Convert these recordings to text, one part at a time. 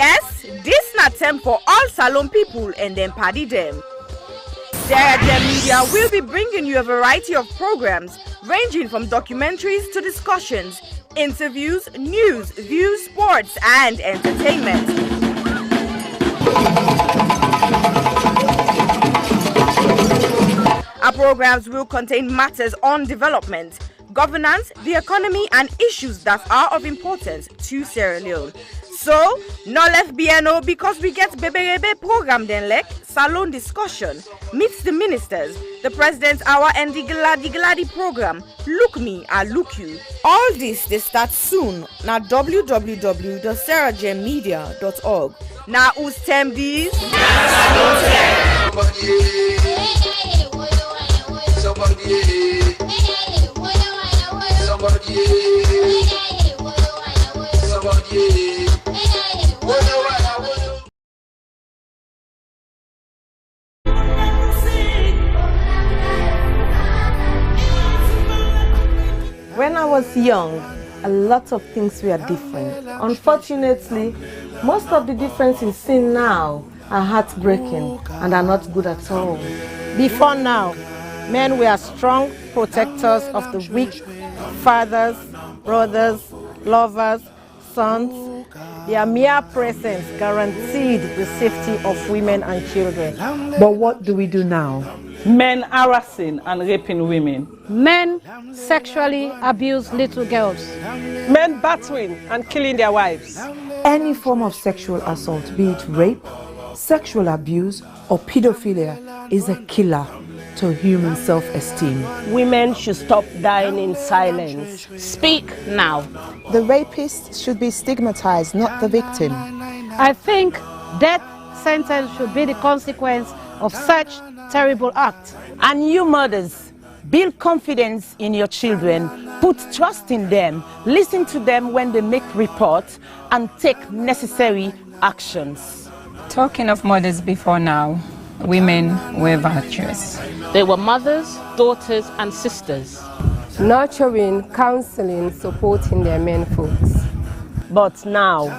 Yes, this na time for all Salon people and them party them. Sierra Leone Media will be bringing you a variety of programs ranging from documentaries to discussions, interviews, news, views, sports, and entertainment. Our programs will contain matters on development, governance, the economy, and issues that are of importance to Sierra Leone. So, no left BNO because we get Bebe program then like Salon discussion, meets the ministers, the president's hour and the Gladi program. Look me, I look you. All this they start soon na www.sierragemedia.org. Now who's tem these? When I was young, a lot of things were different. Unfortunately, most of the differences seen now are heartbreaking and are not good at all. Before now, men were strong protectors of the weak, fathers, brothers, lovers, sons. Their mere presence guaranteed the safety of women and children. But what do we do now? Men harassing and raping women. Men sexually abuse little girls. Men battering and killing their wives. Any form of sexual assault, be it rape, sexual abuse, or pedophilia, is a killer to human self-esteem. Women should stop dying in silence. Speak now. The rapist should be stigmatized, not the victim. I think death sentence should be the consequence of such terrible act. And you mothers, build confidence in your children, put trust in them, listen to them when they make reports, and take necessary actions. Talking of mothers before now, women were virtuous. They were mothers, daughters, and sisters. Nurturing, counseling, supporting their men folks. But now,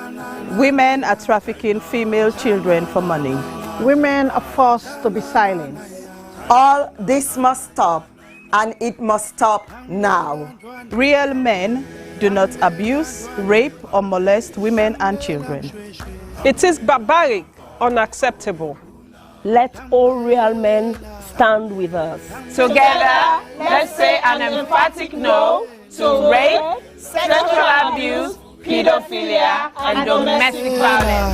Women are trafficking female children for money. women are forced to be silenced. All this must stop, and it must stop now. Real men do not abuse, rape, or molest women and children. It is barbaric, unacceptable. Let all real men stand with us. Together, let's say an emphatic no to rape, sexual abuse, pedophilia, and domestic violence.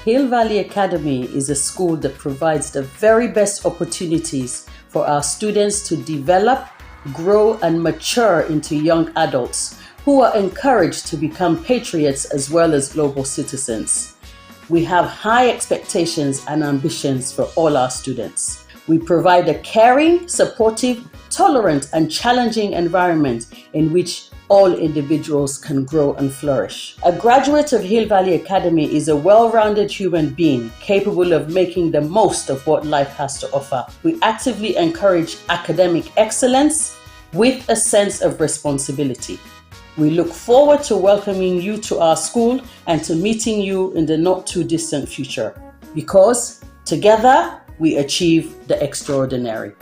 Hill Valley Academy is a school that provides the very best opportunities for our students to develop, grow, and mature into young adults who are encouraged to become patriots as well as global citizens. We have high expectations and ambitions for all our students. We provide a caring, supportive, tolerant, and challenging environment in which all individuals can grow and flourish. A graduate of Hill Valley Academy is a well-rounded human being capable of making the most of what life has to offer. We actively encourage academic excellence with a sense of responsibility. We look forward to welcoming you to our school and to meeting you in the not too distant future, because together we achieve the extraordinary.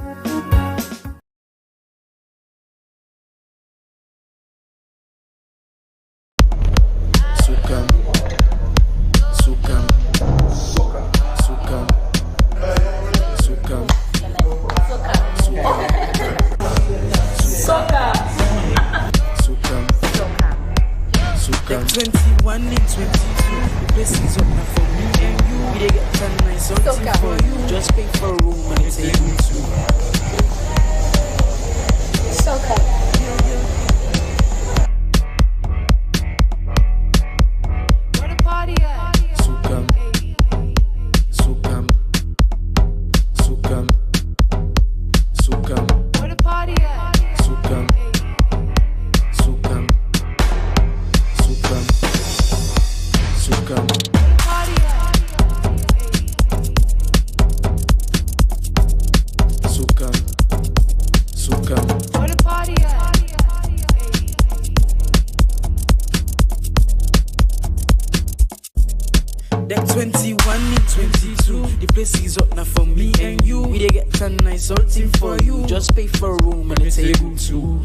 get 21 in 22. The place is up now for me and you. We dey get a nice something for you. Just pay for a room and a table too.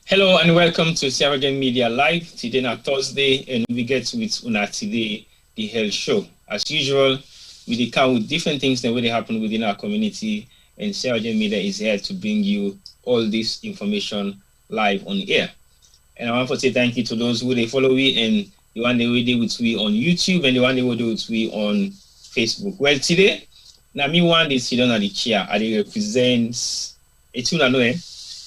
Hello and welcome to Sierra Leone Media Live. Today na Thursday and we get with Una today, the health show. As usual, we dey come with different things that really happen within our community, and Sierra Leone Media is here to bring you all this information live on air. And I want to say thank you to those who they follow me and the one they will do with me on YouTube and the one they will do with me on Facebook. Well, today, now me one they sit down at the chair and they represents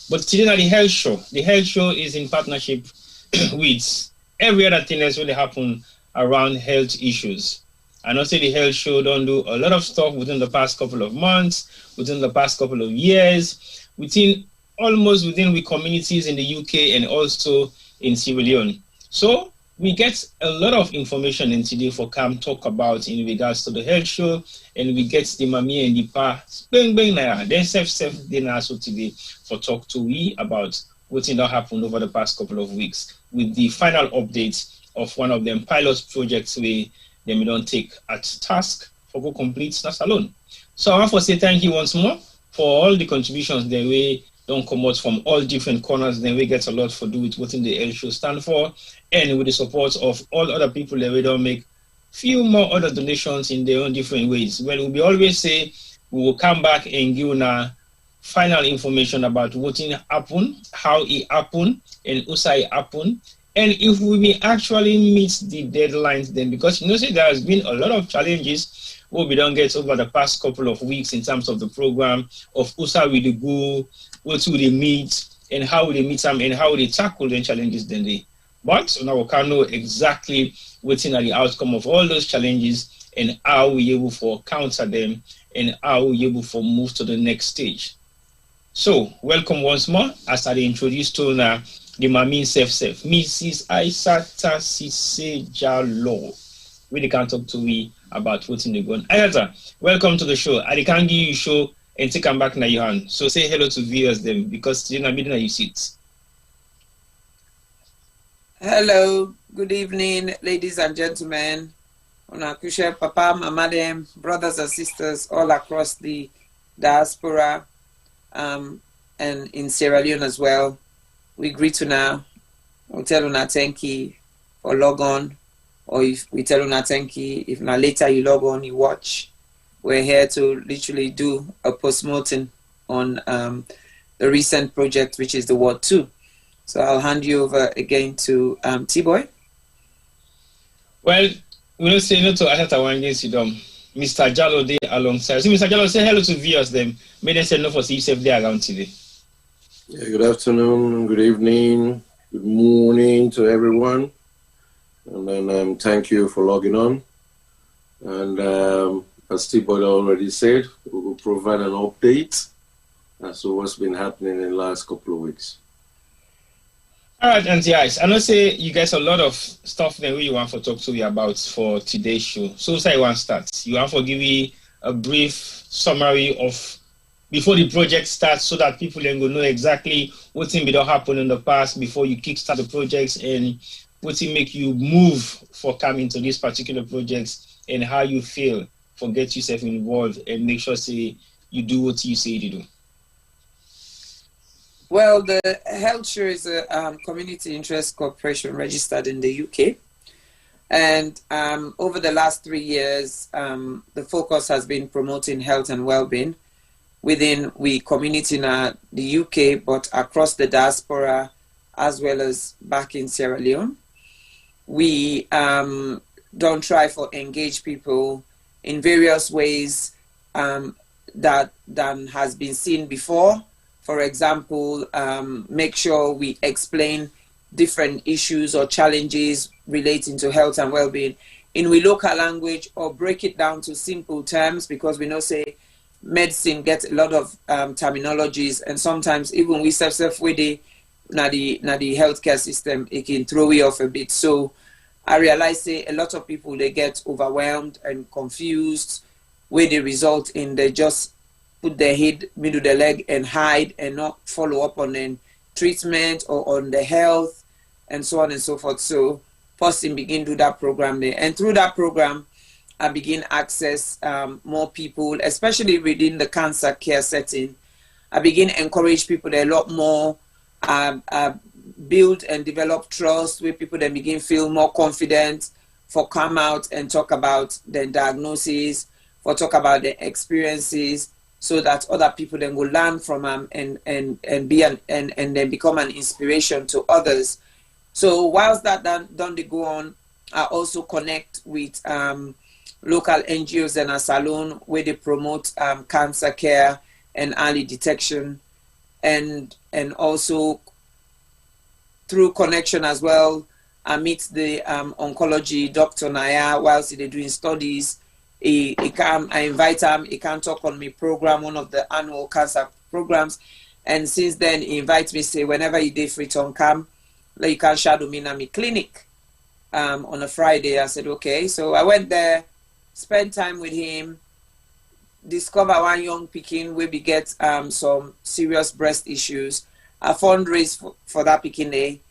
but today na the health show. The health show is in partnership with every other thing that's really happen around health issues. And also the health show don't do a lot of stuff within the past couple of months, within the past couple of years, almost within the communities in the UK and also in Sierra Leone. So we get a lot of information in today for Cam talk about in regards to the health show, and we get the Mami and the Pa then self dinner so today for talk to we about what's that happened over the past couple of weeks with the final updates of one of them pilot projects we don't take at task for go complete that alone. So I want to say thank you once more for all the contributions that we don't come out from all different corners. Then we get a lot for do with what in the health show stand for, and with the support of all other people that we don't make few more other donations in their own different ways. Well, we always say we will come back and give you final information about what happened, how it happened, and also it happened, and if we may actually meet the deadlines then, because there has been a lot of challenges what we don't get over the past couple of weeks in terms of the program of USA will they go, what will they meet, and how will they meet them, and how will they tackle the challenges then they. But now we can know exactly what's in the outcome of all those challenges and how we able to counter them and how we able to move to the next stage. So welcome once more as I introduce to now the Mami self, Mrs. Isatta Sisay Jalloh. We can talk to me about what's in the gun. Isatta, welcome to the show. I can give you a show and take them back now your hand. So say hello to viewers them because today na midnight you sit. Hello, good evening, ladies and gentlemen. Onakushe, Papa, Mama, them, brothers and sisters all across the diaspora and in Sierra Leone as well. We greet you now. We'll tell you thank you for log on, or if we tell you thank you, if now later you log on, you watch. We're here to literally do a post-mortem on the recent project, which is the Ward 2. So I'll hand you over again to T-Boy. Well, we don't say no to Isatta Sidom. Mr. Jalloh there alongside. So Mr. Jalloh, say hello to viewers them. May they say no for see yourself there around today. Yeah, good afternoon, good evening, good morning to everyone. And then thank you for logging on. And as T-Boy already said, we will provide an update as to what's been happening in the last couple of weeks. All right, Auntie Ice. I know say you guys a lot of stuff that you want to talk to me about for today's show. So say you want to start. You want to give me a brief summary of before the project starts so that people then go know exactly what thing did happen in the past before you kickstart the projects and what thing make you move for coming to this particular projects and how you feel for get yourself involved and make sure say you do what you say you do. Well, the health show is a community interest corporation registered in the UK. And over the last 3 years, the focus has been promoting health and well-being within we community in the UK, but across the diaspora, as well as back in Sierra Leone. We don't try to engage people in various ways that has been seen before. For example, make sure we explain different issues or challenges relating to health and well-being in we local language, or break it down to simple terms, because we know say medicine gets a lot of terminologies, and sometimes even we self with the healthcare system, it can throw you off a bit. So I realize say a lot of people, they get overwhelmed and confused, where they result in they just put their head middle the leg and hide and not follow up on the treatment or on the health and so on and so forth. So person begin do that program there, and through that program I begin access more people, especially within the cancer care setting. I begin encourage people a lot more, build and develop trust, where people then begin feel more confident for come out and talk about the diagnosis, for talk about the experiences, so that other people then will learn from them and then become an inspiration to others. So whilst that done they go on, I also connect with local NGOs and a salon where they promote cancer care and early detection, and also through connection as well, I meet the oncology doctor Naya whilst they're doing studies. I invite him, he can talk on my program, one of the annual cancer programs. And since then, he invites me, say, whenever he day free to come, like you can shadow me in my clinic on a Friday. I said, okay. So I went there, spent time with him, discover one young pikin where we get some serious breast issues. I fundraise for that pikin day.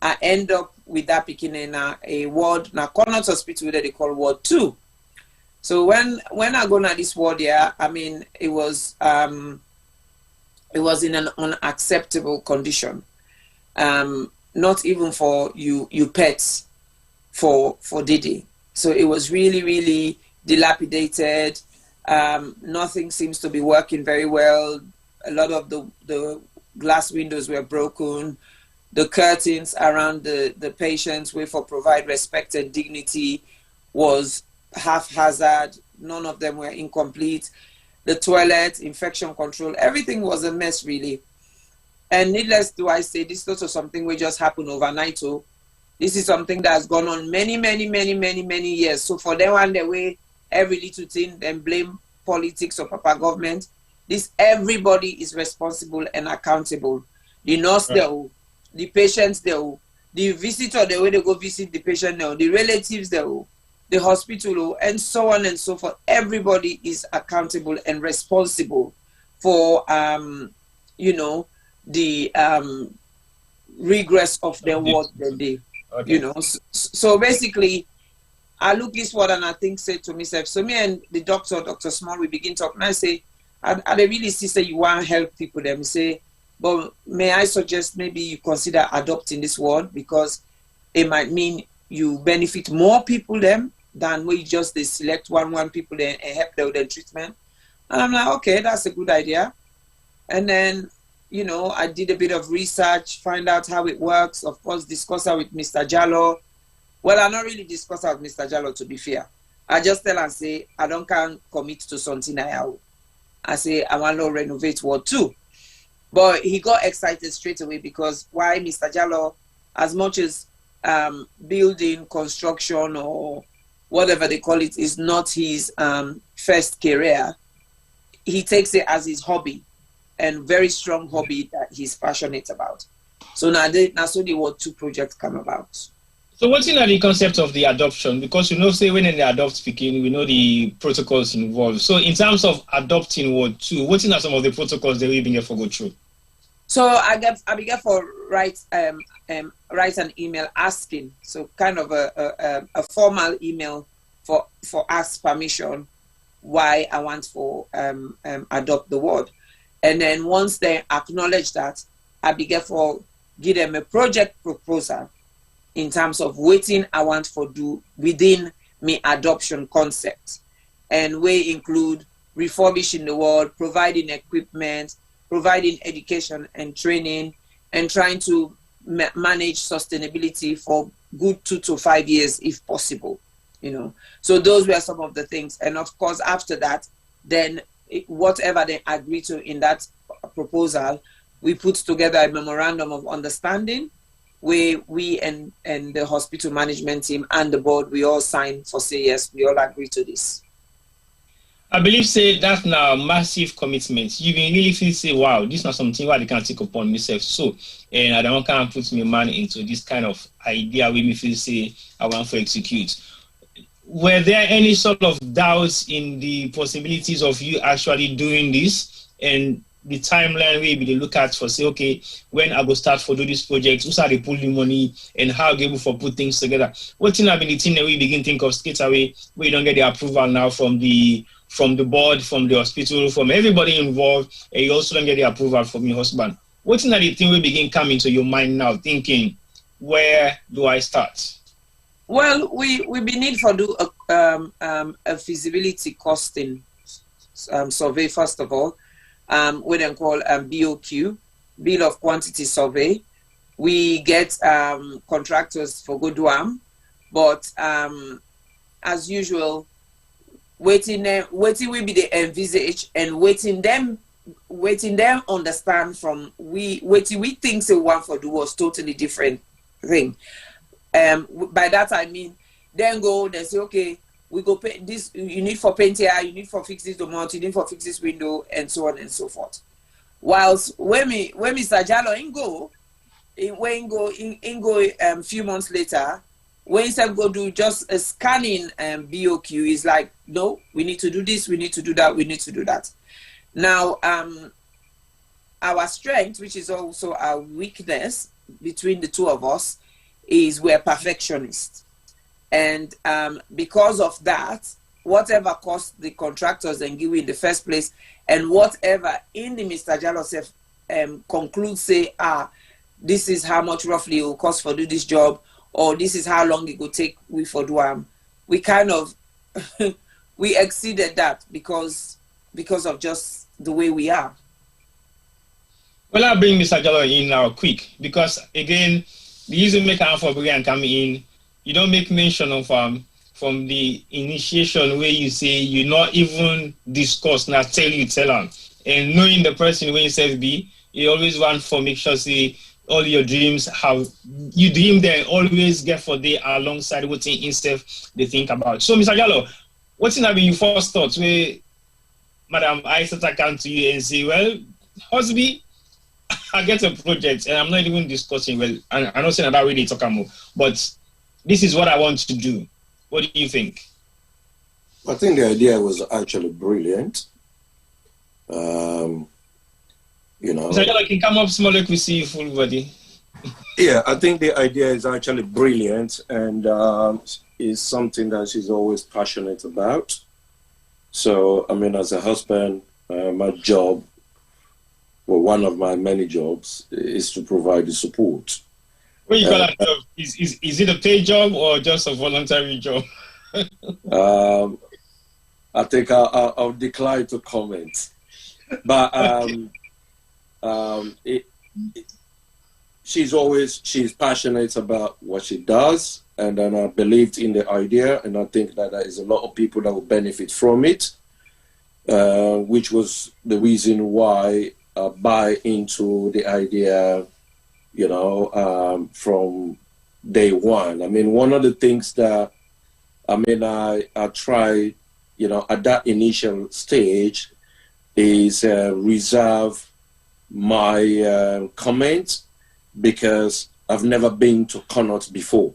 I end up with that pikin in a ward, na Connaught hospital that they call Ward 2. So when I go to this ward here, I mean, it was in an unacceptable condition. Not even for you pets, for Didi. So it was really, really dilapidated. Nothing seems to be working very well. A lot of the glass windows were broken. The curtains around the patients where for provide respect and dignity was haphazard. None of them were incomplete. The toilet, infection control, everything was a mess really. And needless do I say, this is also something which just happened overnight. So this is something that has gone on many years. So for them and the way every little thing, then blame politics or Papa government. This everybody is responsible and accountable. The nurse there, the patients there, the visitor the way they go visit the patient now, the relatives there, the hospital, and so on and so forth. Everybody is accountable and responsible for the regress of their work that they, So basically, I look this word and I think, say to myself, so me and the doctor, Dr. Small, we begin talking. I say, I really see say you want to help people. Them say, but may I suggest maybe you consider adopting this word, because it might mean you benefit more people them than we just they select one people and help them with their treatment. And I'm like, okay, that's a good idea. And then, I did a bit of research, find out how it works, of course, discuss it with Mr. Jalloh. Well, I not really discuss it with Mr. Jalloh, to be fair. I just tell and say, I don't can commit to something I say, I want to renovate Ward 2. But he got excited straight away, because why Mr. Jalloh, as much as building, construction, or whatever they call it, is not his first career, he takes it as his hobby, and very strong hobby that he's passionate about. So now so the Ward 2 project come about. So what's in the concept of the adoption? Because say when they adopt speaking, we know the protocols involved. So in terms of adopting Ward 2, what's in some of the protocols that we began for go through? So I began for write an email asking, so kind of a formal email for ask permission why I want for adopt the ward. And then once they acknowledge that, I began for give them a project proposal in terms of waiting I want for do within me adoption concept. And we include refurbishing the world, providing equipment, providing education and training, and trying to manage sustainability for good 2 to 5 years if possible, you know. So those were some of the things. And of course, after that, then whatever they agree to in that proposal, we put together a memorandum of understanding where we and the hospital management team and the board, we all sign for say yes, we all agree to this. I believe say that's now massive commitment. You can really feel say, wow, this is not something where they can take upon myself. So, and I don't can put my man into this kind of idea where me feel say I want to execute. Were there any sort of doubts in the possibilities of you actually doing this, and the timeline where they look at for say, okay, when I go start for do this project, who's are they pulling money and how they able for put things together? What thing have been the thing that we begin to think of straight away where you don't get the approval now from the board, from the hospital, from everybody involved, and you also don't get the approval from your husband? What's in the thing we begin coming to your mind now, thinking, where do I start? Well, we need for do a feasibility costing survey first of all. We then call BOQ, Bill of Quantity Survey. We get contractors for go do but as usual, waiting will be the envisage and waiting them understand from we think say one for do was totally different thing. By that I mean then go they say okay, we go pay this, you need for paint here, you need for fix this domot, you need for fix this window, and so on and so forth. Whilst when Mr. Jalloh in go few months later, when he said go do just a scanning BOQ, is like, no, we need to do this, we need to do that, we need to do that. Now our strength, which is also our weakness between the two of us, is we're perfectionists. And because of that, whatever cost the contractors and give in the first place, and whatever in the Mr. Jalloh self conclude say, this is how much roughly it will cost for do this job, or this is how long it will take we for do we kind of we exceeded that because of just the way we are. Well, I'll bring Mr. Jalloh in now quick, because again, the reason make an for Brian come in, you don't make mention of from the initiation where you say you not even discuss, now tell them. And knowing the person when you say be, you always want for make sure say all your dreams, how you dream there, always get for day alongside what instead they think about. So Mr. Jalloh, what's in having your first thoughts where Madam Isatta come to you and say, well, husband, I get a project and I'm not even discussing, well, I'm not saying that really talk about, but this is what I want to do. What do you think? I think the idea was actually brilliant. You know, so I can come up small like we see full body. Yeah, I think the idea is actually brilliant, and is something that she's always passionate about. So, I mean, as a husband, my job, well, one of my many jobs, is to provide the support. What you call that job? Is it a paid job or just a voluntary job? I think I'll decline to comment. But she's passionate about what she does, and then I believed in the idea, and I think that there is a lot of people that will benefit from it, which was the reason why I buy into the idea, you know, from day one. I mean, one of the things that, I try, you know, at that initial stage is reserve my comments, because I've never been to Connaught before.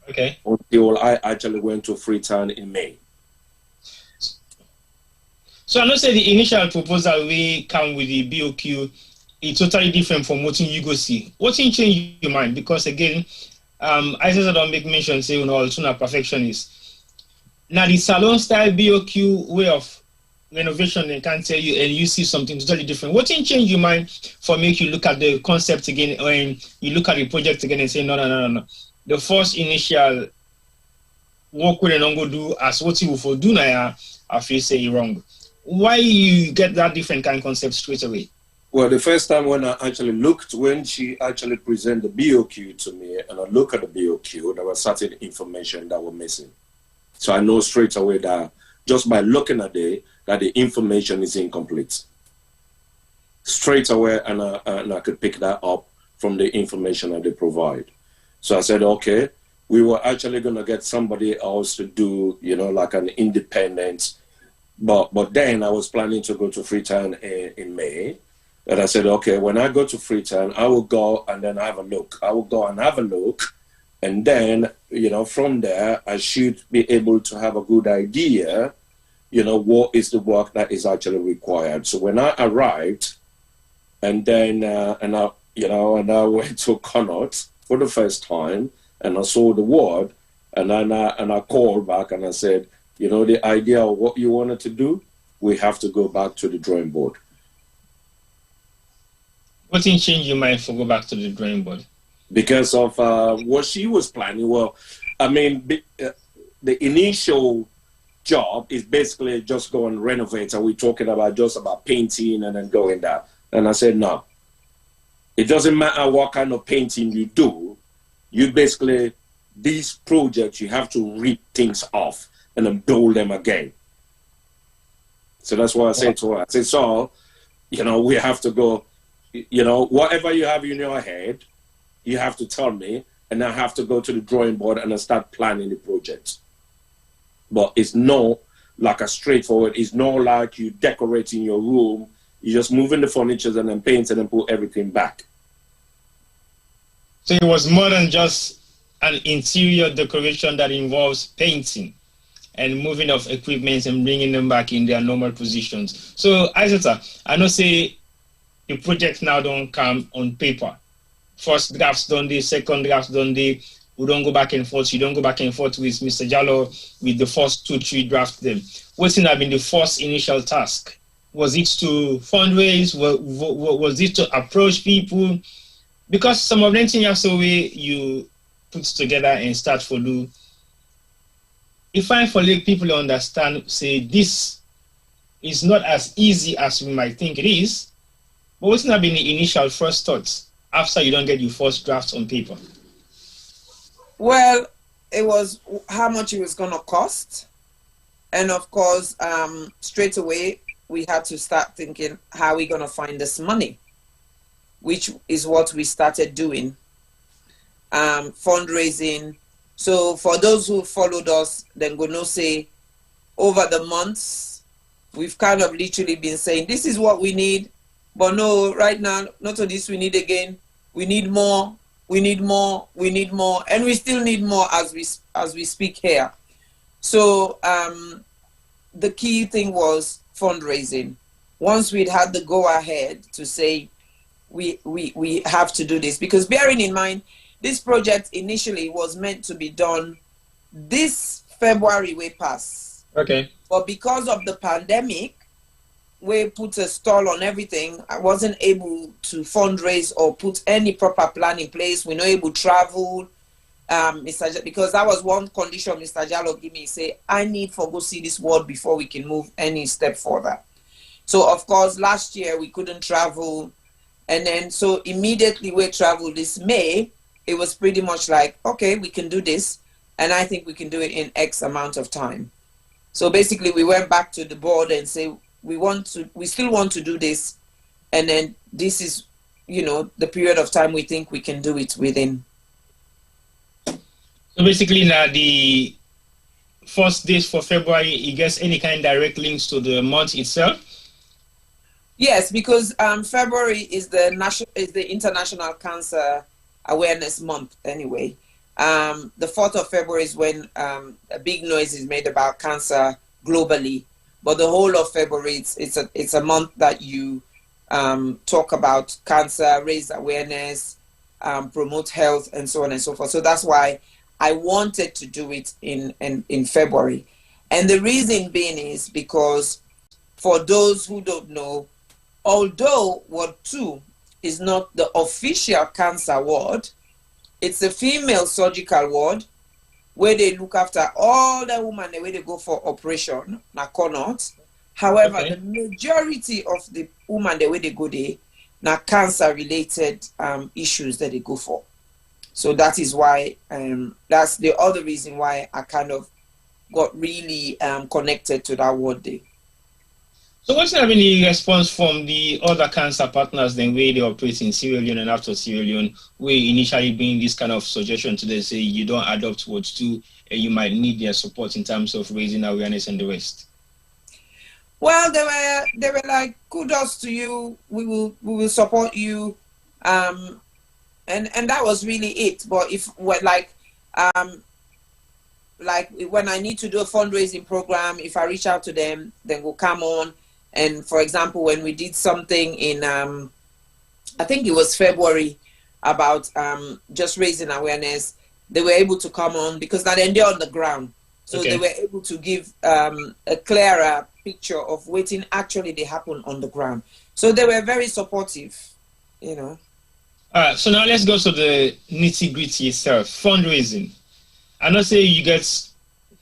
Okay. Until I actually went to Freetown in May. So I know say the initial proposal we come with the BOQ is totally different from what you go see. What change your mind? Because again, I just don't make mention say, you know, also not perfectionist. Now the salon style BOQ way of renovation and can tell you and you see something totally different, what can change your mind for make you look at the concept again and you look at the project again and say no. The first initial work we don't go do as what you will do now, I feel say wrong. Why you get that different kind of concept straight away? Well, the first time when I actually looked, when she actually presented the BOQ to me, and I look at the BOQ, there was certain information that were missing. So I know straight away that just by looking at it, that the information is incomplete. Straight away, and I could pick that up from the information that they provide. So I said, okay, we were actually going to get somebody else to do, like an independent. But then I was planning to go to Freetown in May. And I said, okay, when I go to Freetown, I will go and then have a look. I will go and have a look. And then, from there, I should be able to have a good idea, what is the work that is actually required. So when I arrived, and then, and I went to Connaught for the first time, and I saw the ward, and I called back and I said, the idea of what you wanted to do, we have to go back to the drawing board. What didn't change your mind for go back to the drawing board? Because of what she was planning. Well, I mean, the initial job is basically just go and renovate. And we're talking about just about painting and then going there. And I said, no. It doesn't matter what kind of painting you do. You basically, these projects, you have to rip things off and then build them again. So that's what I said to her. I said, so, we have to go, whatever you have in your head, you have to tell me, and I have to go to the drawing board and I start planning the project. But it's not like a straightforward, it's not like you decorating your room, you just moving the furniture and then paint and then put everything back. So it was more than just an interior decoration that involves painting and moving of equipment and bringing them back in their normal positions. So, Isatta, I know say the project now don't come on paper. First drafts done the second drafts done the. We don't go back and forth. You don't go back and forth with Mr. Jalloh with the first 2-3 drafts. Them. What's have been the first initial task? Was it to fundraise? Was it to approach people? Because some of them things so way you put together and start for do. If I for like people understand, say this is not as easy as we might think it is. But what's not been the initial first thoughts after you don't get your first drafts on paper? Well, it was how much it was going to cost. And of course, straight away, we had to start thinking, how are we going to find this money? Which is what we started doing, fundraising. So for those who followed us, then go no say, over the months, we've kind of literally been saying, this is what we need. But no, right now, not only this we need again, we need more, we need more, we need more, and we still need more as we speak here. So the key thing was fundraising. Once we'd had the go-ahead to say we have to do this, because bearing in mind, this project initially was meant to be done this February way pass. Okay. But because of the pandemic, we put a stall on everything. I wasn't able to fundraise or put any proper plan in place. We're not able to travel. Because that was one condition Mr. Jalloh gave me. Say, I need to go see this ward before we can move any step further. So, of course, last year we couldn't travel. And then, so immediately we traveled this May, it was pretty much like, okay, we can do this. And I think we can do it in X amount of time. So basically we went back to the board and say, we still want to do this. And then this is, the period of time we think we can do it within. So basically now the first days for February, it gets any kind of direct links to the month itself? Yes, because February is the International Cancer Awareness Month anyway. The 4th of February is when a big noise is made about cancer globally. But the whole of February, it's a month that you talk about cancer, raise awareness, promote health, and so on and so forth. So that's why I wanted to do it in February. And the reason being is because for those who don't know, although Ward 2 is not the official cancer ward, it's a female surgical ward where they look after all the women where they go for operation, na Connaught. However, the majority of the women the way they go there, na cancer-related issues that they go for. So that is why, that's the other reason why I kind of got really connected to that ward day. So what's the response from the other cancer partners then where they operate in Sierra Leone and after Sierra Leone, where initially bring this kind of suggestion to them, say you don't adopt Ward 2 and you might need their support in terms of raising awareness and the rest? Well, they were like, kudos to you, we will support you, and that was really it. But if like when I need to do a fundraising program, if I reach out to them, then we'll come on. And for example, when we did something in, I think it was February, about just raising awareness, they were able to come on because now they're on the ground. So they were able to give a clearer picture of waiting actually they happen on the ground. So they were very supportive, you know. All right, so now let's go to the nitty-gritty itself, fundraising. I know say you get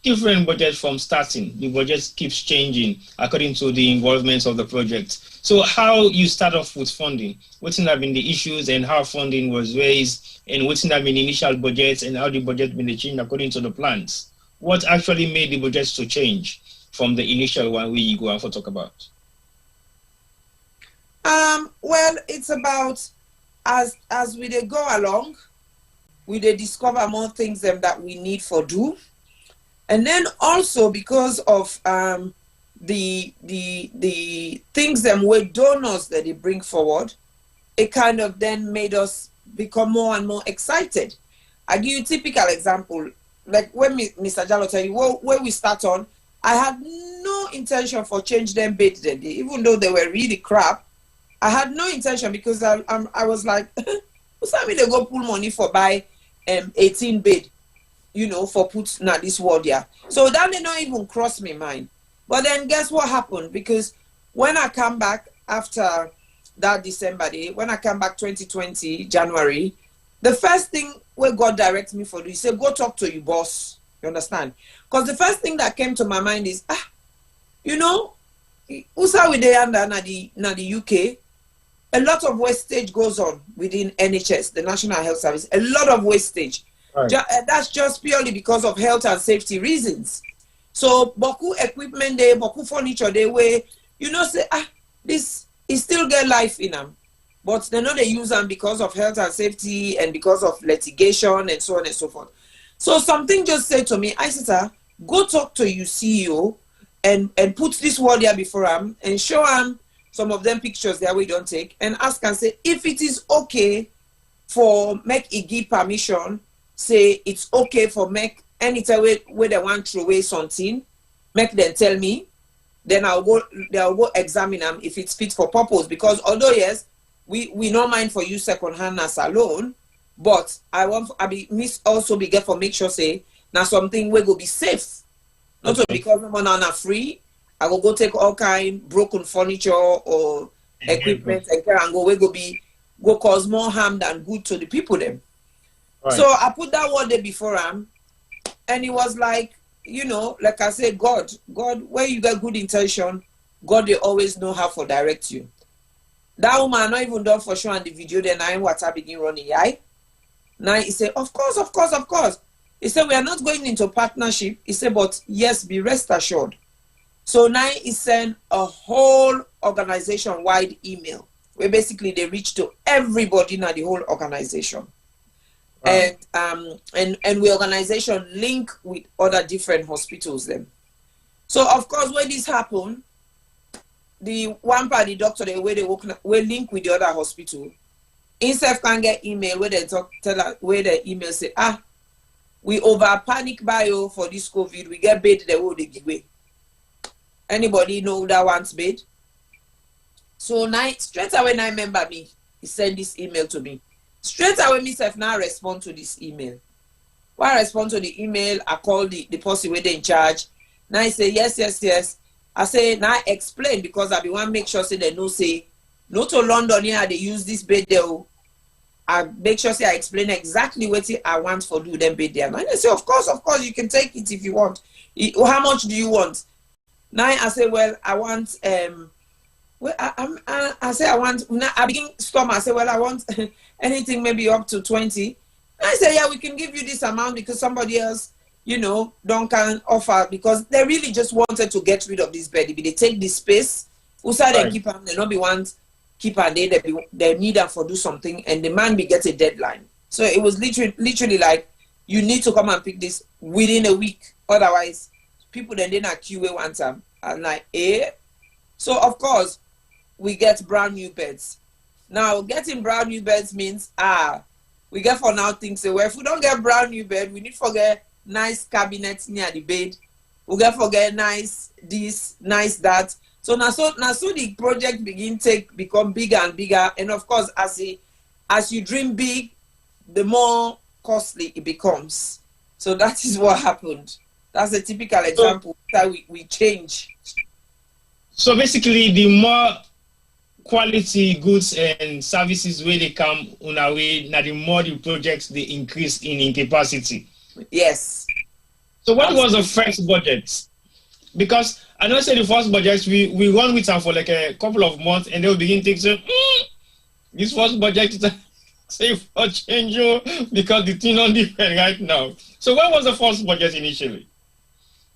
different budget from starting. The budget keeps changing according to the involvement of the project. So how you start off with funding? What's have been the issues and how funding was raised, and what's have been the initial budgets and how the budget been changed according to the plans? What actually made the budgets to change from the initial one where you go and talk about? Well, it's about as we dey go along, we dey discover more things that we need for do. And then also because of the things them with donors that they bring forward, it kind of then made us become more and more excited. I give you a typical example. Like when Mr. Jalloh tell you where we start on, I had no intention for change them bed that day, even though they were really crap. I had no intention because I was like, who's me they go pull money for buy 18 bed, you know, for put now this ward here. So that did not even cross my mind. But then guess what happened? Because when I come back after that December day, when I come back 2020 January, the first thing where God directs me for do, he said, go talk to your boss. You understand? Because the first thing that came to my mind is, you know, who's with the under the UK? A lot of wastage goes on within NHS, the National Health Service. A lot of wastage. Right. That's just purely because of health and safety reasons. So, boku equipment there, boku furniture there, where you know say this is still get life in them, but they know they use them because of health and safety and because of litigation and so on and so forth. So something just said to me, Isatta, go talk to your CEO and put this word here before him and show him some of them pictures there we don't take and ask and say if it is okay for make it give permission. Say it's okay for make anytime where they want to throw away something, make them tell me, then I'll go examine them if it's fit for purpose. Because although yes, we don't mind for you second hand as alone, but I also be get for make sure say now something we go be safe. Not only because I'm not free, I will go take all kind broken furniture or equipment and go cause more harm than good to the people them. Right. So I put that word there before him, and he was like, you know, like I said, God, where you got good intention, God they always know how to direct you. That woman not even done for sure on the video, then I what I begin running, yeah. Now he said, of course. He said, we are not going into partnership. He said, but yes, be rest assured. So now he sent a whole organization-wide email where basically they reach to everybody in the whole organization. Right. And we organization link with other different hospitals then. So of course when this happened, the one party doctor they link with the other hospital. Instead can get email where they tell her where the email say, we over panic bio for this COVID, we get bed the whole they give away. Anybody know that wants bed? So now straight away now remember me, he sent this email to me. Straight away, myself now respond to this email. When I respond to the email, I call the person where they in charge. Now I say, yes. I say, now explain, because I be want to make sure say they know say, not to London here, they use this bed there. I make sure say I explain exactly what I want for do them bed there. And they say, of course, you can take it if you want. How much do you want? Now I say, well, I want, well, I say I want, I begin storm, I say, well, I want anything maybe up to 20. I say, yeah, we can give you this amount because somebody else, you know, don't can offer, because they really just wanted to get rid of this bed. If they take this space, they keep them, they not be want keep her there, they need her for do something, and the man be get a deadline. So it was literally like, you need to come and pick this within a week, otherwise people then not QA one time. I'm like, so of course we get brand new beds. Now getting brand new beds means we get for now things say, well, if we don't get brand new bed, we need to get nice cabinets near the bed. We get forget nice this, nice that. So now the project become bigger and bigger, and of course as you dream big, the more costly it becomes. So that is what happened. That's a typical example that we change. So basically, the more quality goods and services where they come on our way, now the more the projects they increase in capacity. Yes. So what was the first budget? Because I know say the first budget we run with them for like a couple of months, and they'll begin to say, this first budget is say for change because the thing on different right now. So what was the first budget initially?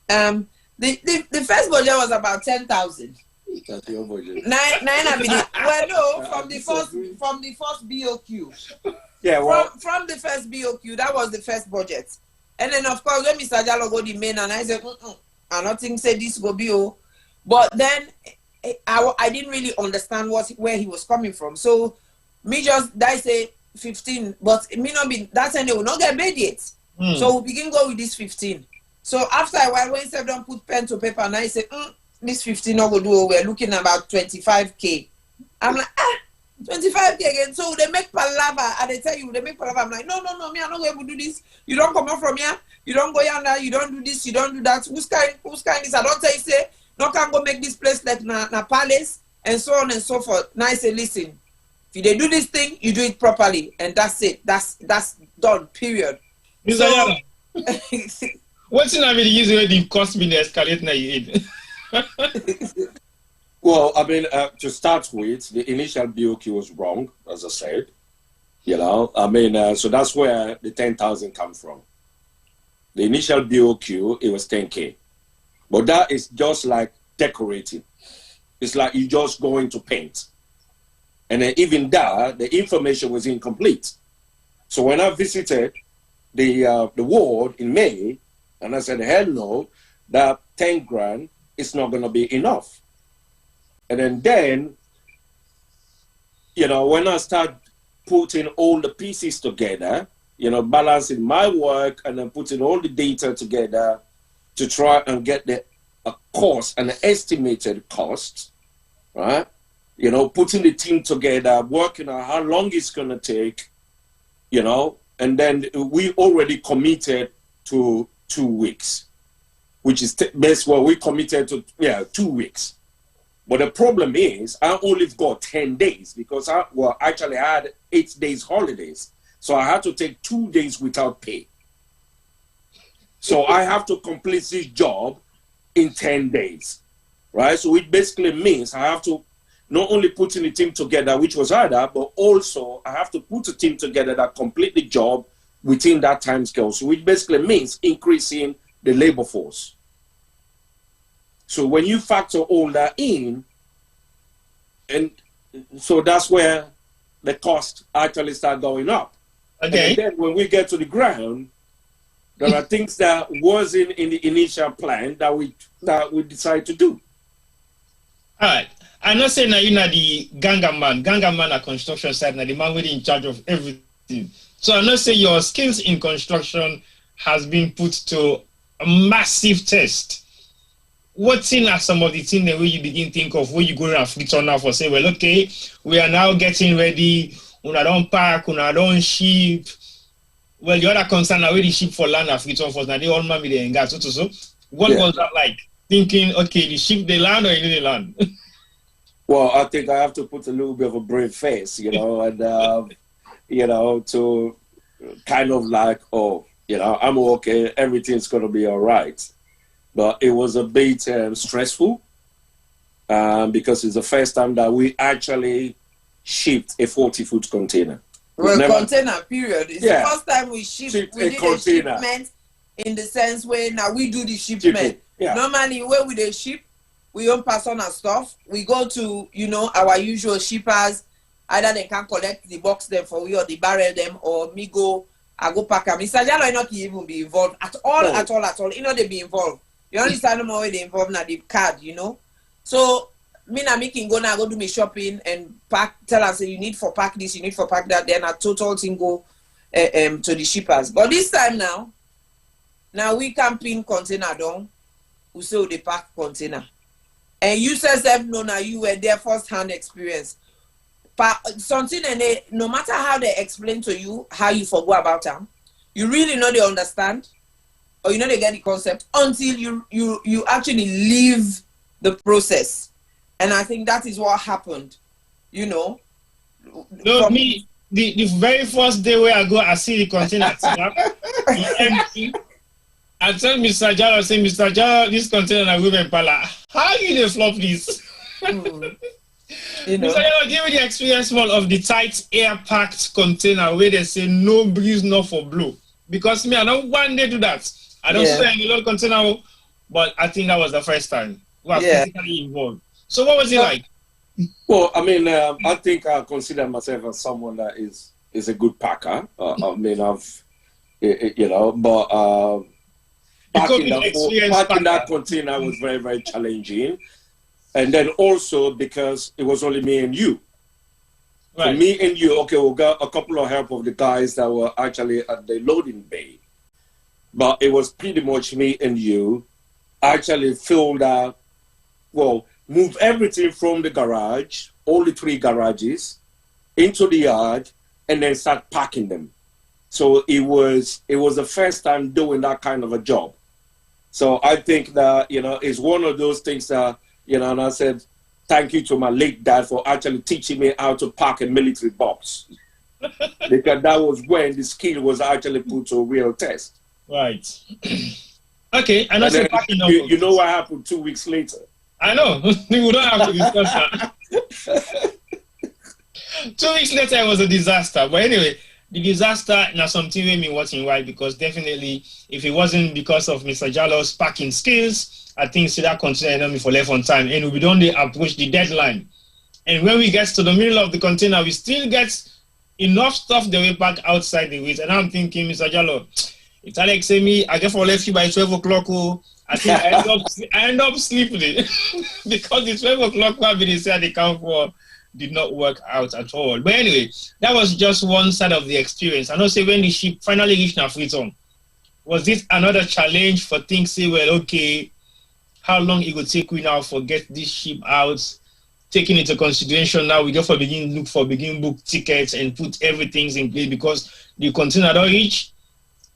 The first budget was about 10,000. That's your budget. Well, no, from the first BOQ. Yeah, well, from the first BOQ, that was the first budget. And then of course when Mr. Jalloh go the main, and I said, I don't think say this go be but then I didn't really understand where he was coming from. So me just say 15, but it may not be that time they will not get paid yet. So we begin go with this 15. So after a while, when he said don't put pen to paper, and I said, this 15 not go do, we're looking about 25K. I'm like, 25K again. So they make palaver, and they tell you they make palaver. I'm like, no, me, I'm not going to do this. You don't come out from here. You don't go yonder. You don't do this. You don't do that. Who's kind this? I don't tell you say, no can go make this place like na palace, and so on and so forth. Now I say, listen, if they do this thing, you do it properly, and that's it. That's done. Period. So, what's in the usually the cost me the escalate now you eat? Well, I mean, to start with, the initial BOQ was wrong, as I said. You know, I mean, so that's where the 10,000 come from. The initial BOQ, it was 10K. But that is just like decorating. It's like you just going to paint. And then even that, the information was incomplete. So when I visited the ward in May, and I said, hell no, that 10 grand is not going to be enough. And then, you know, when I start putting all the pieces together, you know, balancing my work and then putting all the data together to try and get a cost, an estimated cost, right? You know, putting the team together, working out how long it's going to take, you know, and then we already committed to 2 weeks, which is best what we committed to, 2 weeks. But the problem is I only got 10 days because I had 8 days holidays. So I had to take 2 days without pay. So I have to complete this job in 10 days, right? So it basically means I have to not only put in the team together, which was harder, but also I have to put a team together that complete the job within that time scale. So it basically means increasing the labor force. So when you factor all that in, and so that's where the cost actually start going up. Okay. And then when we get to the ground, there are things that wasn't in the initial plan that we decide to do. All right. I know say now you know the Ganga man at construction site, now the man really in charge of everything. So I know say your skills in construction has been put to a massive test. What thing are some of the things that you begin think of where you go and fleet on now for say, well, okay, we are now getting ready, una don't park, una don't ship. Well, the other concern are really ship for land and fleet on for now they all man with the so what was that like? thinking, okay, the ship they land or you didn't land? Well, I think I have to put a little bit of a brave face, and to kind of like, oh, I'm okay, everything's gonna be all right. But it was a bit stressful because it's the first time that we actually shipped a 40-foot container. Container, period. It's the first time we did a shipment in the sense where now we do the shipment. Yeah. Normally, where we dey ship, we don't pass on our stuff. We go to, our usual shippers. Either they can collect the box them for we or they barrel them, or me I go pack them. Mr. Jalloh not even be involved at all. They be involved. The only time no way they involved now the card, So me and me can go now, go do me shopping and pack. Tell us you need for pack this, you need for pack that. Then a total thing go to the shippers. But this time now we can pin container down. We say they pack container, and you yourself know now you were there first-hand experience. Something and no matter how they explain to you how you forgo about them, you really know they understand, or they get the concept until you actually live the process. And I think that is what happened, No, me, the very first day where I go, I see the container empty. I tell Mr. Jalloh, say, Mr. Jalloh, this container is women pala. How you they flop this? Mr. Jalloh, give me the experience of the tight air-packed container where they say no breeze, no for blow. Because me, I don't one day do that. I don't say any little container, but I think that was the first time we are physically involved. So what was it like? Well, I mean, I think I consider myself as someone that is a good packer. Packing that container was very, very challenging. And then also because it was only me and you. Right. So me and you, we got a couple of help of the guys that were actually at the loading bay. But it was pretty much me and you actually filled out, move everything from the garage, all the 3 garages, into the yard, and then start packing them. So it was the first time doing that kind of a job. So I think that, it's one of those things that, and I said, thank you to my late dad for actually teaching me how to pack a military box. Because that was when the skill was actually put to a real test. Right. Okay, and then, you know what happened 2 weeks later? I know. We don't have to discuss that. 2 weeks later, it was a disaster. But anyway, the disaster now something made me watching why, because definitely if it wasn't because of Mr. Jalloh's packing skills, I think that container me for left on time, and we don't approach the deadline. And when we get to the middle of the container, we still get enough stuff that we pack outside the waist. And I'm thinking, Mr. Jalloh, it's Alex and me, I get for left you by 12 o'clock. I think I end up sleeping because the 12 o'clock one they said they count for did not work out at all. But anyway, that was just one side of the experience. I know say when the ship finally reached Freetown, was this another challenge for things say, well, okay, how long it would take we now for get this ship out, taking into consideration now we go for begin book tickets and put everything in place because the container don't reach,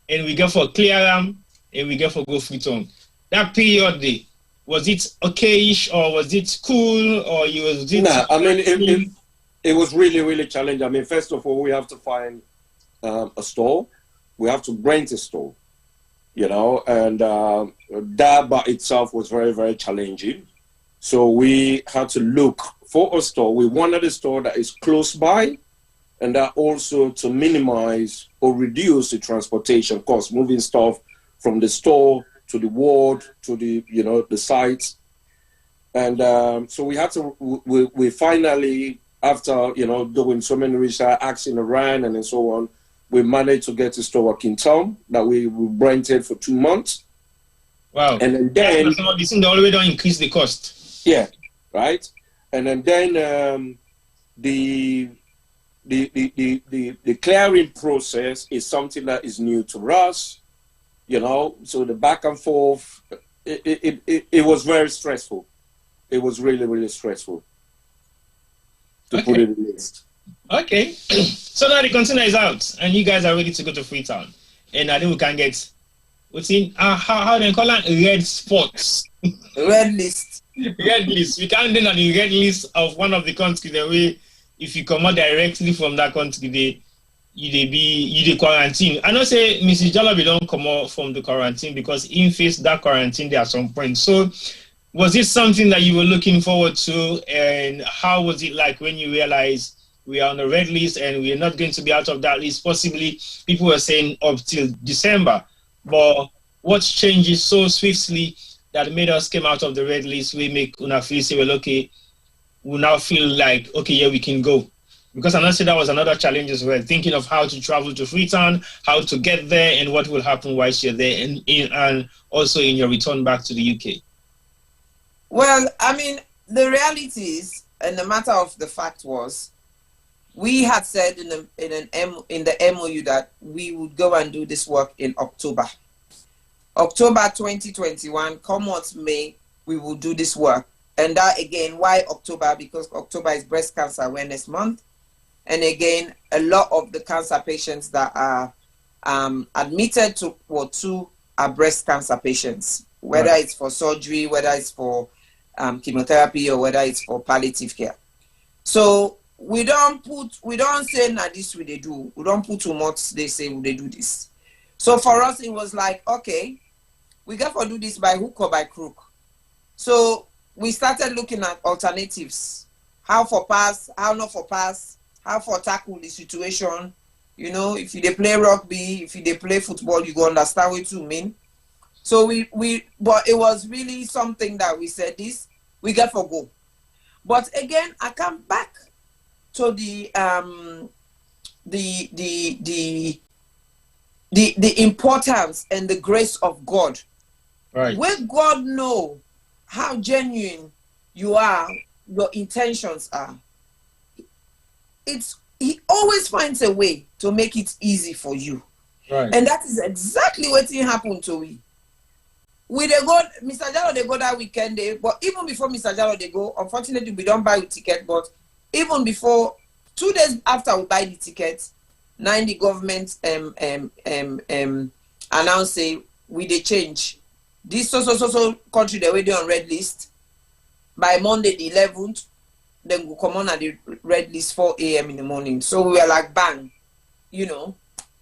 and we go for clear them and we go for go Freetown. That period day, was it okay-ish or was it cool or was it? No, I mean it was really, really challenging. I mean, first of all, we have to find a store. We have to rent a store, and that by itself was very, very challenging. So we had to look for a store. We wanted a store that is close by, and that also to minimize or reduce the transportation cost, moving stuff from the store to the ward, to the, the sites. And so we had to, we finally, after, doing so many research, asking around and so on, we managed to get a store in town that we rented for 2 months. Wow. And then this thing all the way don't increase the cost. Yeah, right. And then the clearing process is something that is new to us. So the back and forth, it was very stressful. It was really, really stressful, to put it in the list. Okay. So now the container is out, and you guys are ready to go to Freetown. And I think we can get what's in how they call it red spots. Red list. Red list. We can't do on the red list of one of the countries the way if you come out directly from that country, you quarantine. I know say Mrs. Jalloh don't come out from the quarantine because in face that quarantine there at some point. So was this something that you were looking forward to, and how was it like when you realized we are on the red list and we are not going to be out of that list? Possibly people were saying up till December, but what changes so swiftly that made us come out of the red list? We make una feel say, well, okay, we now feel like, okay, yeah, we can go. Because I know that was another challenge as well, thinking of how to travel to Freetown, how to get there, and what will happen whilst you're there, and also in your return back to the UK. Well, I mean, the reality is, and the matter of the fact was, we had said in the MOU that we would go and do this work in October. October 2021, Connaught May, we will do this work. And that again, why October? Because October is Breast Cancer Awareness Month. And again, a lot of the cancer patients that are admitted to Ward 2 are breast cancer patients, whether it's for surgery, whether it's for chemotherapy, or whether it's for palliative care. So we don't say na this we they do. We don't put too much. They say they do this. So for us, it was like, okay, we got to do this by hook or by crook. So we started looking at alternatives. How for pass, how not for pass, how for tackle the situation. You know, if you they play rugby, if you they play football, you go understand what you mean. So but it was really something that we said this, we get for go. But again, I come back to the importance and the grace of God. Right. When God know how genuine you are, your intentions are, he always finds a way to make it easy for you. Right. And that is exactly what happened to we. They go, Mr. Jalloh, they go that weekend day, but even before Mr. Jalloh, they go, unfortunately, we don't buy the ticket, but even before, 2 days after we buy the tickets, the government announced say we they change this so country they were on red list by Monday the 11th. Then we come on at the red list 4 a.m. in the morning. So we were like bang, you know.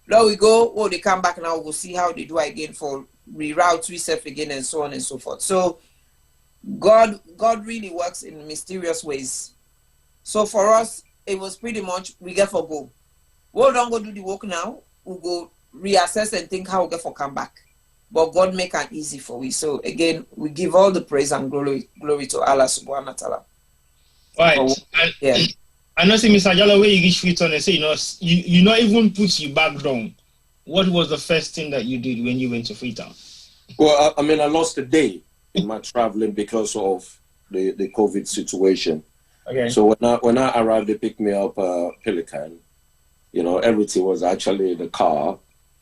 Now we go. Oh, they come back now. We'll see how they do again for reroute reset again and so on and so forth. So God really works in mysterious ways. So for us, it was pretty much we get for go. We don't go do the work now. We'll go reassess and think how we get for come back. But God make it easy for we. So again, we give all the praise and glory to Allah subhanahu wa ta'ala. Right. Yeah. I know, say, Mr. Jalloh, where you reach Freetown and say, you not even put you back down. What was the first thing that you did when you went to Freetown? Well, I mean, I lost a day in my traveling because of the COVID situation. Okay. So when I arrived, they picked me up Pelican. You know, everything was actually in the car,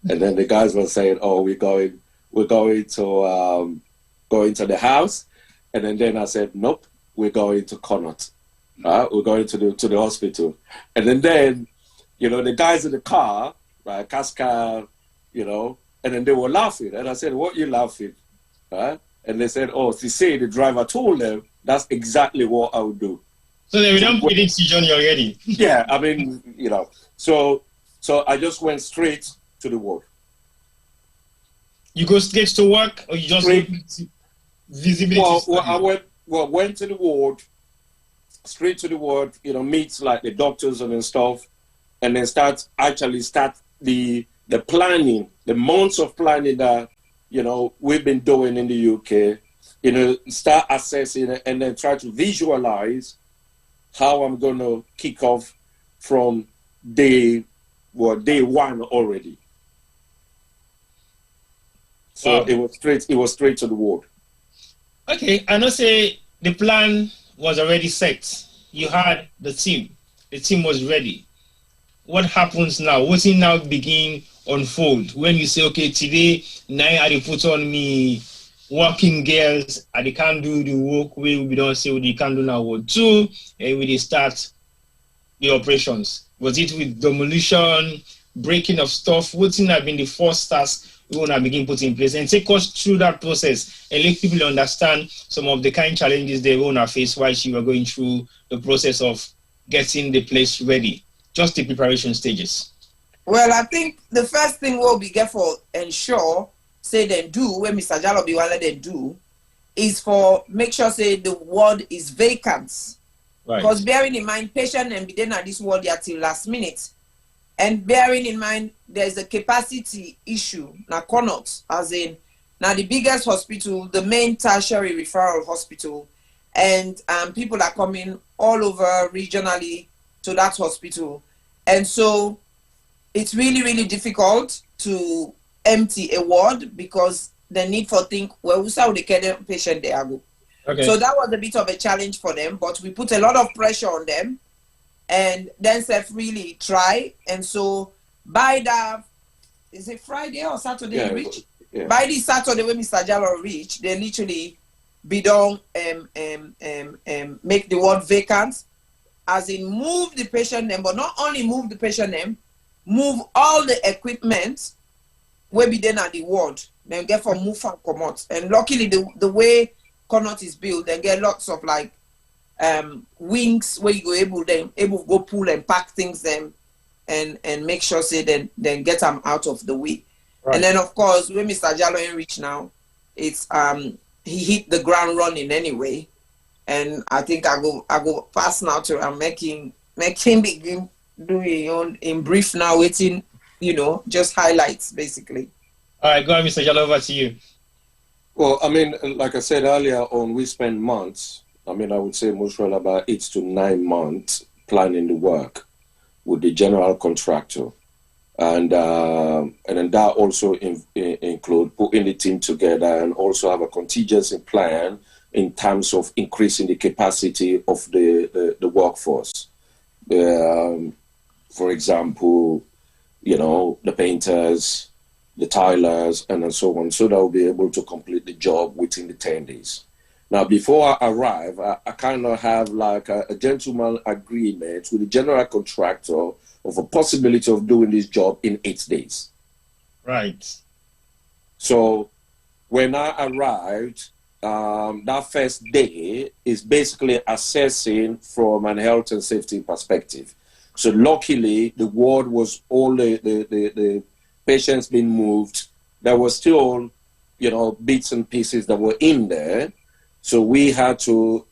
and then the guys were saying, "Oh, we're going to the house," and then I said, "Nope, we're going to Connaught. We're going to the hospital." And then you know, the guys in the car, right, Casca, you know, and then they were laughing, and I said, "What you laughing?" And they said, "Oh, Sisay, the driver told them that's exactly what I would do." So they don't predict Johnny already. Yeah, I mean, you know, so I just went straight to the ward. You go straight to work, or you just visibility? Well, I went to the ward, straight to the ward. You know, meet like the doctors and stuff, and then start the planning, the months of planning that you know we've been doing in the UK. You know, start assessing it, and then try to visualize how I'm going to kick off from day one already. So it was straight to the ward. Okay, I know say the plan was already set. You had the team was ready. What happens now? What's it now begin unfold when you say, okay, today now I put on me working girls, and they can't do the work we don't say what they can do now Ward 2, and we start the operations. Was it with demolition, breaking of stuff? What's have been the first task we want to begin putting in place, and take us through that process and let people understand some of the kind of challenges they want to face while you were going through the process of getting the place ready, just the preparation stages. Well, I think the first thing we'll be careful ensure, say then do, when Mr. Jalloh be let them do, is for make sure say the ward is vacant. Right. Because bearing in mind, patient and be then at this ward till last minute. And bearing in mind, there's a capacity issue. Now, Connaught, as in, now the biggest hospital, the main tertiary referral hospital, and people are coming all over regionally to that hospital. And so it's really, really difficult to empty a ward because the need for think, well, we saw the patient there go. Okay. So that was a bit of a challenge for them, but we put a lot of pressure on them. And then self really try, and so by the, is it Friday or Saturday reach? Yeah. By this Saturday when Mr. Jalloh reach, they literally be done make the ward vacant, as in move the patient name, but not only move the patient name, move all the equipment where be then at the ward, then get for move and come out. And luckily the way Connaught is built, they get lots of like wings where you go able to go pull and pack things them and make sure say then get them out of the way. Right. And then of course when Mr. Jalloh reach now, it's he hit the ground running anyway. And I think I go pass now to making begin doing in brief now, waiting, just highlights basically. All right, go ahead, Mr. Jalloh, over to you. Well, I mean, like I said earlier on, we spend months. I mean, I would say most well about 8 to 9 months planning the work with the general contractor. And then that also include putting the team together and also have a contingency plan in terms of increasing the capacity of the workforce. For example, the painters, the tilers, and so on, so that we'll be able to complete the job within the 10 days. Now, before I arrive, I kind of have like a gentleman agreement with the general contractor of a possibility of doing this job in 8 days. Right. So when I arrived, that first day is basically assessing from an health and safety perspective. So luckily, the ward was all the patients being moved. There were still, bits and pieces that were in there. So we had to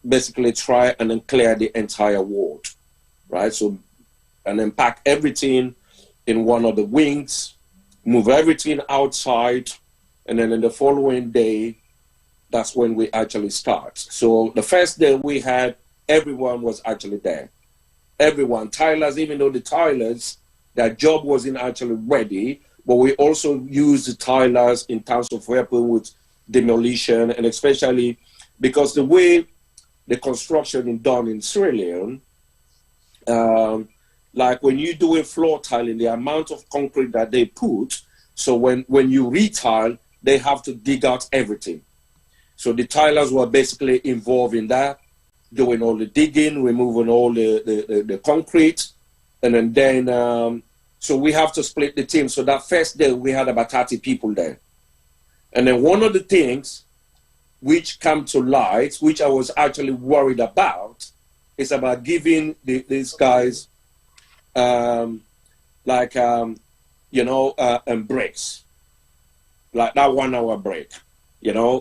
basically try and then clear the entire ward, right? So, and then pack everything in one of the wings, move everything outside, and then in the following day, that's when we actually start. So the first day we had, everyone was actually there. Everyone, tilers, even though the tilers, their job wasn't actually ready, but we also used the tilers in terms of helping with demolition, and especially because the way the construction is done in Sierra Leone, like when you're doing floor tiling, the amount of concrete that they put, so when you retile, they have to dig out everything. So the tilers were basically involved in that, doing all the digging, removing all the concrete, and then so we have to split the team. So that first day we had about 30 people there. And then one of the things which come to light, which I was actually worried about, is about giving these guys breaks, like that 1 hour break,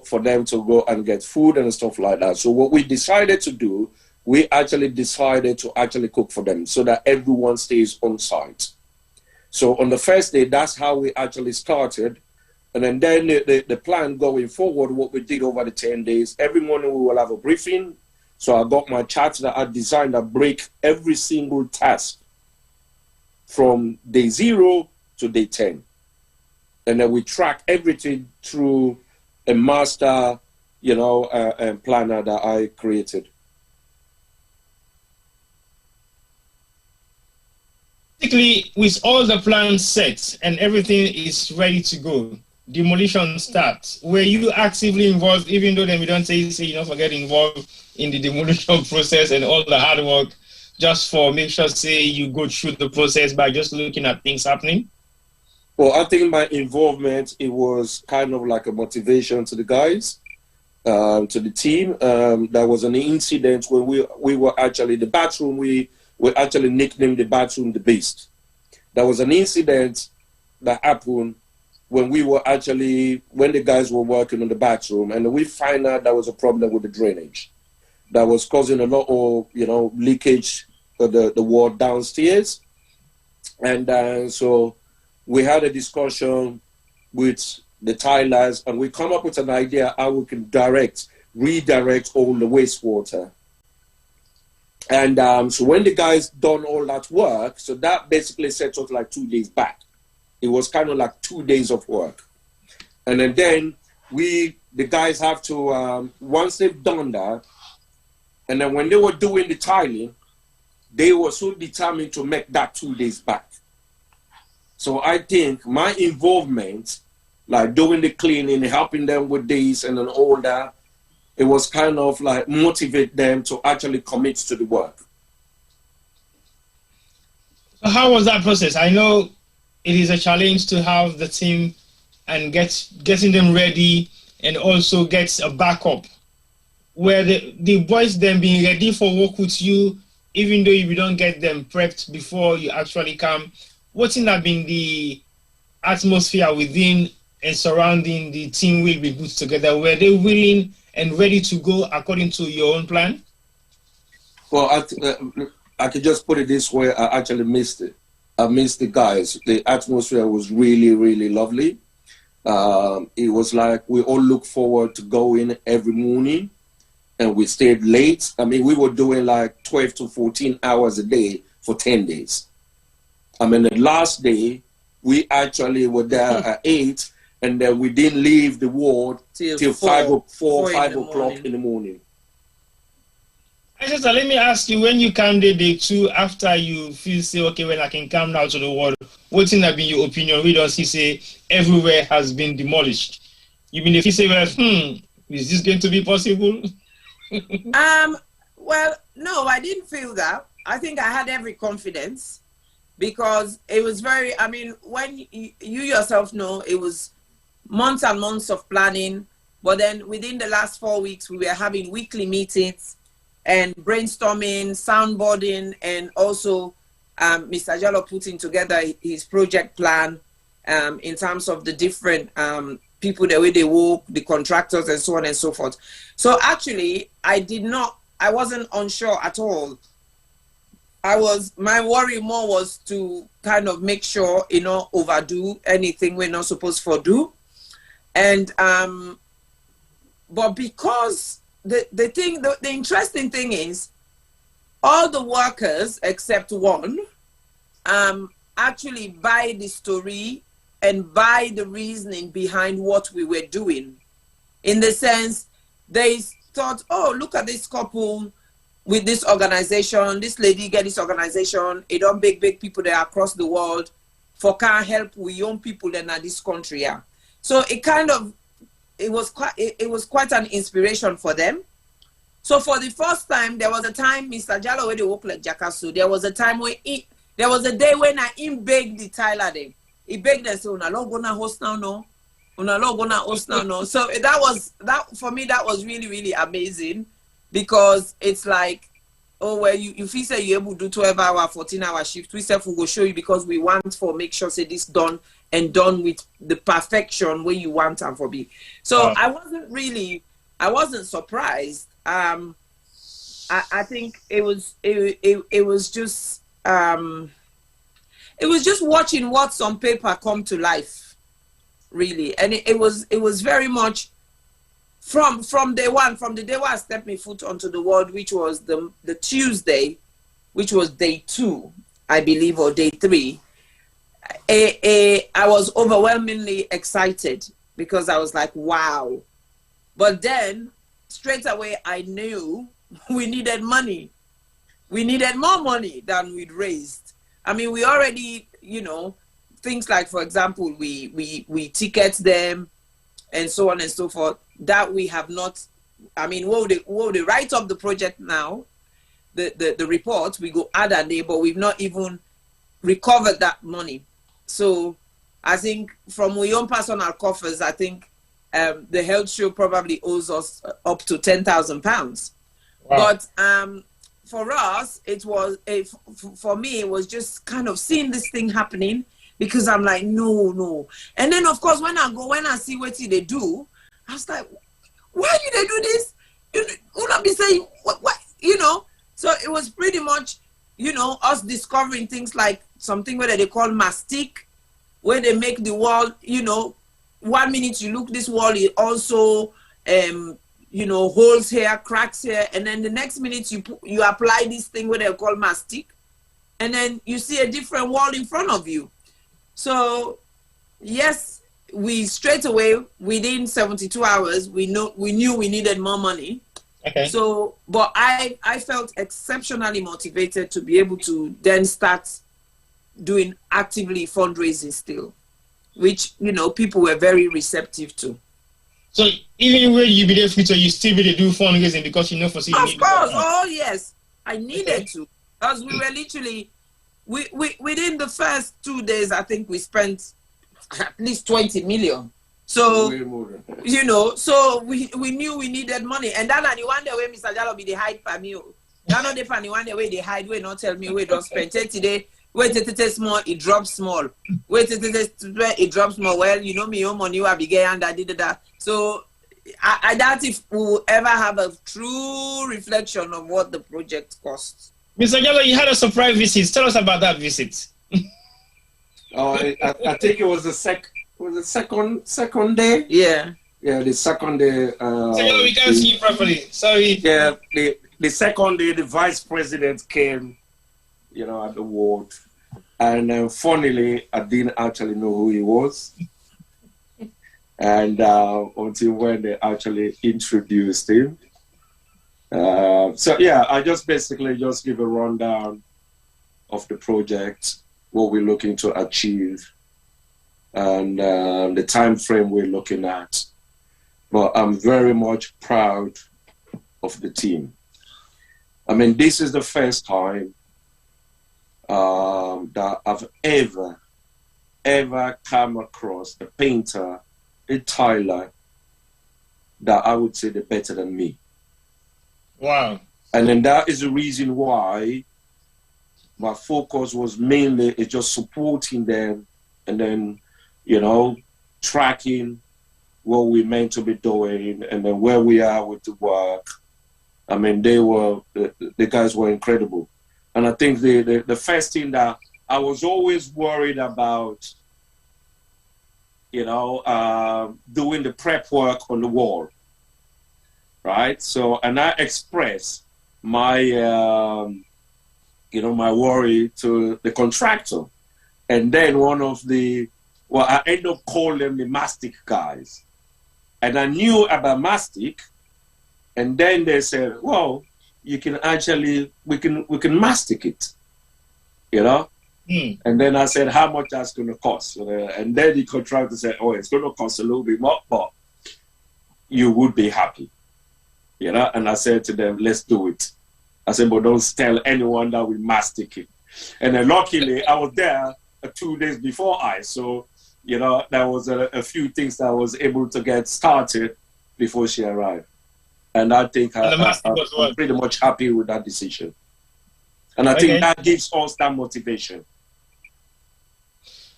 for them to go and get food and stuff like that. So what we decided to do, we actually decided to actually cook for them so that everyone stays on site. So on the first day, that's how we actually started. And then the plan going forward, what we did over the 10 days, every morning we will have a briefing. So I got my charts that I designed that break every single task from day 0 to day 10. And then we track everything through a master, planner that I created. Basically, with all the plans set and everything is ready to go, demolition starts. Were you actively involved, even though then we don't say forget involved in the demolition process and all the hard work, just for make sure say you go through the process by just looking at things happening? Well, I think my involvement, it was kind of like a motivation to the guys, to the team. There was an incident when we were actually, the bathroom, we actually nicknamed the bathroom the Beast. There was an incident that happened when the guys were working on the bathroom, and we find out there was a problem with the drainage that was causing a lot of, leakage of the water downstairs. And so we had a discussion with the tilers, and we come up with an idea how we can redirect all the wastewater. And so when the guys done all that work, so that basically set us like 2 days back. It was kind of like 2 days of work. And then the guys have to, once they've done that, and then when they were doing the tiling, they were so determined to make that 2 days back. So I think my involvement, like doing the cleaning, helping them with this and then all that, it was kind of like motivate them to actually commit to the work. So how was that process? I know it is a challenge to have the team and getting them ready and also get a backup where the boys then being ready for work with you, even though you don't get them prepped before you actually come. What's in that been the atmosphere within and surrounding the team will be put together? Were they willing and ready to go according to your own plan? Well, I could just put it this way. I actually missed it. I missed the guys. The atmosphere was really, really lovely. It was like we all look forward to going every morning, and we stayed late. I mean, we were doing like 12 to 14 hours a day for 10 days. I mean, the last day, we actually were there at 8, and then we didn't leave the ward till 5 o'clock in the morning. Isatta, let me ask you, when you come day 2, after you say, okay, well, I can come now to the ward, what's in that be your opinion? We don't see say everywhere has been demolished. You mean if you say, well, is this going to be possible? Well, no, I didn't feel that. I think I had every confidence because it was when you yourself know, it was months and months of planning, but then within the last 4 weeks, we were having weekly meetings and brainstorming, soundboarding, and also Mr. Jalloh putting together his project plan in terms of the different people, the way they work, the contractors, and so on and so forth. So actually, I wasn't unsure at all. My worry more was to kind of make sure, overdo anything we're not supposed to do. And, but because the interesting thing is, all the workers except one actually buy the story and buy the reasoning behind what we were doing. In the sense, they thought, oh, look at this couple with this organization, this lady get this organization, it don't big people there across the world for can't help we young people in this country. Yeah. So it was quite an inspiration for them. So for the first time, there was a time Mr. Jalloh where they work like Jackasso. There was a time there was a day when I begged the Tyler them. He begged them, say, "Una not gonna host now, no. Una not gonna host now, no." So that for me, that was really, really amazing because it's like, oh, well, if you say you're able to do 12-hour, 14-hour shift, we self will go show you because we want for make sure say this done and done with the perfection where you want and for me. So I wasn't surprised. I think it was just watching what's on paper come to life, really, and it was very much from day one. From the day when I stepped my foot onto the world, which was the Tuesday, which was day 2, I believe, or day 3. I was overwhelmingly excited because I was like, wow. But then straight away, I knew we needed money. We needed more money than we'd raised. I mean, we already, things like, for example, we ticket them and so on and so forth, that we have not, I mean, we'll write up the project now, the report, we go add a day, but we've not even recovered that money. So I think from our own personal coffers, I think the health show probably owes us up to £10,000. Wow. But for us, it was for me, it was just kind of seeing this thing happening, because I'm like, no. And then of course, when I see what they do, I was like, why do they do this? You not be saying what So it was pretty much, us discovering things like something where they call mastic, where they make the wall, 1 minute you look, this wall is also holes here, cracks here, and then the next minute you apply this thing where they call mastic, and then you see a different wall in front of you. So yes, we straight away within 72 hours we knew we needed more money. Okay. So, but I felt exceptionally motivated to be able to then start doing actively fundraising still, which people were very receptive to. So even when you be there future, you still be to do fundraising because for of course. Oh yes, I needed to, because we were literally we within the first 2 days, I think we spent at least 20 million. So so we knew we needed money, and that and the one day where Mr. Jalloh be the hide for me. That not the funny one day where they hide, we not tell me we don't spend today. Wait it small, it drops small. Wait it drops small. Well, me your money will be and I did that. So I doubt if we will ever have a true reflection of what the project costs. Mr. Jalloh, you had a surprise visit. Tell us about that visit. I think it was the second day. Yeah. Yeah, the second day. Jalloh, we can't see you properly. Sorry. Yeah, the second day the vice president came, at the ward, and funnily, I didn't actually know who he was, and until when they actually introduced him. So yeah, I just basically give a rundown of the project, what we're looking to achieve, and the time frame we're looking at. But I'm very much proud of the team. I mean, this is the first time that I've ever come across a painter, a tiler, that I would say they're better than me. Wow. And then that is the reason why my focus was mainly just supporting them, and then, tracking what we meant to be doing, and then where we are with the work. I mean, the guys were incredible. And I think the first thing that I was always worried about, doing the prep work on the wall, right? So, and I expressed my, my worry to the contractor. And then I ended up calling them the mastic guys. And I knew about mastic. And then they said, well, you can actually, we can mastic it, And then I said, how much that's going to cost? And then the contractor said, oh, it's going to cost a little bit more, but you would be happy, And I said to them, let's do it. I said, but don't tell anyone that we mastic it. And then luckily, I was there 2 days before so, there was a few things that I was able to get started before she arrived. And I think I'm pretty much happy with that decision. And I think that gives us that motivation.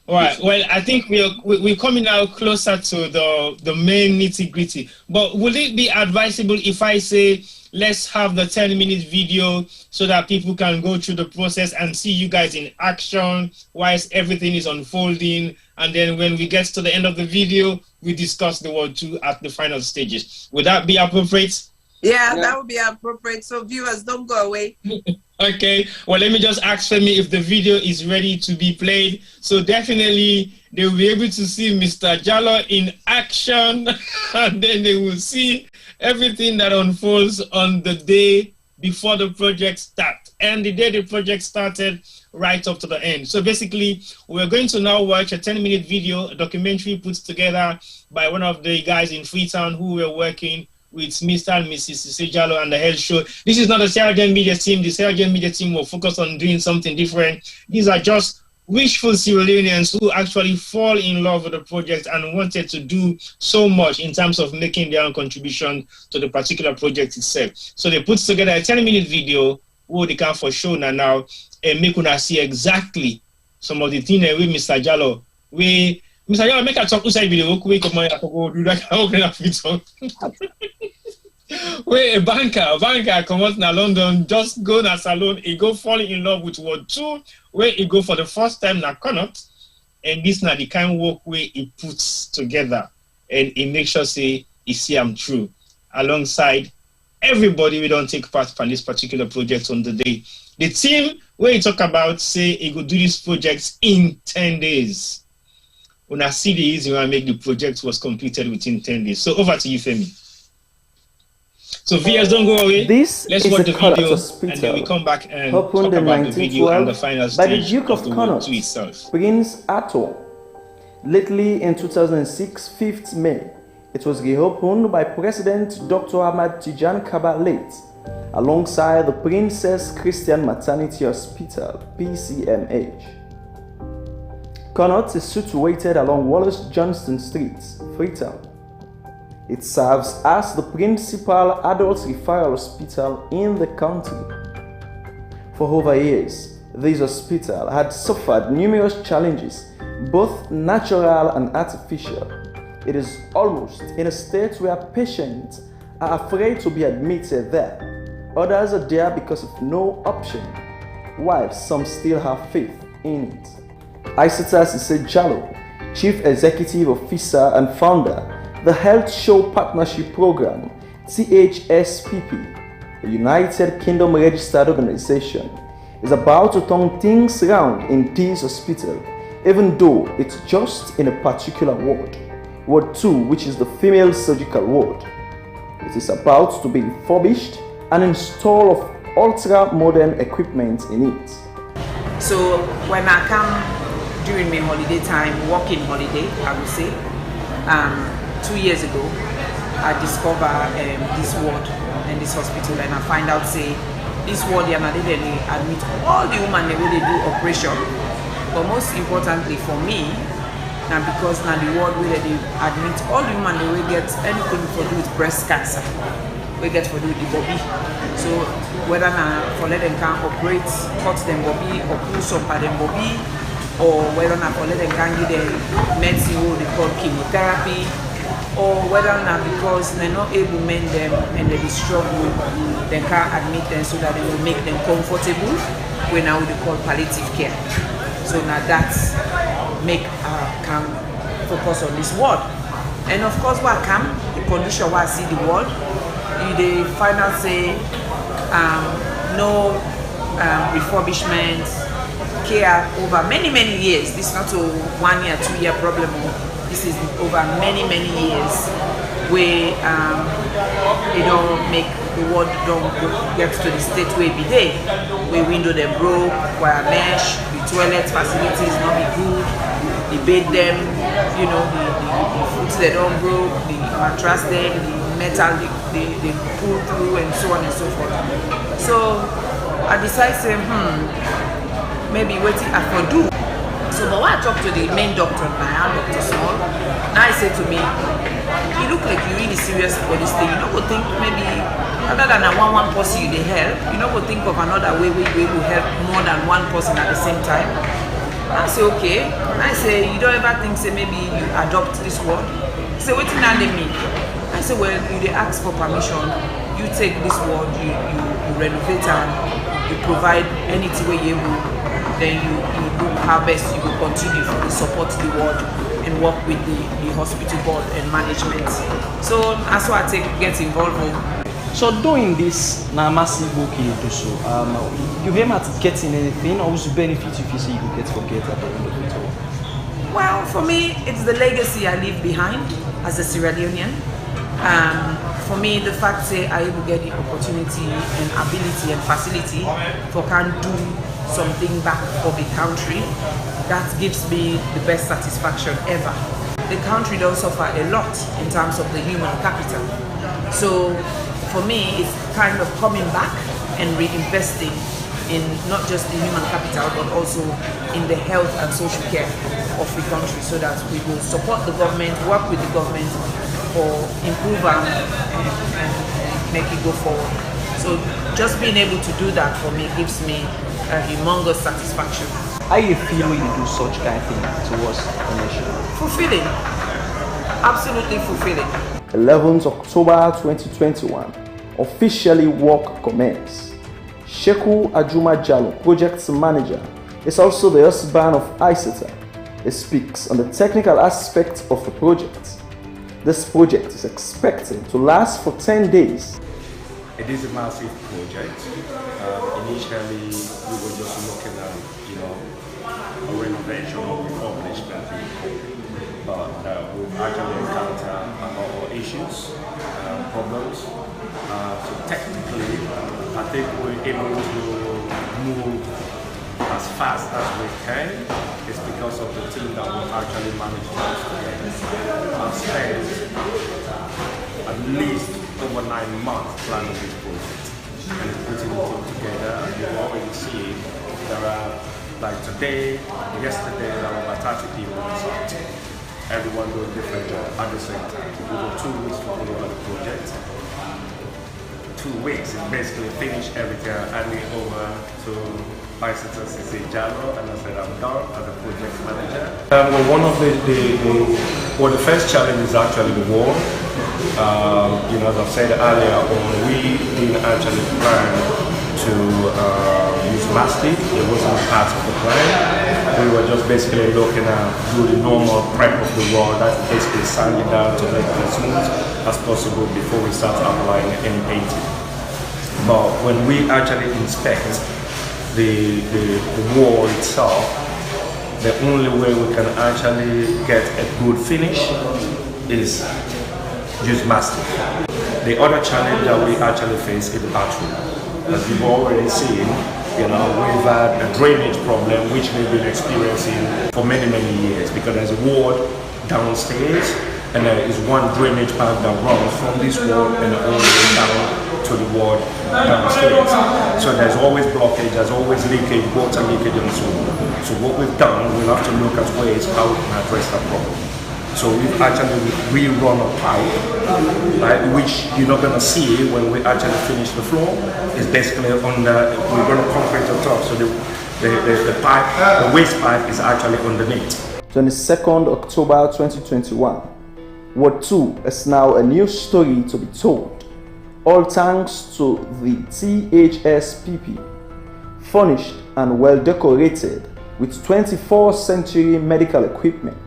All right. Well, I think we're coming now closer to the main nitty-gritty. But would it be advisable if I say, let's have the 10-minute video so that people can go through the process and see you guys in action whilst everything is unfolding? And then when we get to the end of the video, we discuss the World 2 at the final stages. Would that be appropriate? Yeah, that would be appropriate. So viewers, don't go away. Okay. Well, let me just ask Femi if the video is ready to be played. So definitely they will be able to see Mr. Jalloh in action, and then they will see everything that unfolds on the day before the project starts, and the day the project started right up to the end. So basically, we're going to now watch a 10-minute video, a documentary put together by one of the guys in Freetown who were working with Mr. and Mrs. Sisay Jalloh and the Health Show. This is not a Sierra Leone Media team. The Sierra Leone Media team will focus on doing something different. These are just wishful Sierra Leoneans who actually fall in love with the project and wanted to do so much in terms of making their own contribution to the particular project itself. So they put together a 10-minute video who they can for show now and make una see exactly some of the things with Mr. Jalloh. Mr. Jalloh, make a talk inside video quick. Where a banker come out in London, just go to salon, he go fall in love with Ward 2, where he go for the first time na Connaught, and this na the kind of work where he puts together, and he makes sure say he see I'm true, alongside everybody we don't take part in this particular project on the day. The team where he talk about say he could do this project in 10 days. When I see the easy one, make the project was completed within 10 days. So over to you, Femi. So viewers, don't go away. This Let's is watch the the video hospital, and then we come back and opened talk in about the video and the final 1912 by the stage Duke of of the Connaught, work to itself. Prince Arthur. Lately, in 2006, 5th May, it was reopened by President Dr. Ahmad Tijan Kaba late, alongside the Princess Christian Maternity Hospital, PCMH. Connaught is situated along Wallace Johnston Street, Freetown. It serves as the principal adult referral hospital in the country. For over years, this hospital had suffered numerous challenges, both natural and artificial. It is almost in a state where patients are afraid to be admitted there. Others are there because of no option, while some still have faith in it. Isatta Sisay Jalloh, Chief Executive Officer and Founder, the Health Show Partnership Program, THSPP, a United Kingdom registered organization, is about to turn things around in this hospital, even though it's just in a particular ward, Ward 2, which is the female surgical ward. It is about to be refurbished and install of ultra-modern equipment in it. So when I come during my holiday time, working holiday, I would say, 2 years ago, I discovered this ward in this hospital, and I find out say this ward they admit all the women where they do operation, but most importantly for me, now because now the ward where they admit all the women they will get anything for do with breast cancer, we get for do with the bobby. So whether now for let them can operate, cut them bobby or pull some of them bobby, or whether now for let them can give them medicine what they call chemotherapy, or whether or not because they're not able to mend them and they struggle, they can't admit them so that they will make them comfortable when now they call palliative care. So now that's make CAM focus on this ward. And of course what CAM, the condition where I see the ward, they find out say no refurbishment, care over many years. This is not a 1 year, 2 year problem. This is over many years where they don't make the ward don't get to the state where be there, where window they broke, where mesh, the toilet facilities not be good, the bed them, you know, the foot they don't broke, the mattress them, the metal they pull through and so on and so forth. So I decided say, maybe waiting I for do. So, but when I talked to the main doctor, Dr. Small, now he said to me, you look like you're really serious for this thing. You don't go think maybe, other than a one person you help, you don't go think of another way where you will help more than one person at the same time. I say, okay. I say, you don't ever think, say, maybe you adopt this word? He said, what do you mean? I said, well, you they ask for permission, you take this word, you renovate and you provide anything where you will. Then you do how best you will continue to support the ward and work with the hospital board and management. So that's why I get involved with. So doing this now massive work you do so, you aim at getting anything, or was benefit if you say you get forget at the end of it all? Well, for me, it's the legacy I leave behind as a Sierra Leonean. For me, the fact that I will get the opportunity and ability and facility for can do something back for the country, that gives me the best satisfaction ever. The country does suffer a lot in terms of the human capital. So for me, it's kind of coming back and reinvesting in not just the human capital but also in the health and social care of the country, so that we will support the government, work with the government for improve and make it go forward. So just being able to do that for me gives me a humongous satisfaction. How you feel when you do such kind of thing towards the nation? Fulfilling, absolutely fulfilling. 11th October 2021, officially work commenced. Sheku Ajuma Jalloh, project manager, is also the husband of Isatta. He speaks on the technical aspects of the project. This project is expected to last for 10 days. It is a massive project. Initially, we were just looking at, a renovation or refurbishment, but we've actually encountered our issues, problems. So technically, I think we're able to move as fast as we can. It's because of the team that we've actually managed to together. I've spent at least over 9 months planning this project and putting the team together. And you've already seen there are, like today, yesterday, there were about 30 people on site. Everyone doing different jobs at the same time. We got 2 weeks to deliver the project. 2 weeks is basically finish everything and hand it over to Isatta Sisay Jalloh, and I said I'm done as a project manager. Well, one of the first challenge is actually the war. As I said earlier on, we didn't actually plan to use mastic. It wasn't part of the plan. We were just basically looking at do the normal prep of the wall, that's basically sanding down to make it as smooth as possible before we start applying any painting. But when we actually inspect the wall itself, the only way we can actually get a good finish is use mastic. The other challenge that we actually face is the bathroom. As you've already seen, we've had a drainage problem which we've been experiencing for many years, because there's a ward downstairs and there is one drainage pipe that runs from this ward and all the way down to the ward downstairs. So there's always blockage, there's always leakage, water leakage and so on. So what we've done, we'll have to look at ways how we can address that problem. So we've actually rerun a pipe, right, which you're not going to see when we actually finish the floor. It's basically under, we're going to concrete on top. So the pipe, the waste pipe is actually underneath. 22nd October 2021. Ward 2 is now a new story to be told. All thanks to the THSPP, furnished and well decorated with 24th century medical equipment,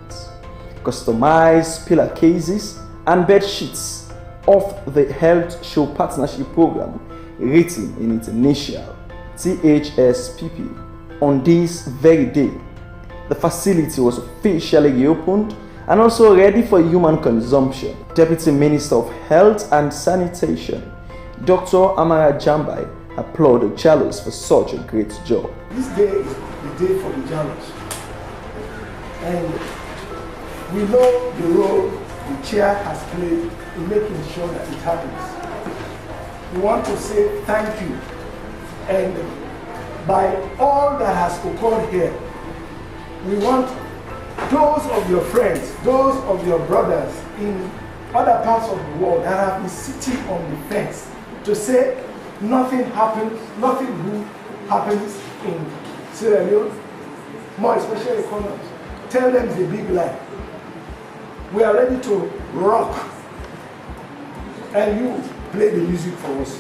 customized pillar cases and bed sheets of the Health Show Partnership Program written in its initial THSPP. On this very day, the facility was officially reopened and also ready for human consumption. Deputy Minister of Health and Sanitation, Dr. Amara Jambai, applauded Jallohs for such a great job. This day is the day for the Jallohs, and we know the role the chair has played in making sure that it happens. We want to say thank you, and by all that has occurred here, we want those of your friends, those of your brothers in other parts of the world that have been sitting on the fence to say nothing happens, nothing good happens in Sierra Leone, more especially Connaught. Tell them the big lie. We are ready to rock, and you play the music for us.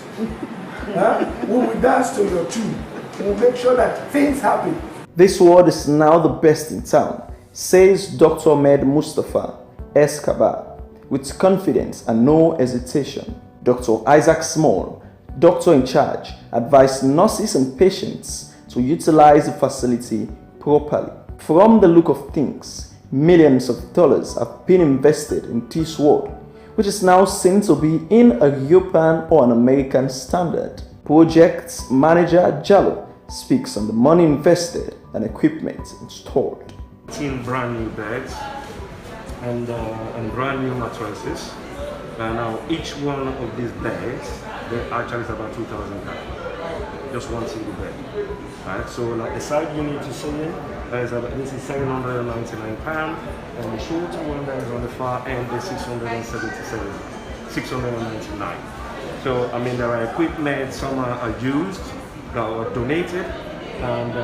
We will dance to your tune. We will make sure that things happen. This ward is now the best in town, says Dr. Med Mustafa Escobar, with confidence and no hesitation. Dr. Isaac Small, doctor in charge, advised nurses and patients to utilize the facility properly. From the look of things, millions of dollars have been invested in this ward, which is now seen to be in a European or an American standard. Project manager Jalloh speaks on the money invested and equipment installed. 18 brand new beds and brand new mattresses. Now each one of these beds, they actually is about 2,000 pounds. just one single bed. Right? So like the side unit you see in, this is £799, and the shorter one that is on the far end is $699. So I mean, there are equipment, some are used, that were donated, and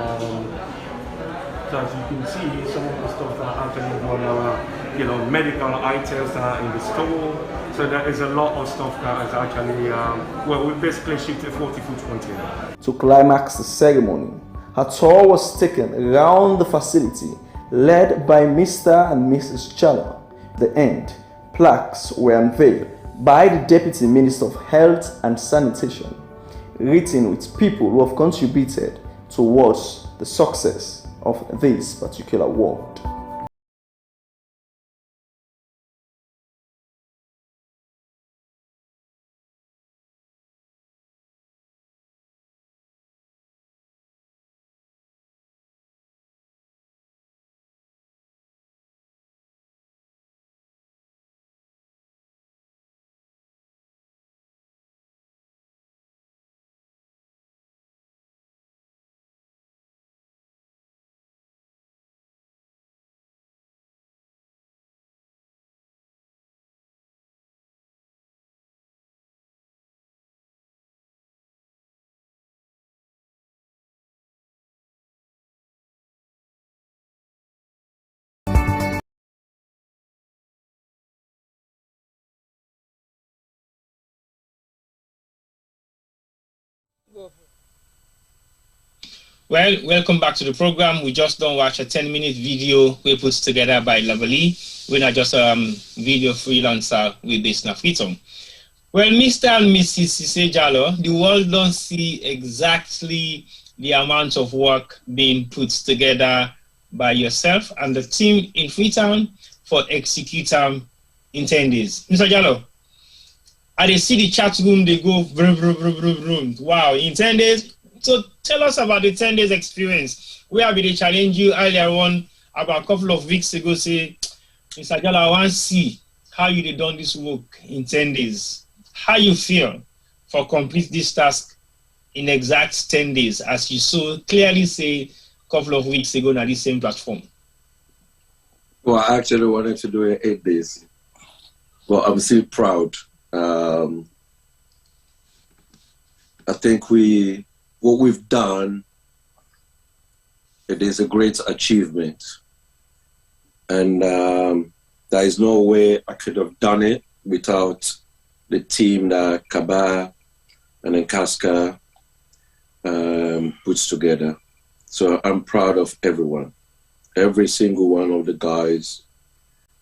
so as you can see, some of the stuff that are actually on our, medical items that are in the store. So there is a lot of stuff that is actually, we basically shipped a 40-foot container. To climax the ceremony, a tour was taken around the facility, led by Mr. and Mrs. Jalloh. At the end, plaques were unveiled by the Deputy Minister of Health and Sanitation, written with people who have contributed towards the success of this particular ward. Well, welcome back to the program. We just don't watch a 10-minute video we put together by Lavali. We're not just a video freelancer with this in Freetown. Well, Mr. and Mrs. Sisay Jalloh, the world don't see exactly the amount of work being put together by yourself and the team in Freetown for execute in 10 days. Mr. Jalloh, I see the chat room, they go vroom, vroom, vroom, vroom, vroom. Wow, in 10 days. So tell us about the 10 days experience. Where did they challenge you earlier on about a couple of weeks ago, say, Mr. Jalloh, I want to see how you did done this work in 10 days. How you feel for complete this task in exact 10 days, as you so clearly say a couple of weeks ago on this same platform? Well, I actually wanted to do it 8 days. Well, I'm still proud. I think what we've done, it is a great achievement. And there is no way I could have done it without the team that Kaba and Nkaska puts together. So I'm proud of everyone, every single one of the guys.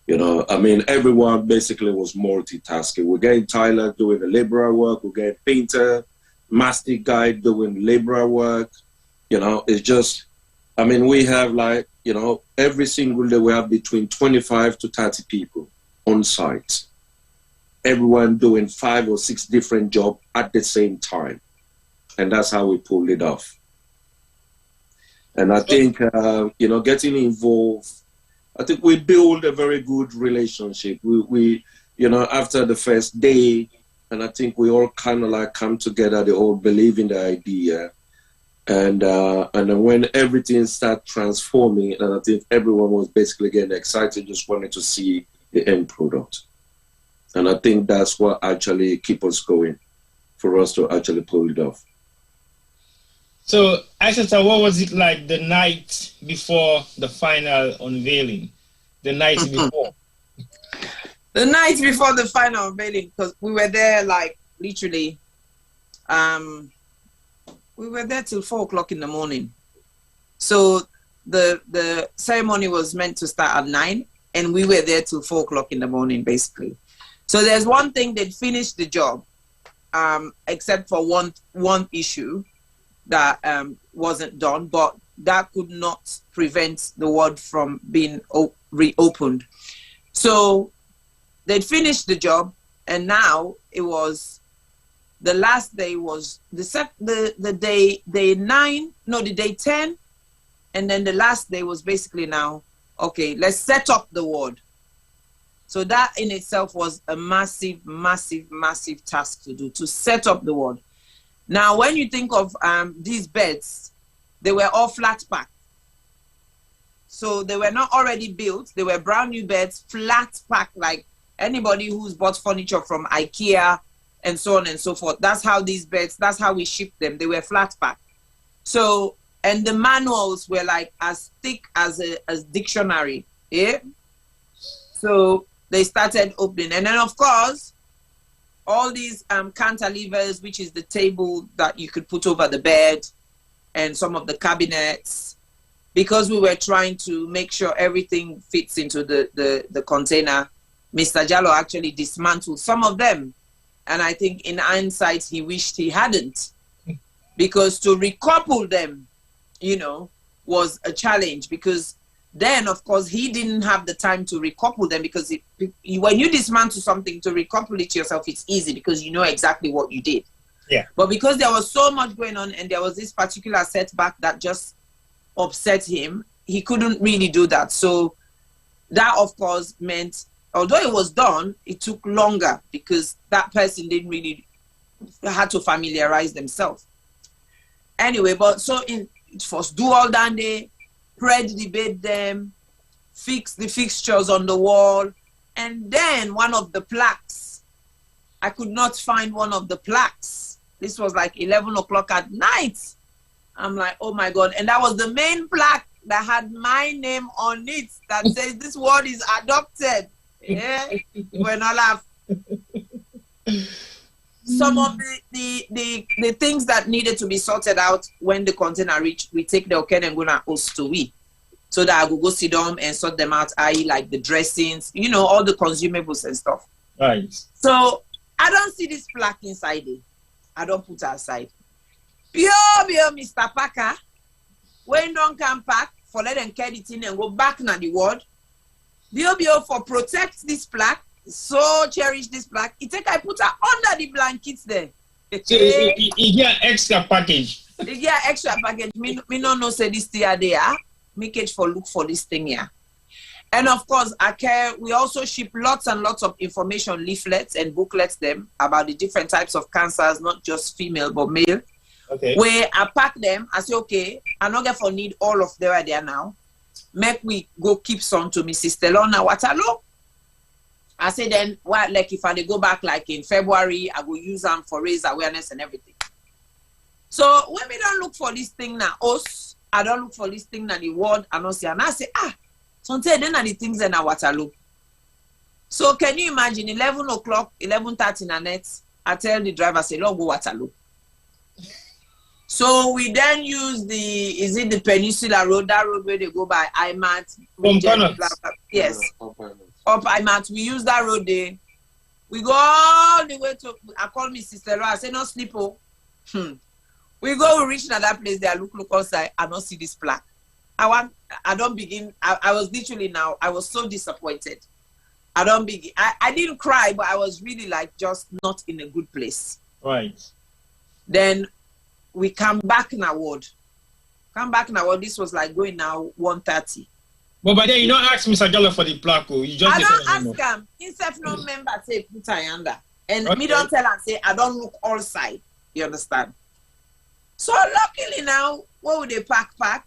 Everyone basically was multitasking. We're getting Tyler doing the labourer work, we're getting Painter, Mastic guy doing labourer work. It's just, we have every single day we have between 25 to 30 people on site. Everyone doing 5 or 6 different jobs at the same time. And that's how we pulled it off. And I think, getting involved, I think we build a very good relationship. We after the first day, and I think we all kind of come together, they all believe in the idea. And then when everything started transforming, and I think everyone was basically getting excited, just wanted to see the end product. And I think that's what actually keeps us going, for us to actually pull it off. So, Isatta, what was it like the night before the final unveiling? The night before? The night before the final unveiling, because we were there literally, we were there till 4 o'clock in the morning. So the ceremony was meant to start at 9, and we were there till 4 o'clock in the morning, basically. So there's one thing, they'd finished the job, except for one issue that wasn't done, but that could not prevent the ward from being reopened. So they'd finished the job, and now it was, the last day was the day 10, and then the last day was basically now, okay, let's set up the ward. So that in itself was a massive, massive, massive task to do, to set up the ward. Now, when you think of these beds, they were all flat pack. So they were not already built. They were brand new beds, flat pack, like anybody who's bought furniture from IKEA and so on and so forth. That's how these beds, that's how we shipped them. They were flat pack. So, and the manuals were like as thick as a dictionary. Yeah. So they started opening. And then of course, all these cantilevers, which is the table that you could put over the bed, and some of the cabinets, because we were trying to make sure everything fits into the container, Mr. Jalloh actually dismantled some of them. And I think in hindsight, he wished he hadn't, because to recouple them, you know, was a challenge, because then, of course, he didn't have the time to recouple them, because when you dismantle something, to recouple it yourself, it's easy because you know exactly what you did. Yeah. But because there was so much going on and there was this particular setback that just upset him, he couldn't really do that. So that, of course, meant, although it was done, it took longer because that person didn't really had to familiarize themselves. Anyway, but so it was do all that day, spread the bed them, fix the fixtures on the wall, and then one of the plaques, I could not find one of the plaques. This was like 11 o'clock at night. I'm like, oh my God. And that was the main plaque that had my name on it that says this word is adopted. Yeah, we're not laugh. Some of the things that needed to be sorted out when the container reached, we take the Okenenguna host to we, so that I will go sit down and sort them out, i.e. like the dressings, you know, all the consumables and stuff. Right. So I don't see this plaque inside it. I don't put it aside. Pure, Mr. Packer, when don't come back, for let them carry it in and go back na the word. Bio for protect this plaque, so cherish this plaque. It take I put her under the blankets there. So you get extra package. You get extra package. Me no know say this thing there. Me catch for look for this thing here. And of course, we also ship lots and lots of information leaflets and booklets them about the different types of cancers, not just female but male. Okay. Where I pack them, I say, okay, I not get for need all of them there now. Make we go keep some to Mrs. Telona Waterloo. I say then, well, like if I go back like in February, I go use them for raise awareness and everything. So when we don't look for this thing now, I don't look for this thing now the word and I say, sometimes then are the things in our Waterloo. So can you imagine 11 o'clock, 11:30 na net, I tell the driver, say, Lord, go Waterloo. So we then use is it the Peninsula Road, that road where they go by IMAT? Yes. Up IMAT. We use that road there. We go all the way to, I call me sister, I say, no sleep. We reach to that place there, look outside, I don't see this plaque. I was literally now, I was so disappointed. I didn't cry, but I was really like just not in a good place. Right. Then we come back in our ward. This was like going now 1:30. But by then you don't ask Mr. Jalloh for the plaque. You just I don't ask him. Instead no member say put her under. And me don't tell her say I don't look all side. You understand? So luckily now, what would they pack?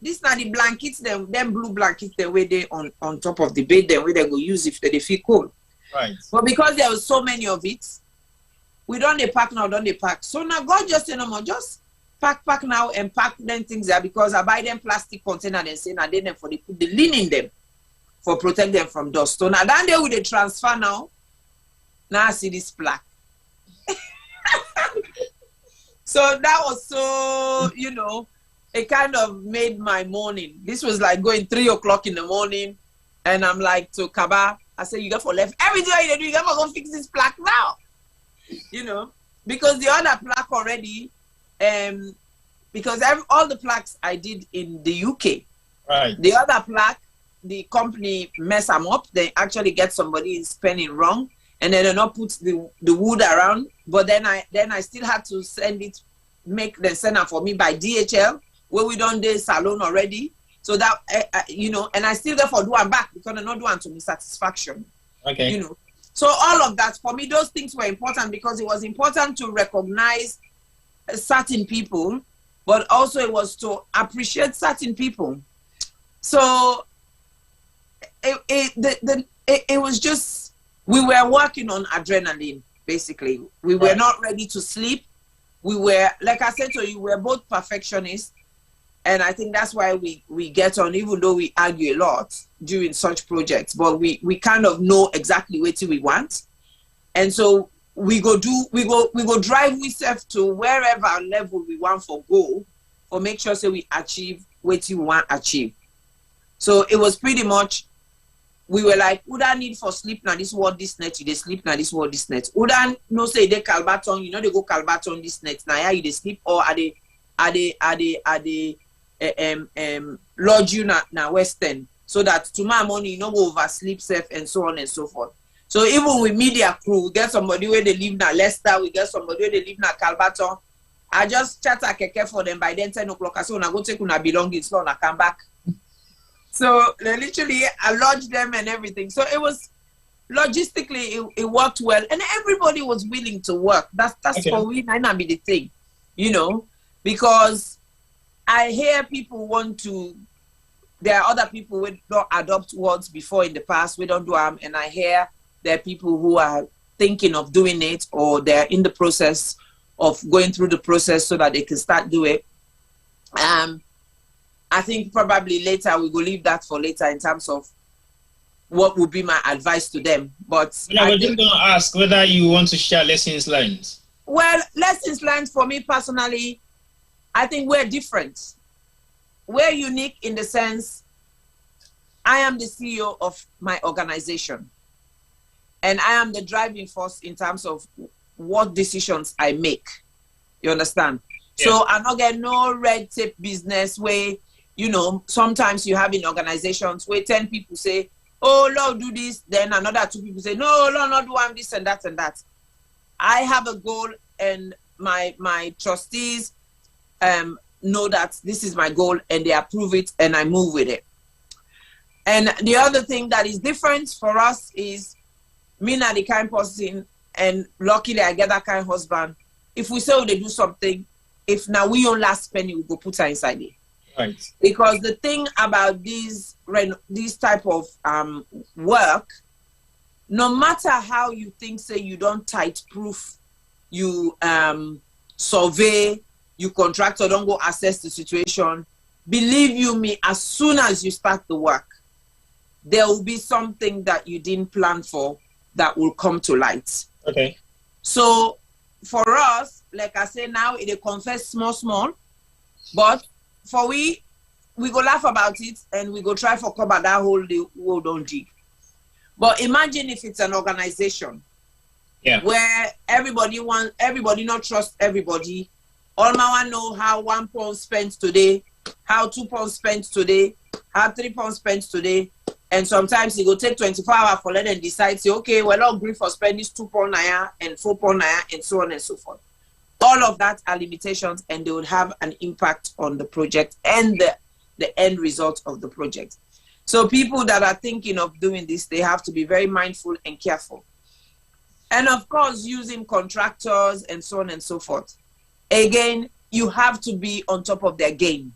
This now the blankets, them blue blankets, the way they on top of the bed, then where they go use if they feel cold. Right. But because there was so many of it, we don't pack now, don't they pack. So now God just say no more, just pack now and pack them things there, because I buy them plastic container and say now they them for they put the linen in them for protect them from dust. So now then they will they transfer now. Now I see this plaque. So that was so, you know, it kind of made my morning. This was like going 3 o'clock in the morning, and I'm like to Kaba, I said, you got for left everything you do, you got to go fix this plaque now. You know, because the other plaque already, because all the plaques I did in the UK. Right. The other plaque, the company mess them up. They actually get somebody spelling wrong, and then they not put the wood around. But then I still had to send it, make them send it for me by DHL, where we done the salon already. So that you know, and I still therefore do one back because I not do one to my satisfaction. Okay. You know. So all of that, for me, those things were important because it was important to recognize certain people, but also it was to appreciate certain people. So it was just, we were working on adrenaline, basically. We were not ready to sleep. We were, like I said to you, we're both perfectionists. And I think that's why we get on, even though we argue a lot during such projects, but we kind of know exactly what we want. And so we go drive ourselves to wherever level we want for go, or make sure so we achieve what we want to achieve. So it was pretty much, we were like, would I need for sleep now this word this net, you they sleep now this word this net. Would I no say they Calbaton, you know they go Calbaton this net, now yeah, you they sleep, or are they lodge you na Western, so that tomorrow morning you no go oversleep safe and so on and so forth. So even with media crew, we get somebody where they live na Leicester, we get somebody where they live na Calbaton. I just chat a keke for them by then 10 o'clock. I say when I go take una belongings, so I come back. So literally I lodged them and everything. So it was logistically it worked well, and everybody was willing to work. That's okay. For we might not be the thing, you know, because I hear people want to. There are other people who don't adopt words before in the past. We don't do them, and I hear there are people who are thinking of doing it, or they're in the process of going through the process so that they can start do it. I think probably later we will leave that for later in terms of what would be my advice to them. But I was just going to ask whether you want to share lessons learned. Well, lessons learned for me personally, I think we're different. We're unique in the sense I am the CEO of my organization, and I am the driving force in terms of what decisions I make. You understand? Yeah. So I'm not getting no red tape business where, you know, sometimes you have in organizations where 10 people say, oh, Lord, do this. Then another 2 people say, no, Lord, not do this and that and that. I have a goal, and my trustees know that this is my goal, and they approve it, and I move with it. And the other thing that is different for us is me not the kind person, and luckily I get that kind of husband. If we say oh, they do something, if now we own last penny, we go put her inside it. Right. Because the thing about this type of work, no matter how you think, say you don't tight proof, you survey, you contractor don't go assess the situation, believe you me, as soon as you start the work, there will be something that you didn't plan for that will come to light. Okay. So for us, like I say now, it confess small, but for we go laugh about it, and we go try for cover that whole the world don't dig. But imagine if it's an organization, yeah, where everybody not trust everybody. All my one know how £1 spent today, how £2 spent today, how £3 spent today, and sometimes it will take 24 hours for let them decide. Say, okay, well, I'll agree for spending £2 and £4 and so on and so forth. All of that are limitations, and they will have an impact on the project and the end result of the project. So people that are thinking of doing this, they have to be very mindful and careful. And of course, using contractors and so on and so forth. Again, you have to be on top of their game,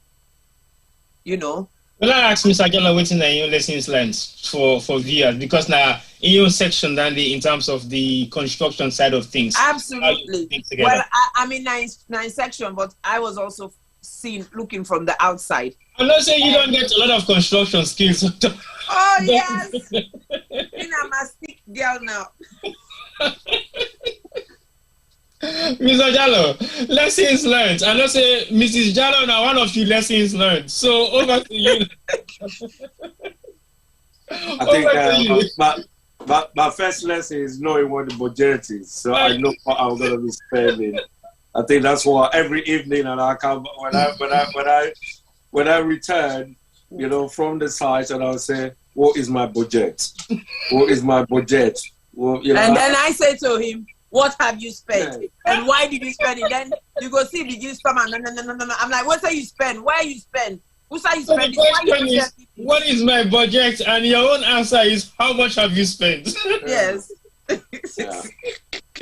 you know. Well, I ask Mr. Jalloh waiting in your lessons learned for viewers, because now in your section, Dandy, in terms of the construction side of things. Absolutely. Well, I mean, nine section, but I was also looking from the outside. I'm not saying you don't get a lot of construction skills. Oh, yes. I'm a stick girl now. Mr. Jalloh, lessons learned. I know say Mrs. Jalloh now one of you lessons learned. So over to you. I think my first lesson is knowing what the budget is. So I know what I'm gonna be spending. I think that's why every evening, and I come when I return, you know, from the site, and I'll say, what is my budget? What is my budget? Well, you know, and then I say to him, what have you spent? Yeah. And why did you spend it? Then you go see begin stomach. No. I'm like, what say you spend? Why you spend? Who say you spend? What is my budget? And your own answer is, how much have you spent? Yes. Yeah.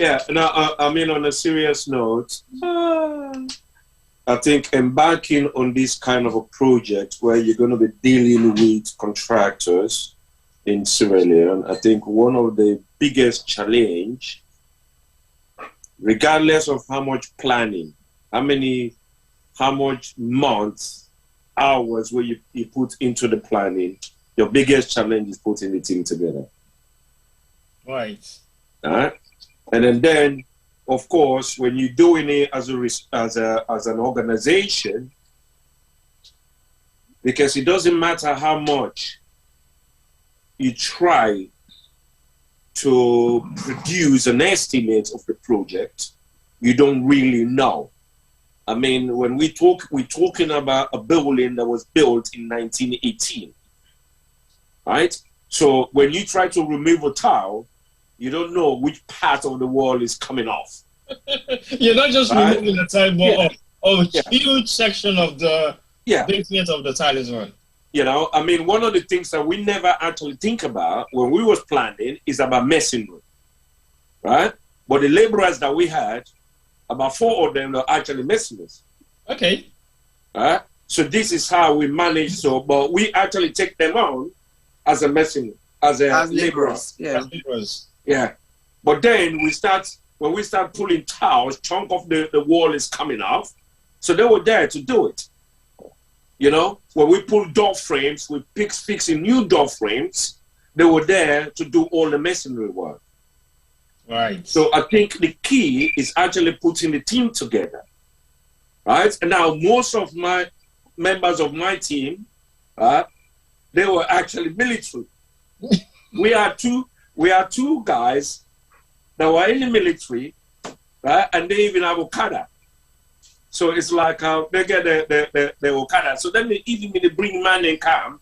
Yeah, now, I mean, on a serious note, I think embarking on this kind of a project where you're going to be dealing with contractors in Sierra Leone, I think one of the biggest challenge, regardless of how much planning, how much months, hours where you put into the planning, your biggest challenge is putting the team together. Right. All right. And then, of course, when you're doing it as an organization, because it doesn't matter how much you try to produce an estimate of the project, you don't really know. I mean, when we're talking about a building that was built in 1918, right? So when you try to remove a tile, you don't know which part of the wall is coming off. You're not just removing the tile, but a huge section of the basement of the tile as well. You know, I mean, one of the things that we never actually think about when we was planning is about masonry, right? But the laborers that we had, about 4 of them are actually masons. Okay. Right? So this is how we manage. So, but we actually take them on as a mason, as laborers. Yeah. As laborers. Yeah. But then when we start pulling tiles, chunk of the wall is coming off. So they were there to do it. You know, when we pull door frames, we fixing new door frames, they were there to do all the masonry work. Right. So I think the key is actually putting the team together. Right? And now most of my members of my team, they were actually military. we are two guys that were in the military, right? And they even have Okada. So it's like they get the Okada. So then they even bring man and come,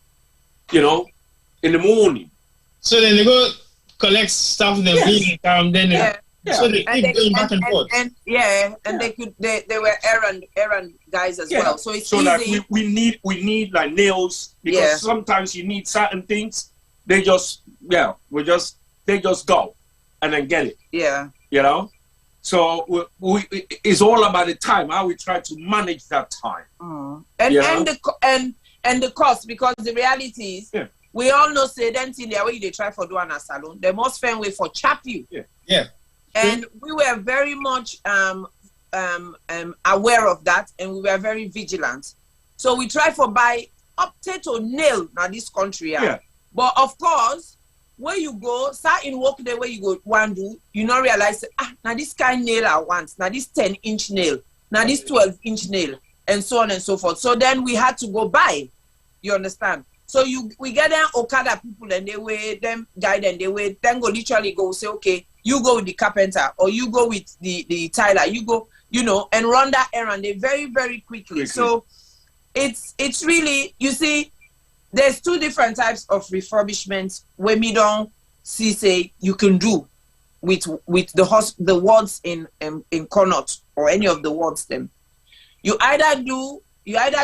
you know, in the morning. So then they go collect stuff, then bring and come, then so they keep going back and forth. And they were errand guys as well. So it's so easy. Like we need like nails, because sometimes you need certain things. They just they just go and then get it. Yeah. You know? So it's all about the time, how we try to manage that time. And the cost, because the reality is we all know say then in the way they try for doing a salon, they must find way for chap you. Yeah. And we were very much aware of that, and we were very vigilant. So we try for buy up to nail now this country. But of course, where you go, start in work the way you go one do, you not realize now this kind nail I want, now this 10-inch nail, now this 12-inch nail, and so on and so forth. So then we had to go buy. You understand? So we get them Okada people and they wait them guide and they wait, then go literally go say, okay, you go with the carpenter or you go with the tiler, you go, you know, and run that errand very, very quickly. So it's really, you see, there's 2 different types of refurbishment where me don't see say you can do with the wards in Connaught or any of the wards them. You either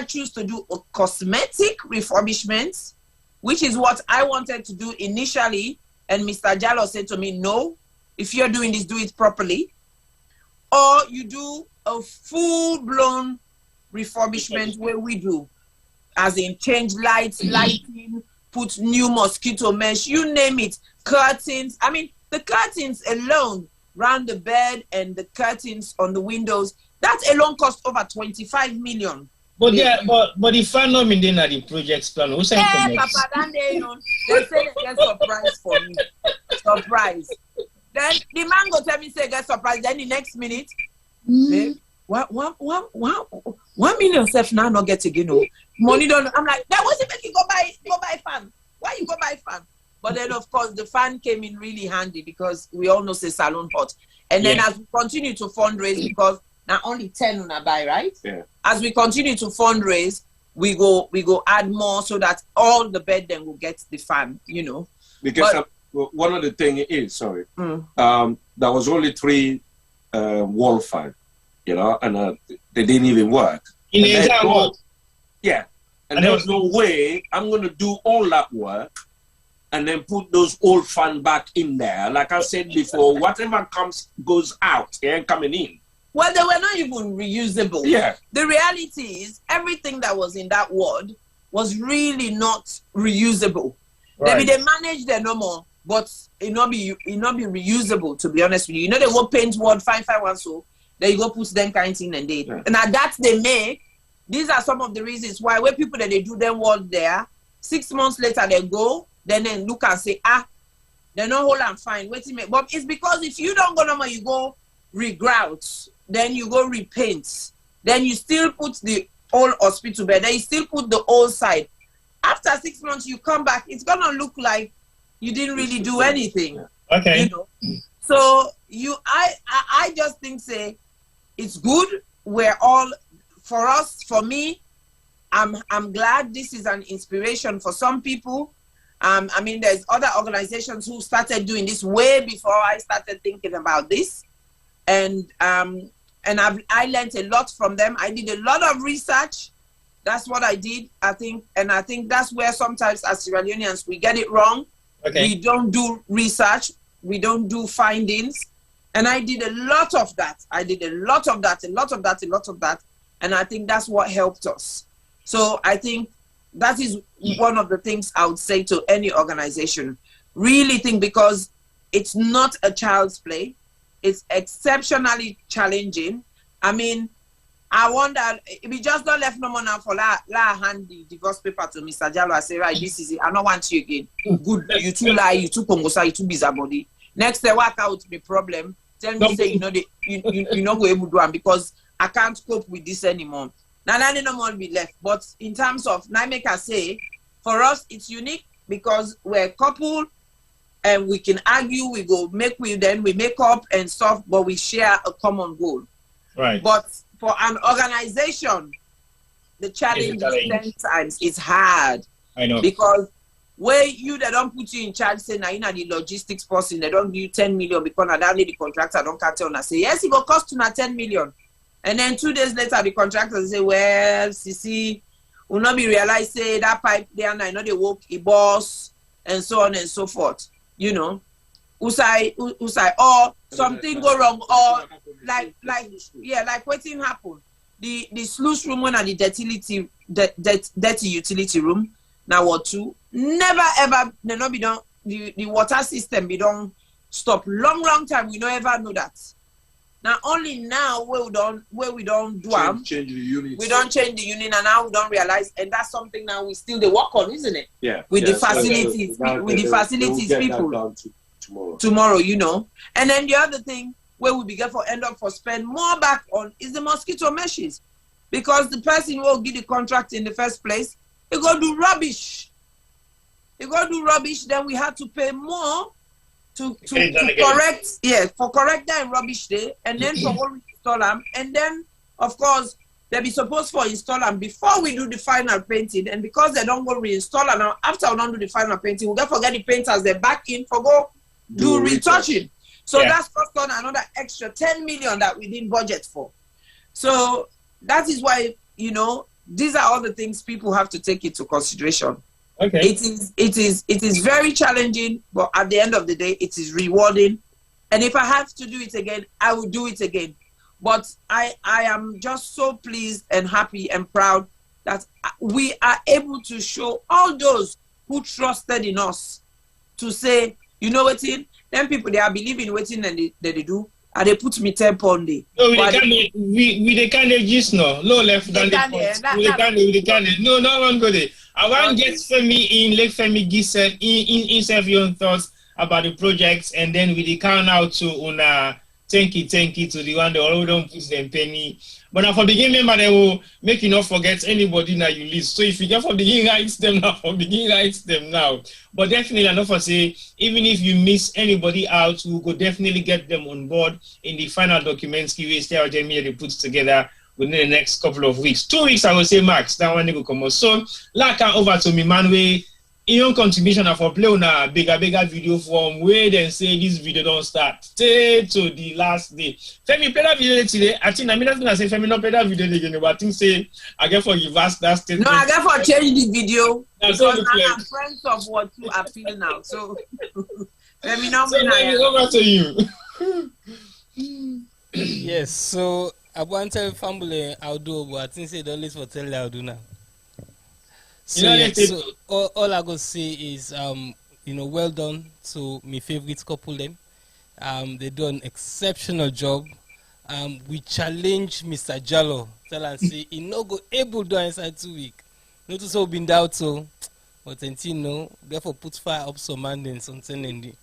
choose to do a cosmetic refurbishment, which is what I wanted to do initially, and Mr. Jalloh said to me, no, if you're doing this, do it properly. Or you do a full-blown refurbishment where we do, as in change lights, lighting, put new mosquito mesh, you name it, curtains. I mean, the curtains alone, round the bed and the curtains on the windows, that alone cost over 25 million. But but if I'm not in the project's plan, who's saying Papa, then they say they get surprise for me. Surprise. Then the man go tell me say get surprise. Then the next minute, 1 million self now not get again. No money don't. I'm like, that wasn't make you go buy fan. Why you go buy fan? But then of course the fan came in really handy because we all know say salon hot. And then as we continue to fundraise, because now only 10 on a buy, right? Yeah. As we continue to fundraise, we go add more so that all the bed then will get the fan, you know. Because one of the things is, there was only 3 wall fan, you know, and they didn't even work. In the entire world? Yeah. And there was no way I'm going to do all that work and then put those old funds back in there. Like I said before, whatever goes out, coming in. Well, they were not even reusable. Yeah. The reality is everything that was in that ward was really not reusable. Right. Maybe they manage their normal, but it not be reusable, to be honest with you. You know, they go paint ward, find one, so then you go put them kinds in and they. And at that they make. These are some of the reasons why when people that they do them ward there, 6 months later they go, then look and say, they're not whole and fine. Wait a minute. But it's because if you don't go normal, you go regrout, then you go repaint, then you still put the old hospital bed, then you still put the old side. After 6 months, you come back, it's gonna look like you didn't really do anything. Okay. You know? So I just think it's good. We're all, for us, for me, I'm glad this is an inspiration for some people. I mean, there's other organizations who started doing this way before I started thinking about this. And I learned a lot from them. I did a lot of research. That's what I did, I think. And I think that's where sometimes as Sierra Leoneans, we get it wrong. Okay. We don't do research. We don't do findings. And I did a lot of that. I did a lot of that. And I think that's what helped us. So I think that is one of the things I would say to any organization. Really think, because it's not a child's play. It's exceptionally challenging. I mean, I wonder if we just don't left no more now for la hand the divorce paper to Mr. Jalloh. I say, right, this is it. I don't want you again. Good, you too lie, you too congosa, you too busybody. Next day work out the problem. Tell me say you know go able to do it because I can't cope with this anymore. Now no more be left. But in terms of Naimeka say, for us it's unique because we're a couple and we can argue, we make up and stuff, but we share a common goal. Right. But for an organization, the challenge is 10 times. It's hard. I know. Because where they don't put you in charge, say now you know the logistics person, they don't give you 10 million because I don't need the contractor, don't cut on. I say, yes, it will cost you 10 million. And then 2 days later, the contractor say, well, Sisi, will not be realized, say that pipe there, and I know they work a boss, and so on and so forth. You know, Usai, or something go wrong, or like what happened. The sluice room when at the dirty utility room, now what two, never ever, they not be done, the water system be done stop long time, we don't ever know that. Now only now where we don't do change the unit. We don't change the unit, and now we don't realize, and that's something now we still they work on, isn't it? Yeah. With the facilities, people tomorrow, you know. And then the other thing where we begin for end up for spend more back on is the mosquito meshes, because the person who will give the contract in the first place, he go do rubbish. Then we had to pay more to correct, for correct that rubbish day, and then for what we install them, and then of course they be supposed for install them before we do the final painting, and because they don't go reinstall them now after we don't do the final painting, we forget the painters they back in for go do retouching. So that's cost on another extra 10 million that we didn't budget for. So that is why, you know, these are all the things people have to take into consideration. Okay. It is very challenging, but at the end of the day, it is rewarding. And if I have to do it again, I will do it again. But I am just so pleased and happy and proud that we are able to show all those who trusted in us to say, you know what, them people, they are believing waiting and they do, and they put me 10 pound day. No, we can't just no left than we can't. No one go there. I want to get Femi in, let Femi give in your thoughts about the projects, and then we count out to una thank you to the one that already don't put them penny. But now for begin member, they will make you not forget anybody that you list. So if you get for begin writes them now, But definitely enough for say, even if you miss anybody out, we will definitely get them on board in the final documents Sierra Leone they put together within the next couple of weeks. 2 weeks, I will say max. That one they will come out. So, like over to me, Manuel, your contribution for play on a bigger video from where they say this video don't start. Stay to the last day. Femi play that video today. I think I'm not gonna say Femi not play that video again, but I think say I get for you vast that statement. No, I get for change the video That's because all I'm friends of what you are feeling now. So Femi not so over to you. Yes, so I want to tell family I'll do, but I think say don't listen for tell you I'll do now. So, yeah, so all I gotta say is well done to my favorite couple them. They do an exceptional job. We challenge Mr. Jalloh, tell and say he no go able to do inside 2 weeks. Not to so been doubt so, but until no, therefore put fire up some man and something and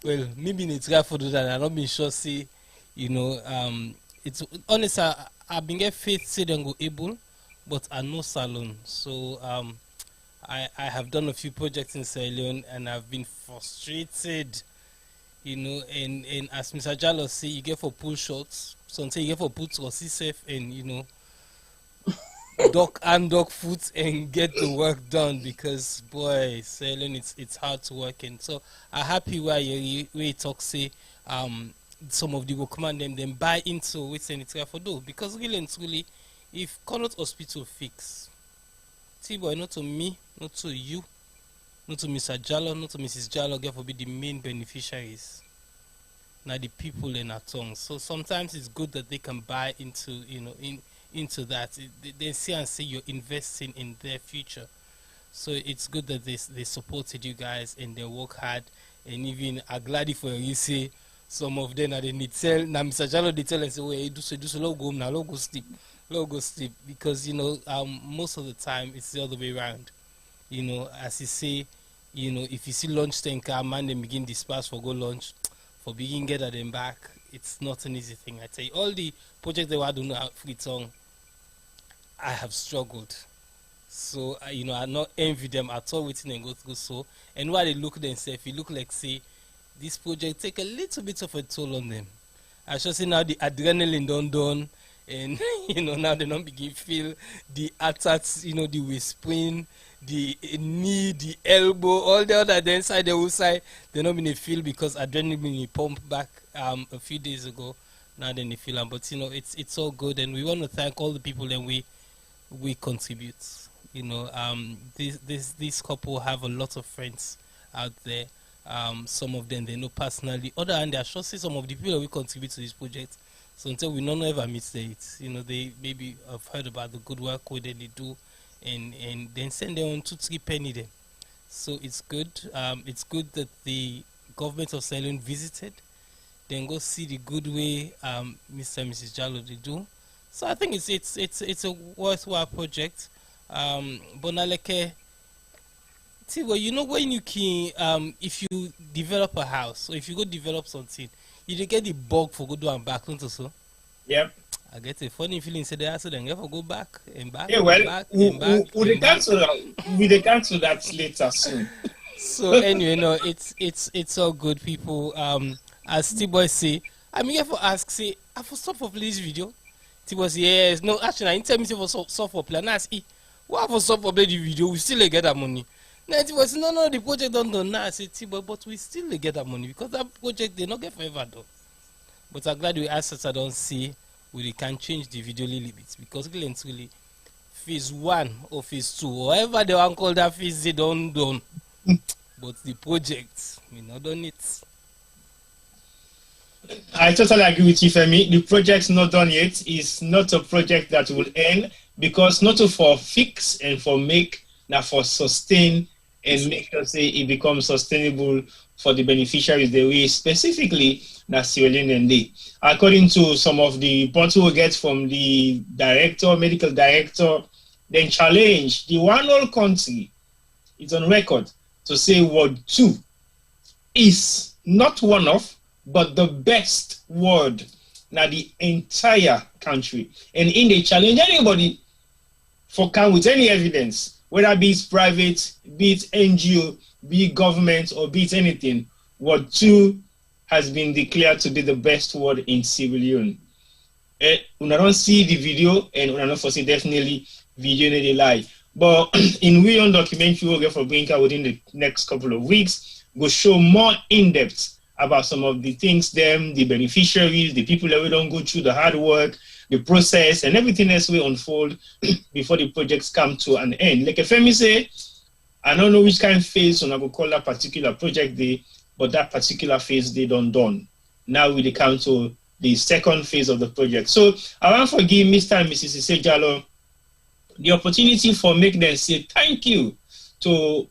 well maybe it's try for do that. I'm not being sure say it's honest. I've been get faith say they go able, but I no salon. So I have done a few projects in Sierra Leone and I've been frustrated, and as Mr. Jalloh say, you get for pull shots, sometimes you get for put or safe and dog foot and get the work done because boy, Sierra Leone it's hard to work in. So I'm happy where you talk say some of the go command them buy into what's in it for do because really and truly if Connaught Hospital fix T-boy, not to me, not to you, not to Mr. Jalloh, not to Mrs. Jalloh, get for be the main beneficiaries. Now the people in our tongue. So sometimes it's good that they can buy into, into that. They see and say you're investing in their future. So it's good that they supported you guys and they work hard. And even I'm glad for you see some of them they need tell. Now Mr. Jalloh they tell and say, well, do so go home now, go sleep. Logo sleep because most of the time it's the other way around. As you say, if you see lunch tanker man then begin disperse for go lunch, for begin get at them back, it's not an easy thing. I tell you, all the projects that I do not free tongue, I have struggled. So I not envy them at all waiting and go through so and while they look themselves, it look like say this project take a little bit of a toll on them. I should say now the adrenaline done. And now they don't begin feel the attacks, the whispering, the knee, the elbow, all the other the inside the outside, they don't begin feel because adrenaline pumped back a few days ago. Now then they feel them. But it's all good and we want to thank all the people that we contribute. This couple have a lot of friends out there. Some of them they know personally. Other than that, I should say some of the people that we contribute to this project. So until we don't ever meet it, they maybe have heard about the good work that they do and then send them on 2-3 penny then. So it's good. It's good that the government of Sierra Leone visited, then go see the good way Mr. and Mrs. Jalloh they do. So I think it's a worthwhile project. But now like see well, when you can if you develop a house or if you go develop something, you get the bug for go do and back, don't you so? Yep. I get a funny feeling say they so then you have to go back and back. Yeah, well, and back, and back, we'll cancel that later soon. So anyway, it's all good people. As T-boy say, I'm here for ask say I for stop for play this video. T-boy say yes, no actually I tell me for stop for play and ask what for stop for play the video, we still get that money. Now T-boy say no the project don't done now. I say T-boy but we still get that money because that project they not get forever though. But I'm glad we asked I don't see we can change the video a little bit because really phase 1 or phase 2 or whatever they want call that phase they don't done. But the project we not done it. I totally agree with you, Femi. The project's not done yet. It's not a project that will end because not for fix and for make, now for sustain and make sure say it becomes sustainable for the beneficiaries the way specifically that Sierra Leone day. According to some of the reports we get from the medical director, then challenge the one whole country is on record to say Ward 2 is not one of, but the best word now the entire country. And in the challenge anybody for come with any evidence, whether be it private, be it NGO, be it government, or be it anything, Ward 2 has been declared to be the best word in Sierra Leone. When I don't see the video, and when I don't foresee definitely video in the lie. But in we own documentary we'll get for Brinker within the next couple of weeks, we'll show more in depth about some of the things, the beneficiaries, the people that we don't go through the hard work, the process, and everything else will unfold before the projects come to an end. Like Femi say, I don't know which kind of phase I will call that particular project day, but that particular phase they done. Now we come to the second phase of the project. So I want to give Mr. and Mrs. Sisay Jalloh the opportunity for make them say thank you to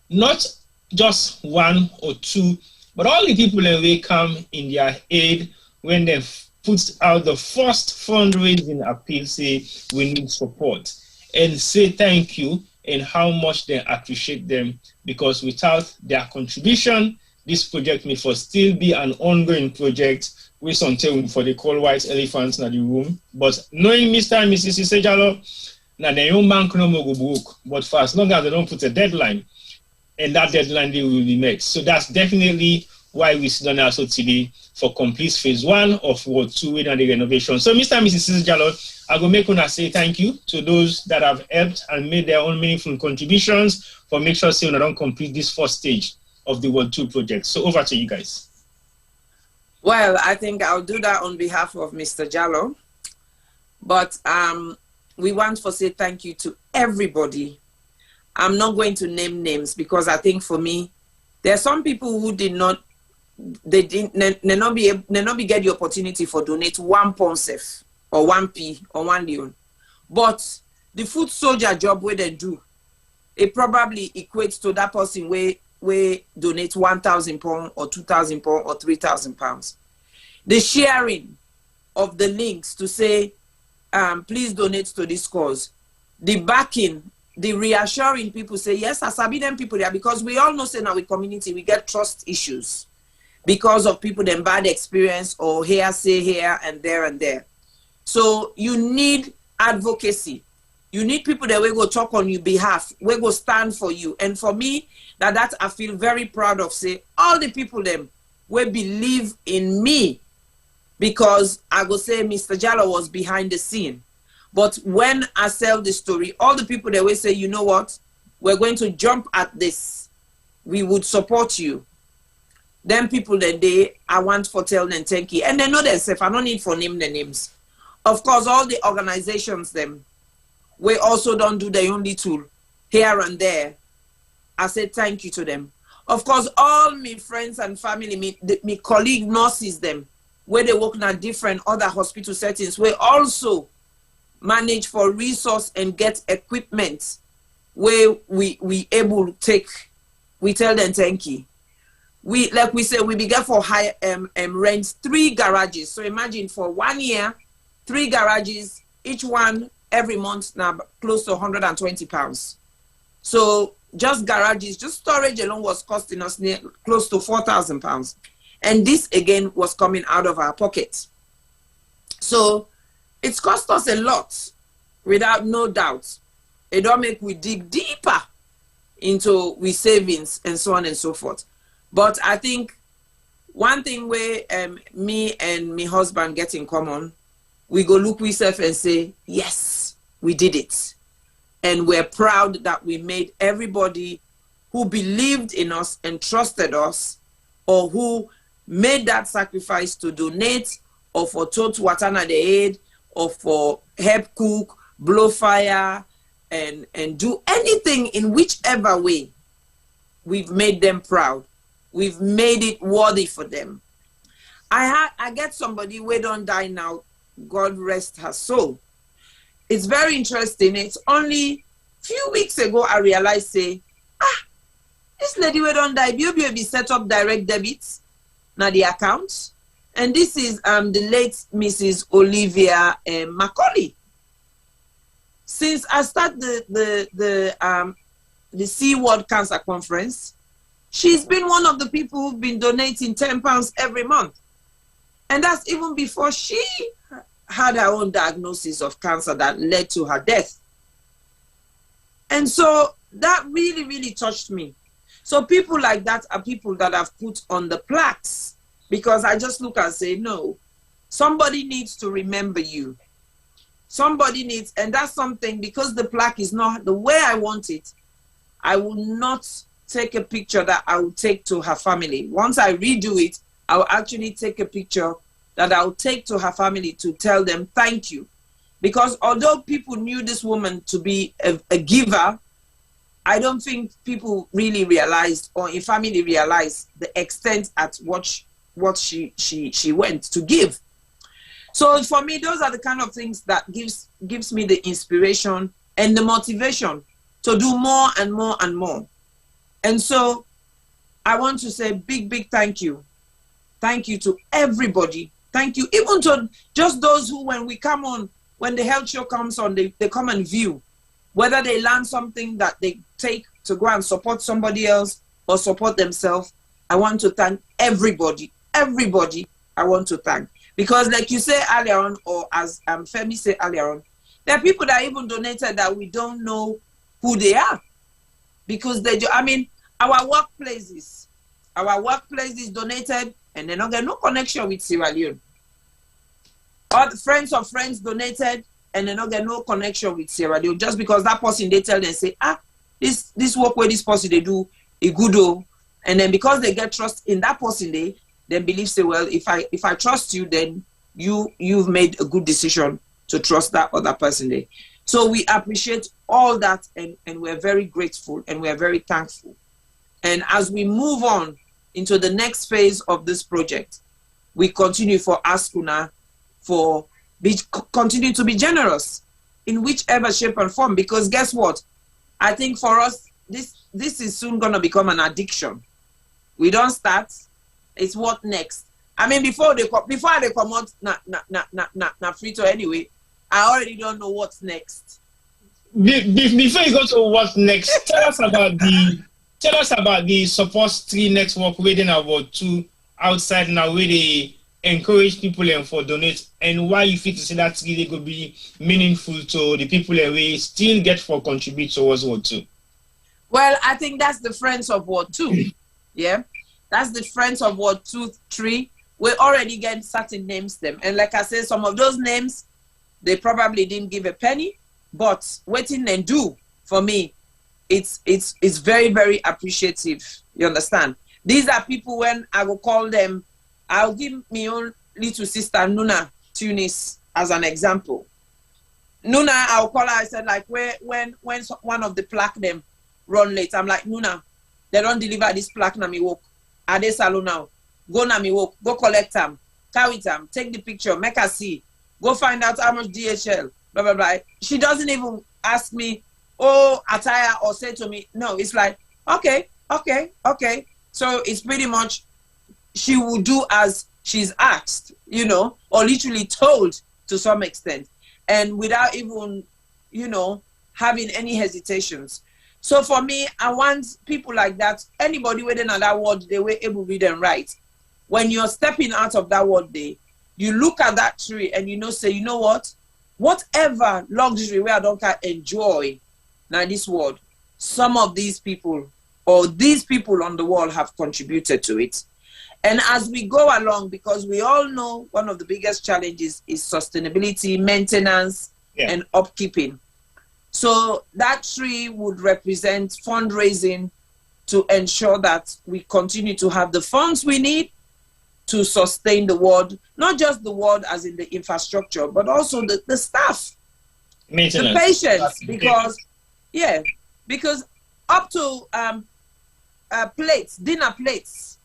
not just one or two, but all the people that will come in their aid when they put out the first fundraising appeal, say we need support, and say thank you and how much they appreciate them, because without their contribution, this project may for still be an ongoing project with something for the call white elephants in the room. But knowing Mr. and Mrs. Sisay Jalloh, now they own bank no more go book, but for as long as they don't put a deadline, and that deadline they will be met. So that's definitely why we sit down also today for complete phase 1 of Ward 2 in the renovation. So Mr. and Mrs. Sisay Jalloh, I will make una say thank you to those that have helped and made their own meaningful contributions for make sure say we don't complete this first stage of the Ward 2 project. So over to you guys. Well, I think I'll do that on behalf of Mr. Jalloh. But we want to say thank you to everybody. I'm not going to name names because I think for me, there are some people who did not, they not be get the opportunity for donate 1 pound safe or 1p or 1 leon. But the food soldier job where they do, it probably equates to that person where donate 1,000 pounds or 2,000 pounds or 3,000 pounds. The sharing of the links to say, please donate to this cause. The backing, the reassuring people say, yes, I sabi them people there, because we all know say in our community, we get trust issues because of people them bad experience or hearsay here and there. So you need advocacy. You need people that will go talk on your behalf, will go stand for you. And for me, that I feel very proud of, say, all the people them will believe in me, because I go say Mr. Jalloh was behind the scene. But when I tell the story, all the people that will say, you know what, we're going to jump at this. We would support you. Then people that I want for tell them thank you. And they know themselves, I don't need for name the names. Of course, all the organizations them, we also don't do the only tool here and there. I say thank you to them. Of course, all my friends and family, me colleague nurses them, where they work in different other hospital settings, we also manage for resource and get equipment where we able to take. We tell them thank you. We, like we say, we began for high rent 3 garages. So imagine for 1 year, 3 garages, each one every month now close to 120 pounds. So just garages, just storage alone was costing us close to 4,000 pounds. And this again was coming out of our pockets. So it's cost us a lot, without no doubt. It don't make we dig deeper into we savings and so on and so forth. But I think one thing where me and my husband get in common, we go look ourselves and say, yes, we did it. And we're proud that we made everybody who believed in us and trusted us, or who made that sacrifice to donate, or for tote water na the aid, or for help cook, blow fire, and do anything in whichever way. We've made them proud. We've made it worthy for them. I get somebody who don't die now, God rest her soul. It's very interesting. It's only few weeks ago I realized, say, this lady who don't die, be set up direct debits na the account. And this is the late Mrs. Olivia Macaulay. Since I started the C World Cancer Conference, she's been one of the people who've been donating £10 every month. And that's even before she had her own diagnosis of cancer that led to her death. And so that really, really touched me. So people like that are people that I've put on the plaques, because I just look and say, no, somebody needs to remember you. somebody needs, and that's something, because the plaque is not the way I want it, I will not take a picture that I will take to her family. Once I redo it, I will actually take a picture that I will take to her family to tell them thank you. Because although people knew this woman to be a giver, I don't think people really realized, or in family realized, the extent at what she went to give. So for me, those are the kind of things that gives me the inspiration and the motivation to do more and more and more. And so I want to say big thank you. Thank you to everybody. Thank you even to just those who, when we come on, when the health show comes on, they come and view. Whether they learn something that they take to go and support somebody else or support themselves, I want to thank everybody. Everybody I want to thank. Because like you say earlier on, or as Femi said earlier on, there are people that even donated that we don't know who they are. Because they do, I mean, our workplaces donated and they don't get no connection with Sierra Leone. Or the friends of friends donated and they don't get no connection with Sierra Leone, just because that person, they tell them, say, this work where this person they do a good oh. And then because they get trust in that person, they then believe, say, well, if I trust you, then you've made a good decision to trust that other person there. So we appreciate all that, and we're very grateful and we're very thankful. And as we move on into the next phase of this project, we continue for Askuna continue to be generous in whichever shape and form, because guess what? I think for us, this is soon going to become an addiction. We don't start. It's what next? I mean, before they come out, na free to anyway, I already don't know what's next. Before you go to what's next, tell us about the support tree network waiting about two outside now, where they encourage people and for donate, and why you feel to say that tree they could be meaningful to the people and we still get for contribute towards Ward 2. Well, I think that's the Friends of Ward 2. Yeah. That's the Friends of Ward 2 tree. We already get certain names them. And like I said, some of those names, they probably didn't give a penny, but waiting and do for me, it's very, very appreciative. You understand? These are people, when I will call them, I'll give my own little sister Nuna Tunis as an example. Nuna, I'll call her, I said, like, when one of the plaque them run late, I'm like, Nuna, they don't deliver this plaque na me work. Are they salon now? Go na me work, go collect them, carry them, take the picture, make her see, go find out how much DHL, blah, blah, blah. She doesn't even ask me, oh, attire, or say to me, no, it's like, okay. So it's pretty much, she will do as she's asked, you know, or literally told to some extent, and without even, you know, having any hesitations. So for me, I want people like that. Anybody within that word, they were able to read and write. When you're stepping out of that word day, you look at that tree and you know, say, you know what? Whatever luxury where I don't enjoy now this world, some of these people or these people on the wall have contributed to it. And as we go along, because we all know one of the biggest challenges is sustainability, maintenance, and upkeeping. So that tree would represent fundraising to ensure that we continue to have the funds we need to sustain the ward, not just the ward as in the infrastructure, but also the staff, maintenance, the patients, because up to plates, dinner plates,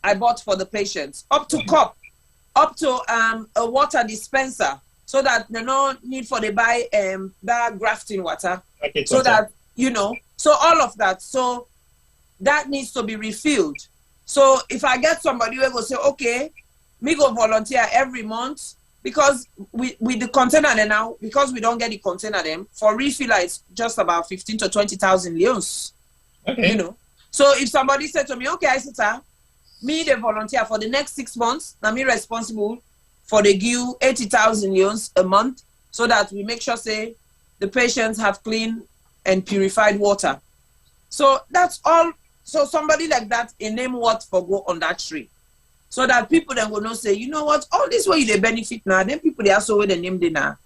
I bought for the patients, up to cup, up to a water dispenser, so that there's no need for they buy that grafting water, so that, you know, so all of that. So that needs to be refilled. So if I get somebody who will say, okay, me go volunteer every month, because with the container now, because we don't get the container them, for refiller it's just about 15 to 20,000 leons. Okay. You know. So if somebody said to me, okay, Isatta, me the volunteer for the next 6 months, now me responsible for the give 80,000 leons a month, so that we make sure, say, the patients have clean and purified water. So that's all. So somebody like that, a name what for go on that tree, so that people then will not say, you know what, all this way they benefit now. Then people they also with the name they now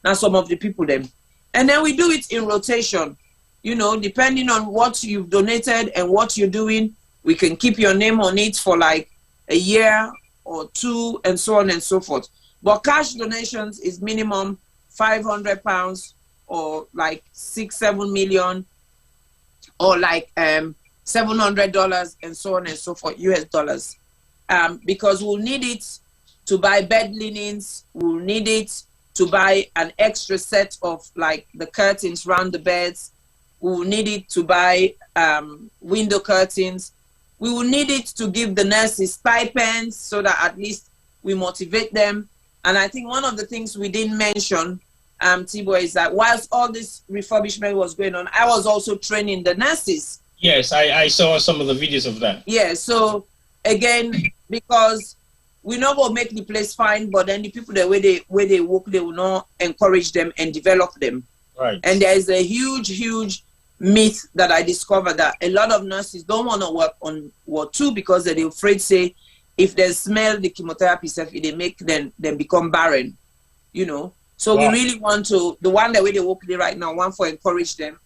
Now some of the people them. And then we do it in rotation. You know, depending on what you've donated and what you're doing, we can keep your name on it for like a year or two and so on and so forth. But cash donations is minimum £500 or like 6-7 million or like $700 and so on and so forth, US dollars. Because we'll need it to buy bed linens, we'll need it to buy an extra set of like the curtains around the beds, we will need it to buy window curtains, we will need it to give the nurses stipends so that at least we motivate them. And I think one of the things we didn't mention, Tibo, is that whilst all this refurbishment was going on, I was also training the nurses. Yes, I saw some of the videos of that. Yeah, so again, because we not gonna make the place fine, but then the people that where they work, they will not encourage them and develop them. Right. And there is a huge myth that I discovered that a lot of nurses don't want to work on Ward 2 because they're afraid, say, if they smell the chemotherapy stuff, they make them become barren, you know. So wow. We really want to, the one that way they work there right now, one for encourage them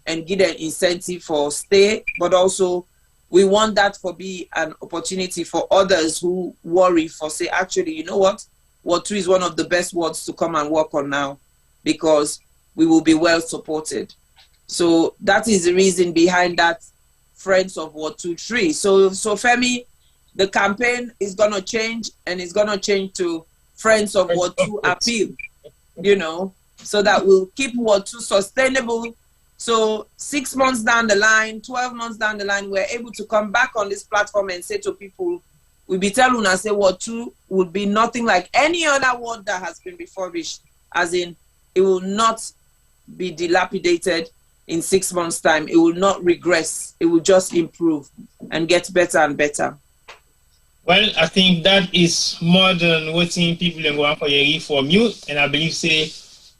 and give them incentive for stay, but also we want that for be an opportunity for others who worry for say, actually, you know what, Ward 2 is one of the best wards to come and work on now because we will be well supported. So that is the reason behind that Friends of Ward 2 tree. So Femi, the campaign is gonna change and it's gonna change to Friends of Ward 2 appeal, you know, so that we'll keep Ward 2 sustainable. So 6 months down the line, 12 months down the line, we're able to come back on this platform and say to people, we'll be telling us, say Ward 2 would be nothing like any other ward that has been refurbished, as in it will not be dilapidated in 6 months' time. It will not regress. It will just improve and get better and better. Well, I think that is more than what people are going for your from you, and I believe say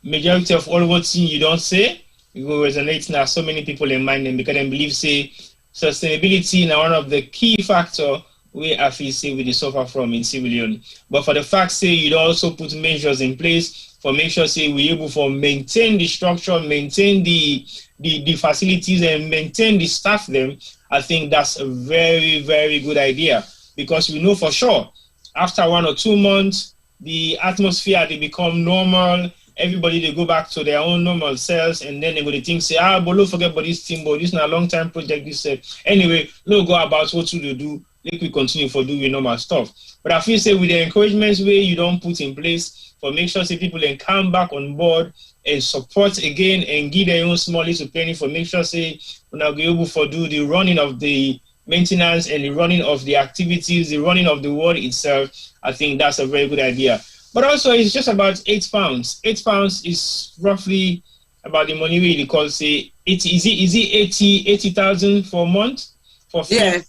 majority of all what you don't say it will resonate now so many people in mind them because they believe say sustainability now one of the key factor we I feel say we suffer from in Sierra Leone. But for the fact say you also put measures in place for make sure say we're able to maintain the structure, maintain the facilities and maintain the staff them, I think that's a very, very good idea. Because we know for sure, after 1 or 2 months, the atmosphere, they become normal. Everybody, they go back to their own normal selves. And then they go to think, say, but don't forget about this team, but this is not a long-time project. This anyway, no go about what to do. Let we continue for doing normal stuff. But I feel, say, with the encouragements way you don't put in place, for make sure, say, people can come back on board and support again and give their own small little penny for make sure, say, we're not able to do the running of the maintenance and the running of the activities, the running of the ward itself. I think that's a very good idea. But also, it's just about £8. £8 is roughly about the money we call say 80. Is it 80,000 for a month for fill, yeah.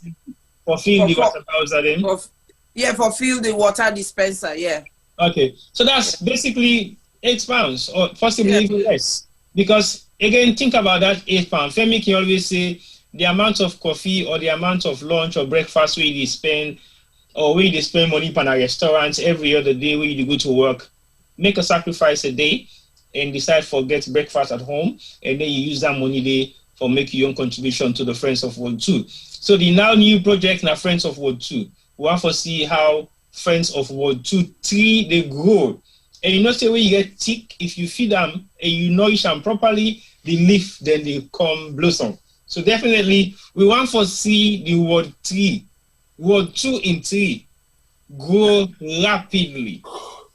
For fill the water bowser then? For fill the water dispenser. Yeah. Okay, so that's basically £8 or possibly even less. Because again, think about that £8. Femi can always say, the amount of coffee or the amount of lunch or breakfast where they spend or where they spend money on a restaurant every other day where you go to work, make a sacrifice a day and decide for get breakfast at home and then you use that money there for making your own contribution to the Friends of Ward 2. So the now new project now Friends of Ward 2, we want to see how Friends of Ward 2, 3, they grow. And you know say when you get thick, if you feed them and you nourish them properly, the leaf then they come blossom. So definitely, we want to see the Ward 3, Ward 2 in 3 grow rapidly.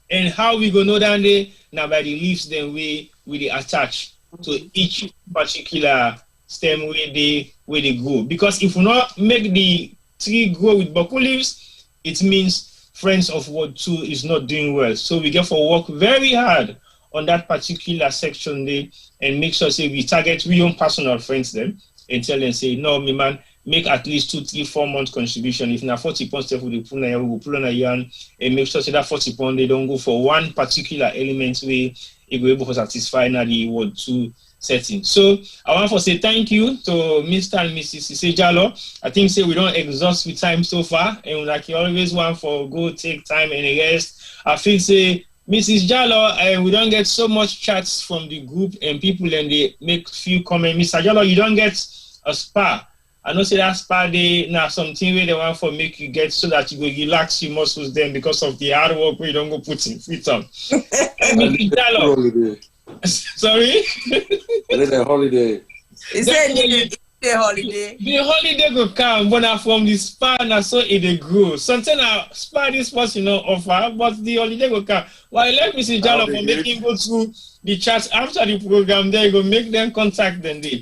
And how we go know that day? Now by the leaves then we attach to each particular stem where they grow. Because if we not make the tree grow with buckle leaves, it means Friends of Ward 2 is not doing well. So we get for work very hard on that particular section there and make sure say we target we own personal friends then. And tell them, say, no, me man, make at least 2, 3, 4 months contribution. If not 40 pounds, we will pull on a yarn and make sure say that 40 pounds they don't go for one particular element where it will be able to satisfy now the Ward 2 setting. So I want to say thank you to Mr. and Mrs. Sisay Jalloh. I think say we don't exhaust with time so far, and like you always want for go take time and rest. I feel say Mrs. Jalloh, we don't get so much chats from the group and people, and they make few comments. Mr. Jalloh, you don't get a spa. I know say that spa day now something where they want for make you get so that you go relax your muscles then because of the hard work where you don't go put in free time. Mrs. Jalloh. Sorry? I need a holiday. He said the holiday. The holiday go come, but from the spa and so it grow. Sometimes spa this person offer, but the holiday go come. Well, let Mrs. Jalloh for making go through the chats after the program. There you go, make them contact them. But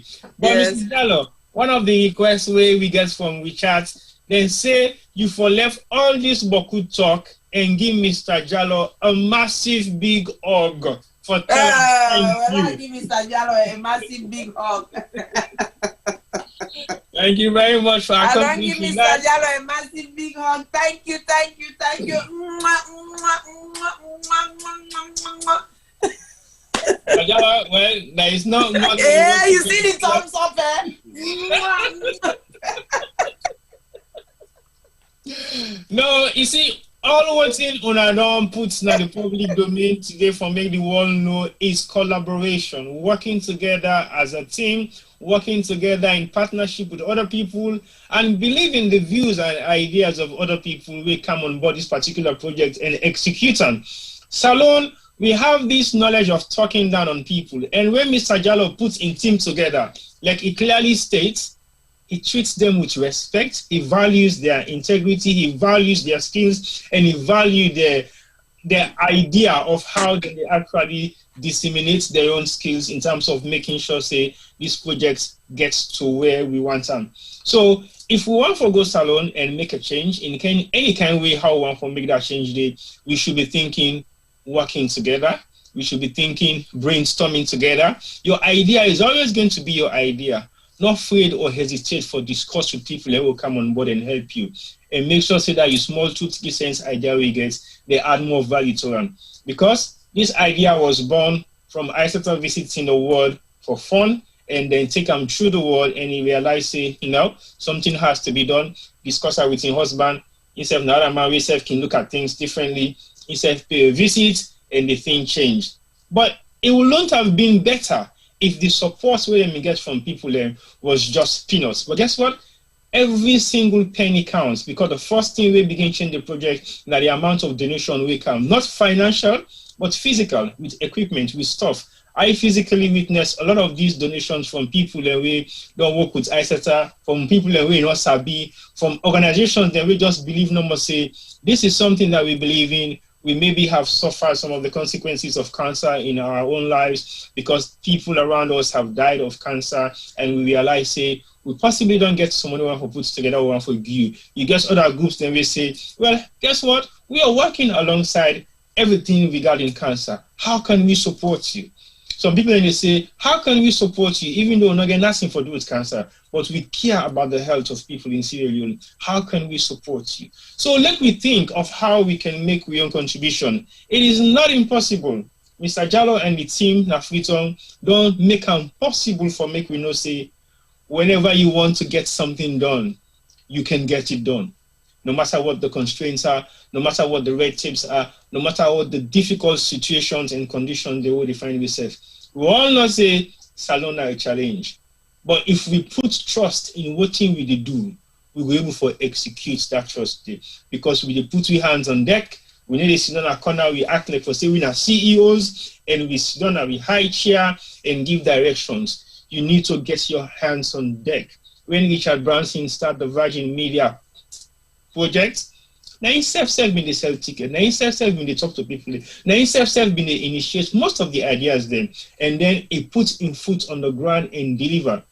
yes. Mrs. Jalloh, one of the requests we get from WeChat, they say you for left all this Boku talk and give Mr. Jalloh a massive big hug. For I give Mr. Jalloh a massive big hug. Thank you very much for accomplishing that. I give Mr. Jalloh a massive big hug. Thank you. Well, there is no. Yeah, you see the thumbs up, No, you see, all what's in Unadon puts in the public domain today for make the world know is collaboration, working together as a team, working together in partnership with other people, and believing the views and ideas of other people will come on board this particular project and execute them. Salon, we have this knowledge of talking down on people, and when Mr. Jalloh puts in team together, like he clearly states, he treats them with respect, he values their integrity, he values their skills, and he values their idea of how they actually disseminate their own skills in terms of making sure, say, this project gets to where we want them. So if we want to go salon and make a change in any kind of way, how we want to make that change today, we should be thinking working together. We should be thinking brainstorming together. Your idea is always going to be your idea. Not afraid or hesitate for discuss with people that will come on board and help you. And make sure say that your small 2-3 cents idea we get, they add more value to them. Because this idea was born from Isatta visiting the world for fun and then take them through the world and he realized, say, something has to be done. Discuss it with his husband. He said, now that man himself can look at things differently. He said, pay a visit and the thing changed. But it wouldn't have been better if the support we get from people was just peanuts. But guess what? Every single penny counts because the first thing we begin change the project that the amount of donation will come, not financial, but physical, with equipment, with stuff. I physically witnessed a lot of these donations from people that we don't work with Isatta, from people that we not sabi, from organizations that we just believe no more say, this is something that we believe in. We maybe have suffered some of the consequences of cancer in our own lives because people around us have died of cancer, and we realize, say, we possibly don't get someone who puts together one for you. You get other groups, then we say, well, guess what? We are working alongside everything regarding cancer. How can we support you? Some people then they say, how can we support you even though we're not getting nothing for do with cancer, but we care about the health of people in Sierra Leone? How can we support you? So let me think of how we can make our own contribution. It is not impossible. Mr. Jalloh and the team, Nafriton, don't make it possible for make we know say, whenever you want to get something done, you can get it done. No matter what the constraints are, no matter what the red tapes are, no matter what the difficult situations and conditions they will define themselves. We all know say salon are a challenge. But if we put trust in what thing we do, we will be able to execute that trust. Because we put our hands on deck, we need to sit down at corner, we act like for say we are CEOs, and we sit down at the high chair and give directions. You need to get your hands on deck. When Richard Branson started the Virgin Media project, now himself been the sell ticket, now himself been the talk to people, now himself been the initiate most of the ideas then, and then he puts in foot on the ground and deliver.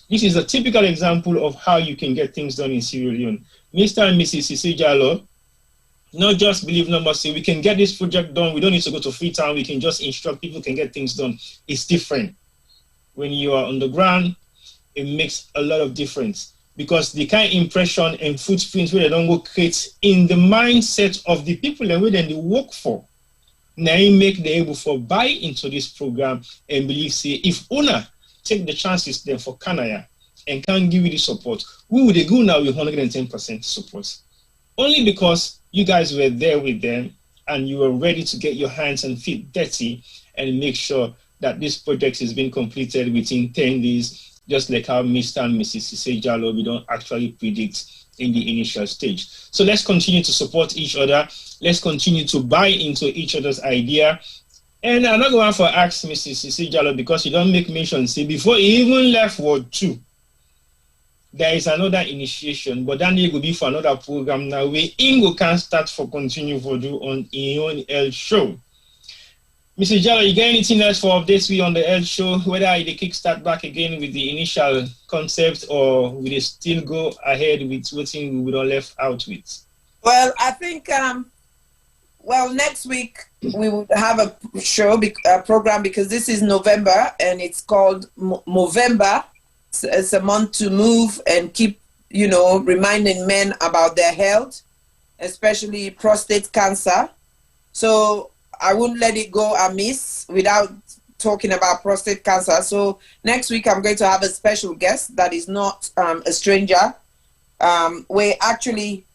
This is a typical example of how you can get things done in Sierra Leone. Mr. and Mrs. Sisay Jalloh, not just believe number say we can get this project done, we don't need to go to Freetown, we can just instruct people can get things done. It's different. When you are on the ground, it makes a lot of difference. Because the kind of impression and footprints where they don't go create in the mindset of the people and where they work for, now you make them able to buy into this program and believe, say, if owner take the chances then for Connaught and can't give you the support, we would go now with 110% support. Only because you guys were there with them, and you are ready to get your hands and feet dirty and make sure that this project has been completed within 10 days, just like how Mr. and Mrs. Sisay Jalloh, we don't actually predict in the initial stage. So let's continue to support each other. Let's continue to buy into each other's idea. And I'm not going to ask Mrs. Sisay Jalloh because you don't make mention, say, before he even left Ward 2, there is another initiation, but then it will be for another program now where Ingo can start for continue for do on his own health show. Mr. Jalloh, you got anything else for updates we on the health show, whether they kickstart back again with the initial concept or will they still go ahead with what we don't left out with? Well, I think, next week we will have a show, a program, because this is November and it's called Movember. It's a month to move and keep, reminding men about their health, especially prostate cancer. So I wouldn't let it go amiss without talking about prostate cancer. So next week I'm going to have a special guest that is not a stranger. We're actually,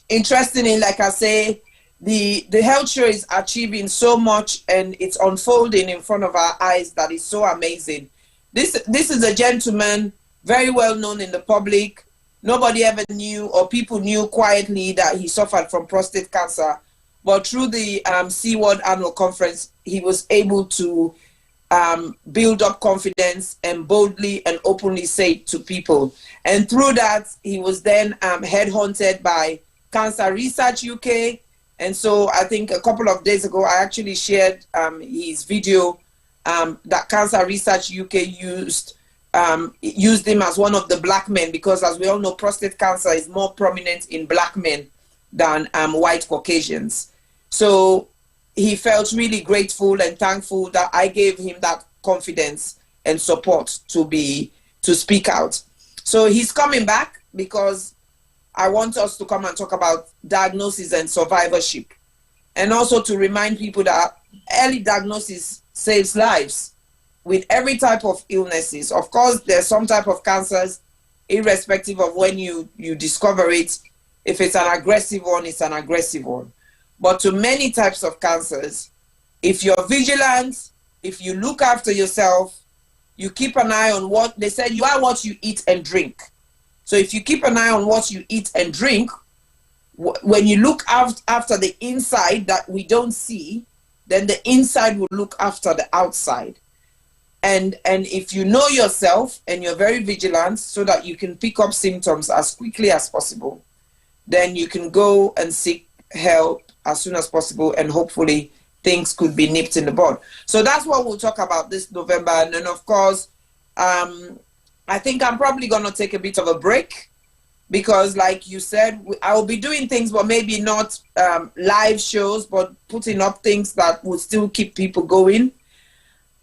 interestingly, like I say, the health show is achieving so much and it's unfolding in front of our eyes that is so amazing. This is a gentleman, very well known in the public. Nobody ever knew, or people knew quietly, that he suffered from prostate cancer. But through the C Word Annual Conference, he was able to build up confidence and boldly and openly say it to people. And through that, he was then headhunted by Cancer Research UK. And so I think a couple of days ago, I actually shared his video that Cancer Research UK used him as one of the black men, because as we all know, prostate cancer is more prominent in black men than white Caucasians. So he felt really grateful and thankful that I gave him that confidence and support to speak out. So he's coming back because I want us to come and talk about diagnosis and survivorship, and also to remind people that early diagnosis saves lives with every type of illnesses. Of course, there's some type of cancers, irrespective of when you discover it. If it's an aggressive one, it's an aggressive one. But to many types of cancers, if you're vigilant, if you look after yourself, you keep an eye on what they said, you are what you eat and drink. So if you keep an eye on what you eat and drink, when you look after the inside that we don't see, then the inside will look after the outside. And if you know yourself and you're very vigilant so that you can pick up symptoms as quickly as possible, then you can go and seek help as soon as possible, and hopefully things could be nipped in the bud. So that's what we'll talk about this November. And then, of course, I think I'm probably going to take a bit of a break because, like you said, I will be doing things, but maybe not live shows, but putting up things that will still keep people going.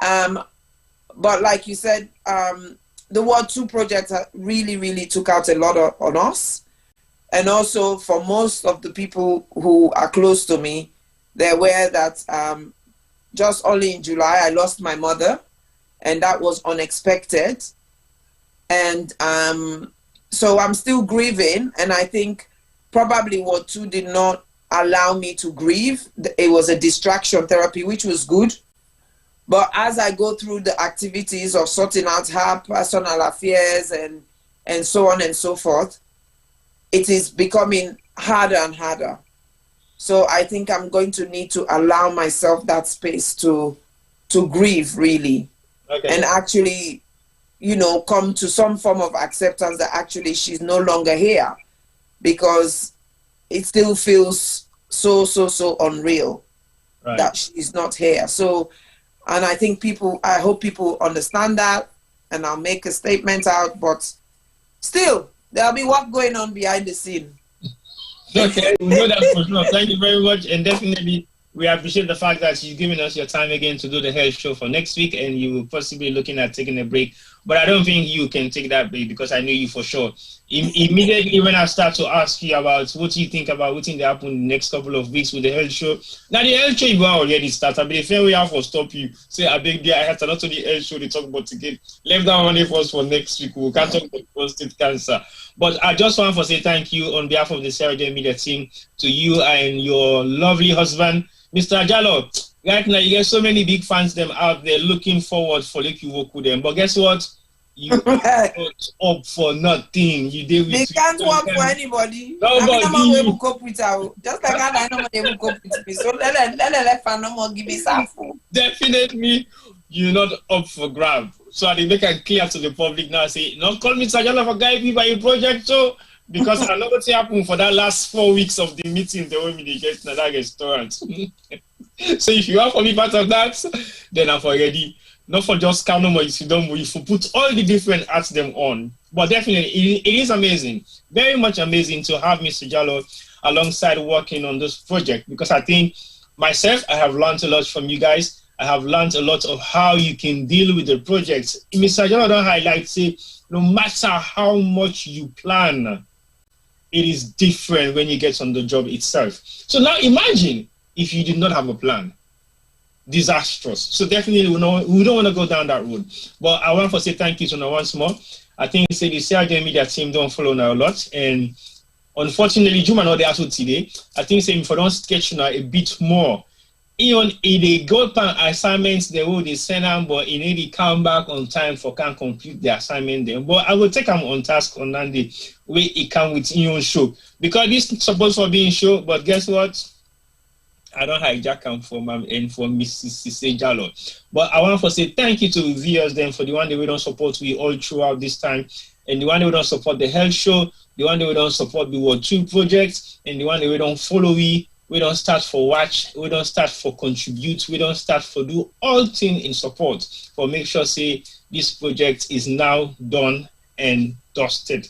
But like you said, the Ward 2 project really, really took out a lot on us. And also for most of the people who are close to me, they're aware that just only in July, I lost my mother, and that was unexpected. And so I'm still grieving, and I think probably Ward 2 did not allow me to grieve. It was a distraction therapy, which was good. But as I go through the activities of sorting out her personal affairs and so on and so forth, it is becoming harder and harder. So I think I'm going to need to allow myself that space to grieve, really. Okay. And actually, come to some form of acceptance that actually she's no longer here, because it still feels so unreal that she's not here. So, and I think I hope people understand that, and I'll make a statement out, but still, there'll be work going on behind the scene. Okay, we know that for sure. Thank you very much, and definitely we appreciate the fact that you've given us your time again to do the health show for next week, and you will possibly looking at taking a break But I don't think you can take that bait because I know you for sure. Immediately when I start to ask you about what you think about what's going to happen in the next couple of weeks with the health show. Now the health show you already started, but the fair way have to stop you. Say I beg you, I had a lot of the health show they talk about again. Left that one first for next week. We can't talk about prostate cancer. But I just want to say thank you on behalf of the Sierra Leone Media team to you and your lovely husband, Mr. Jalloh. Right now, you get so many big fans them out there looking forward for like you work with them. But guess what? You are not up for nothing. You did. They can't work for anybody. Nobody. I mean, I'm going to cope with her. Just like I know they will cope with me. So let fan no more give me sample. Definitely, you're not up for grab. So I make it clear to the public now. Say, not call me Mr. Jalloh for guide me by your project. So because I know what happened for that last 4 weeks of the meeting, the way they get to that restaurant. So if you are for me part of that, then I'm already not for just count no more. If you don't, if you put all the different arts them on. But definitely, it is amazing, very much amazing to have Mr. Jalloh alongside working on this project because I think myself, I have learned a lot from you guys. I have learned a lot of how you can deal with the projects. Mr. Jalloh don't highlight say no matter how much you plan, it is different when you get on the job itself. So now imagine if you did not have a plan. Disastrous. So definitely we don't want to go down that road. But I want to say thank you to now once more. I think the Sierra Leone Media team don't follow now a lot. And unfortunately, Juma not there today. I think if I don't sketch now a bit more. Even if they go pan assignments, they will send them, but in they come back on time for can complete the assignment then. But I will take them on task on Monday where it come with your show. Because this is supposed to be show, but guess what? I don't hijack them for Mrs. Sisay Jalloh. But I want to say thank you to viewers then for the one that we don't support we all throughout this time. And the one that we don't support the health show, the one that we don't support the World 2 project, and the one that we don't follow we don't start for watch, we don't start for contribute, we don't start for do all things in support for make sure say this project is now done and dusted.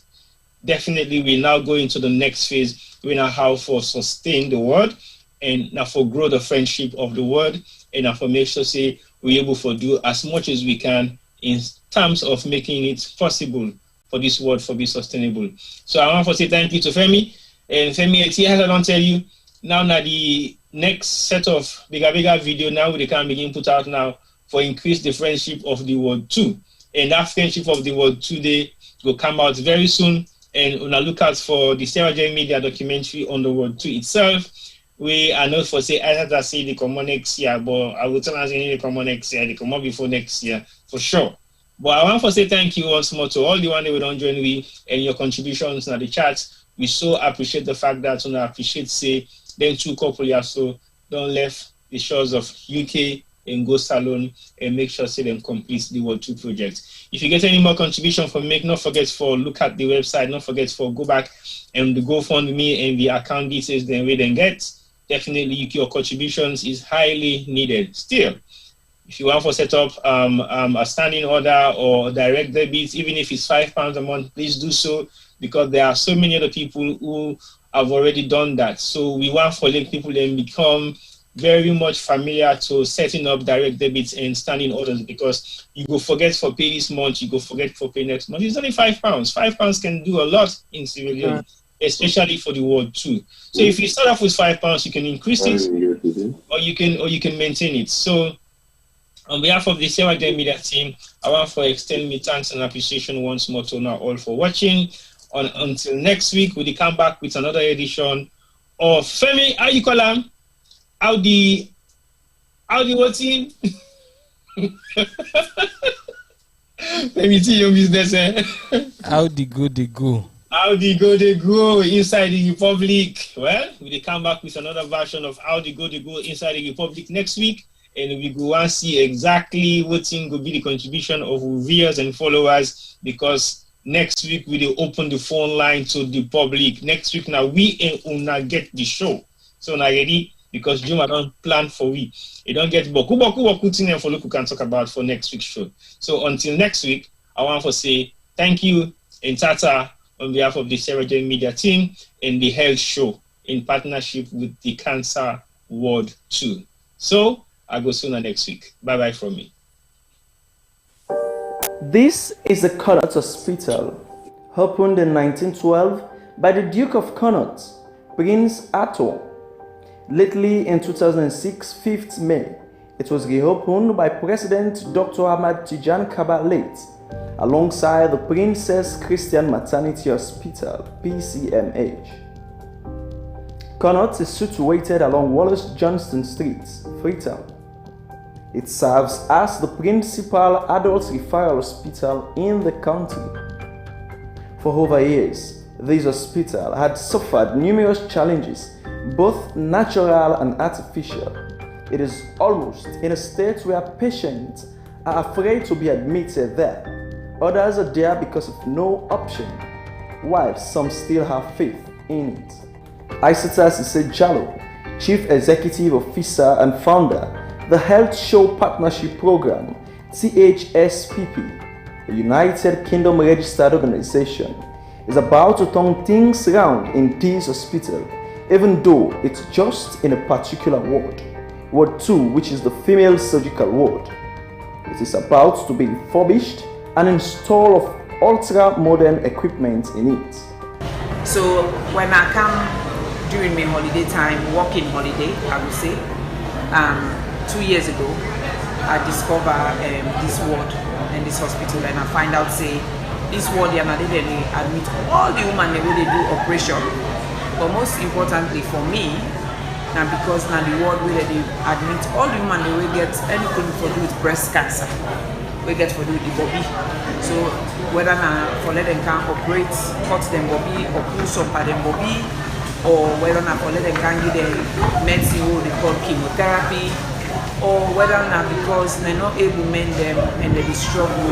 Definitely we now go into the next phase. We now how for sustain the word and now for grow the friendship of the word and now for make sure say we're able to do as much as we can in terms of making it possible for this word to be sustainable. So I want to say thank you to Femi. And Femi, I don't tell you, now the next set of bigger video now they can begin put out now for increase the friendship of the world 2. And that friendship of the world 2 day will come out very soon. And when I look out for the Sierra Leone Media documentary on the world 2 itself, we are not for say Isatta say they come on next year, but I will tell us they come on next year, they come on before next year for sure. But I want to say thank you once more to all the one that we don't join we and your contributions in the chat. We so appreciate the fact that we appreciate say them two couple so don't left the shores of UK and go salon and make sure say them complete the World 2 project. If you get any more contribution from me, not forget for look at the website, not forget for go back and the GoFundMe and the account details then we then get. Definitely your contributions is highly needed. Still, if you want to set up a standing order or direct debit, even if it's £5 a month, please do so because there are so many other people who have already done that. So we want for people then become very much familiar to setting up direct debits and standing orders because you go forget for pay this month, you go forget for pay next month. It's only £5. £5 can do a lot in Sierra Leone, especially for the World 2. So if you start off with £5, you can increase it or you can maintain it. So on behalf of the Sierra Leone Media team, I want to extend my thanks and appreciation once more to now all for watching. Until next week, we'll come back with another edition of Femi. How you call him? How the what team? Let me see your business. How the go? How they go inside the Republic. Well, we'll come back with another version of how they go inside the Republic next week. And we go and see exactly what thing will be the contribution of viewers and followers because next week we will open the phone line to the public. Next week now we and Una get the show. So now ready because Juma don't plan for we. It don't get boku thing and for look we can talk about for next week's show. So until next week, I want to say thank you and tata on behalf of the Sierra Leone Media team and the health show in partnership with the Cancer World 2. So I go sooner next week. Bye-bye from me. This is the Connaught Hospital, opened in 1912 by the Duke of Connaught, Prince Arthur. Lately, in 2006, 5th May, it was reopened by President Dr. Ahmad Tijan Kaba late, alongside the Princess Christian Maternity Hospital, PCMH. Connaught is situated along Wallace Johnston Street, Freetown. It serves as the principal adult referral hospital in the country. For over years, this hospital had suffered numerous challenges, both natural and artificial. It is almost in a state where patients are afraid to be admitted there. Others are there because of no option, while some still have faith in it. Isatta Sisay Jalloh, Chief Executive Officer and Founder, the Health Show Partnership Program, THSPP, a United Kingdom registered organization, is about to turn things around in this hospital, even though it's just in a particular ward, Ward 2, which is the female surgical ward. It is about to be refurbished and install of ultra-modern equipment in it. So when I come during my holiday time, working holiday, I would say, 2 years ago, I discovered this ward in this hospital, and I find out, say, this ward, they admit all the women the way they do operation. But most importantly for me, now because now the ward where they admit all the women they will get anything for do with breast cancer, we get for do with the bobby. So whether now for let them can operate, cut them bobby or pull some of them bobby, or whether now for let them can give them medicine what they call chemotherapy, or whether not because they're not able to mend them and they struggle,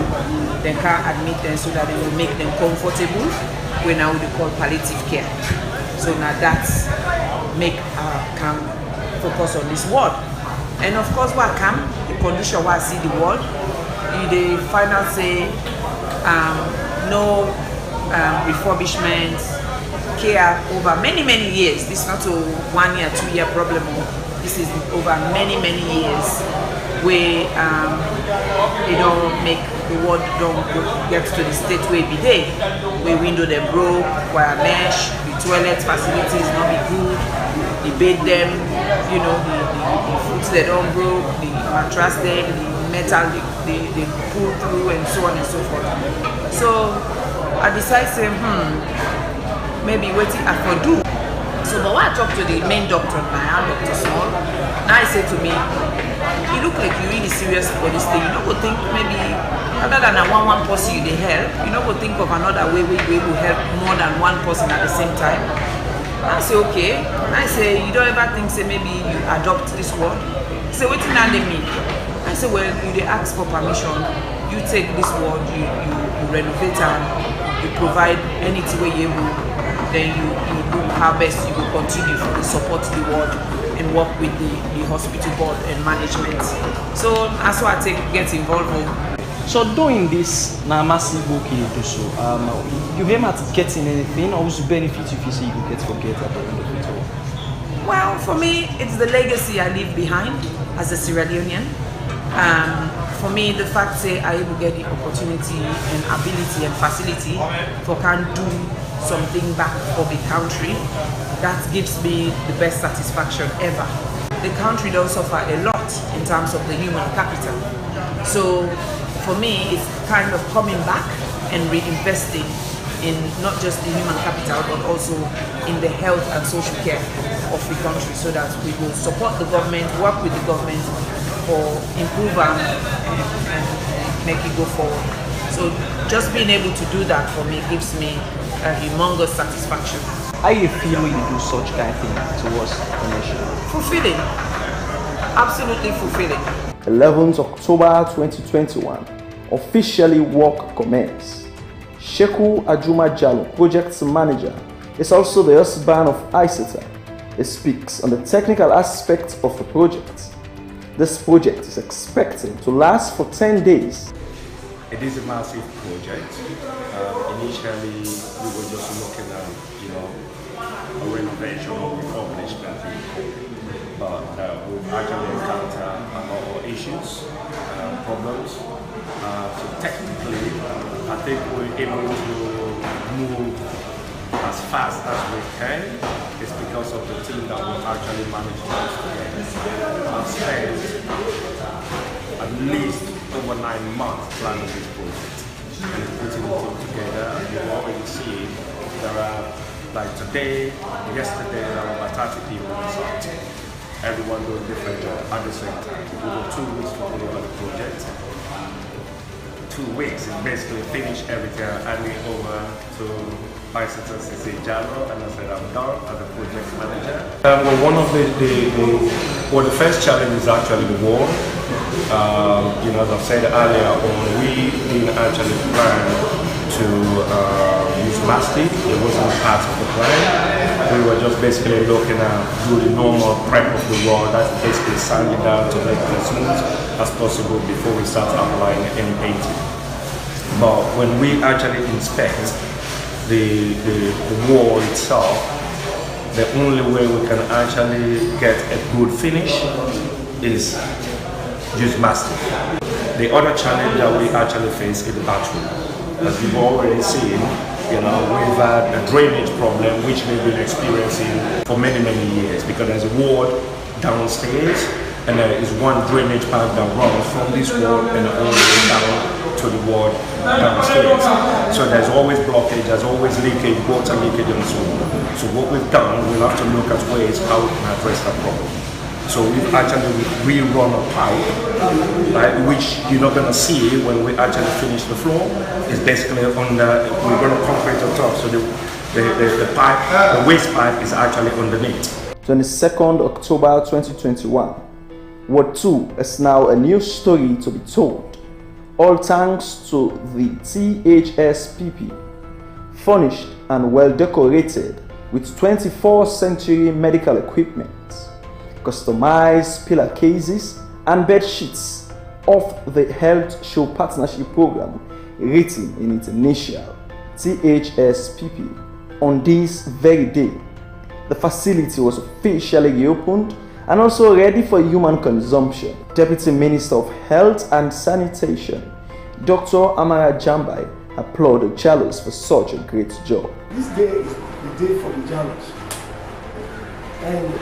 they can't admit them so that they will make them comfortable when now they call palliative care. So now that's make our camp focus on this ward. And of course what camp, the condition where I see the ward, they find out say no refurbishment, care over many years. This is not a 1 year, 2 year problem. This is over many years where they don't make the ward don't get to the state where it be there, where window they broke, wire mesh, the toilet facilities not be good, the bed them, you know, the foot they don't broke, the mattress them, the metal they pull through and so on and so forth. So I decided say, maybe waiting I for do. So, but when I talked to the main doctor, Dr. Small, now he said to me, you look like you're really serious for this thing. You don't go think maybe, other than a one person you they help, you don't go think of another way where we will help more than one person at the same time. I say, okay. I say, you don't ever think, say, maybe you adopt this word? He said, what did that mean? I said, well, you they ask for permission, you take this word, you renovate and you provide anything where you able. Then you do how best you will continue to support the ward and work with the hospital board and management. So that's why I get involved with. So doing this now massive work you do so, you aim at getting anything or what's the benefit if you say you get forget at the end of it all? Well, for me, it's the legacy I leave behind as a Sierra Leonean. For me, the fact that I will get the opportunity and ability and facility for can do something back for the country, that gives me the best satisfaction ever. The country does suffer a lot in terms of the human capital. So for me, it's kind of coming back and reinvesting in not just the human capital, but also in the health and social care of the country, so that we will support the government, work with the government for improve and make it go forward. So just being able to do that for me gives me a humongous satisfaction. How you feel when you do such kind of thing towards the nation? Fulfilling. Absolutely fulfilling. 11th October 2021, officially work commenced. Sheku Ajuma Jalloh, project manager, is also the husband of Isatta. He speaks on the technical aspects of the project. This project is expected to last for 10 days. It is a massive project. Initially, we were just looking at, a renovation or refurbishment, but we've actually encountered a lot of issues, problems, So technically, I think we're able to move as fast as we can. It's because of the team that we actually managed to put together. I've spent at least over 9 months planning this project and putting the team together. And you already see there are, like today, yesterday, there were about 30 people on site. Everyone doing different jobs at the same time. We got 2 weeks to deliver the project. 2 weeks is basically finish everything and hand it over to Isatta Sisay Jalloh, and I said I'm done as a project manager. Well, one of the first challenge is actually the war. You know, as I said earlier on, we didn't actually plan to use mastic. It wasn't part of the plan. We were just basically looking at do the normal prep of the wall, that's basically sanding down to make it as smooth as possible before we start applying any painting. But when we actually inspect the wall itself, the only way we can actually get a good finish is use mastic. The other challenge that we actually face is the bathroom. As you've already seen, you know, we've had a drainage problem which we've been experiencing for many years, because there's a ward downstairs and there is one drainage pipe that runs from this ward and all the way down to the ward downstairs. So there's always blockage, there's always leakage, water leakage and so on. So what we've done, we'll have to look at ways how we can address that problem. So we've actually rerun a pipe, right, which you're not going to see when we actually finish the floor. It's basically under, we're going to concrete on top. So the pipe, the waste pipe is actually underneath. 22nd October 2021. Ward 2 is now a new story to be told, all thanks to the THSPP, furnished and well decorated with 24th century medical equipment, customized pillar cases and bed sheets of the Health Show Partnership Program written in its initial THSPP. On this very day, the facility was officially reopened and also ready for human consumption. Deputy Minister of Health and Sanitation, Dr. Amara Jambai, applauded Jallohs for such a great job. This day is the day for the Jallohs. And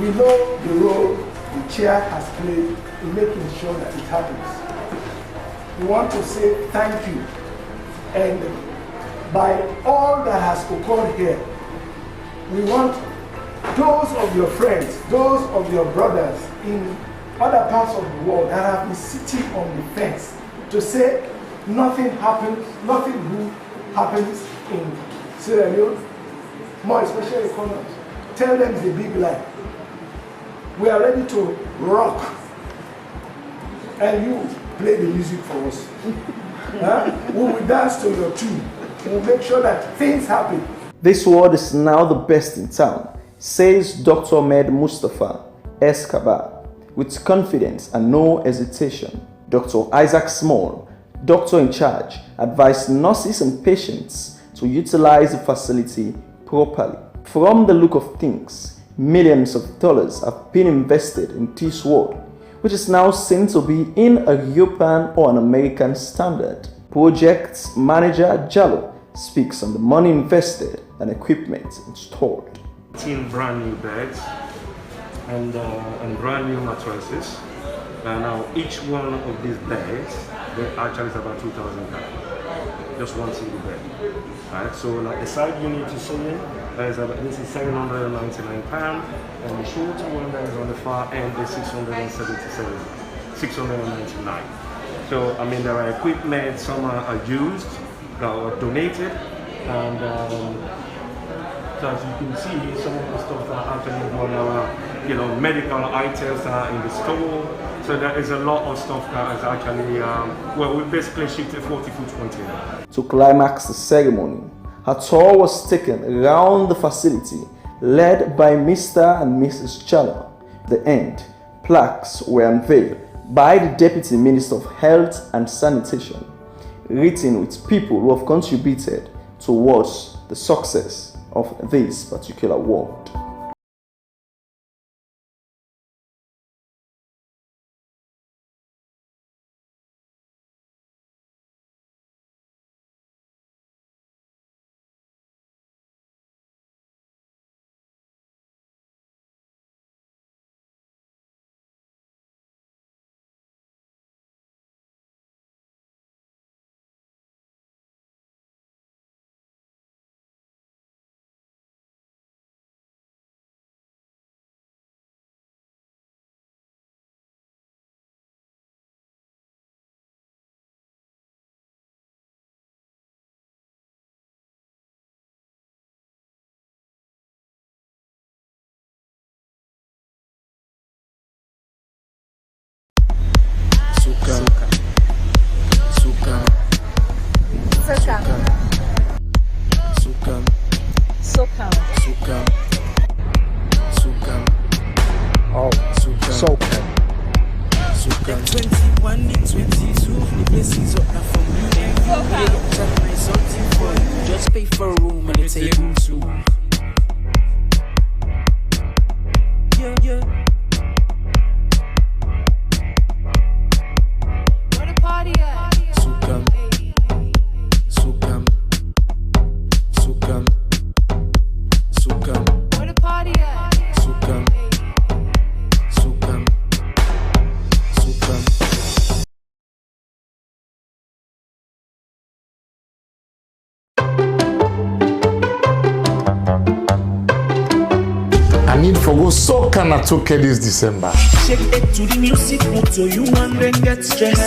we know the role the chair has played in making sure that it happens. We want to say thank you. And by all that has occurred here, we want those of your friends, those of your brothers in other parts of the world that have been sitting on the fence to say nothing happens, nothing good happens in Sierra Leone, more especially Connaught. Tell them it's a big lie. We are ready to rock, and you play the music for us. We will dance to your tune. We will make sure that things happen. This ward is now the best in town, says Dr. Med Mustafa Escobar, with confidence and no hesitation. Dr. Isaac Small, doctor in charge, advised nurses and patients to utilize the facility properly. From the look of things, millions of dollars have been invested in this ward, which is now seen to be in a European or an American standard. Project Manager Jalloh speaks on the money invested and equipment installed. 18 brand new beds and brand new mattresses. Now each one of these beds, they actually is about 2,000 pounds. Just one single bed. Right? So like the side unit you see this is 799 pounds, and the shorter one that is on the far end is 699. So I mean there are equipment, some are used, that are donated, and so as you can see, some of the stuff that are actually on our, medical items that are in the store. So there is a lot of stuff that is actually, we basically shifted 40-foot container. To climax the ceremony, a tour was taken around the facility, led by Mr. and Mrs. Jalloh. At the end, plaques were unveiled by the Deputy Minister of Health and Sanitation, written with people who have contributed towards the success of this particular ward. Sukam. Oh, Sukam. Sukam. 21 to 22, the place is up now for me and you. Yeah, that's nice something for you. Just pay for a room and a table too. Yeah. Where the party at? Sukam. Where the party at? Sukam. I need for go so Connaught this December. Shake it to the music, not so you and then get stressed.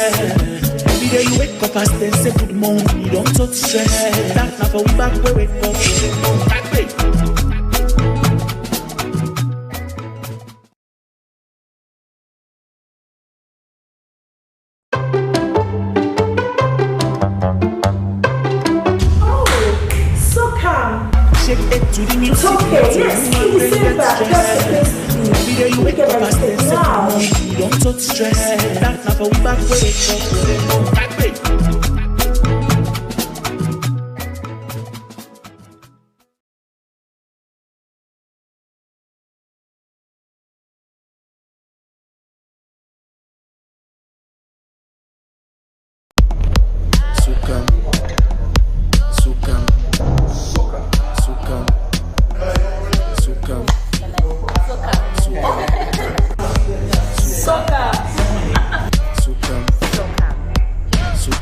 Every day you wake up as then say good morning, you don't touch stress. That now for we back where wake up, back way. Shake it to the music. Okay, yes, Every day you wake up as then say good morning, you don't touch stress. That now for we back where wake up, back way.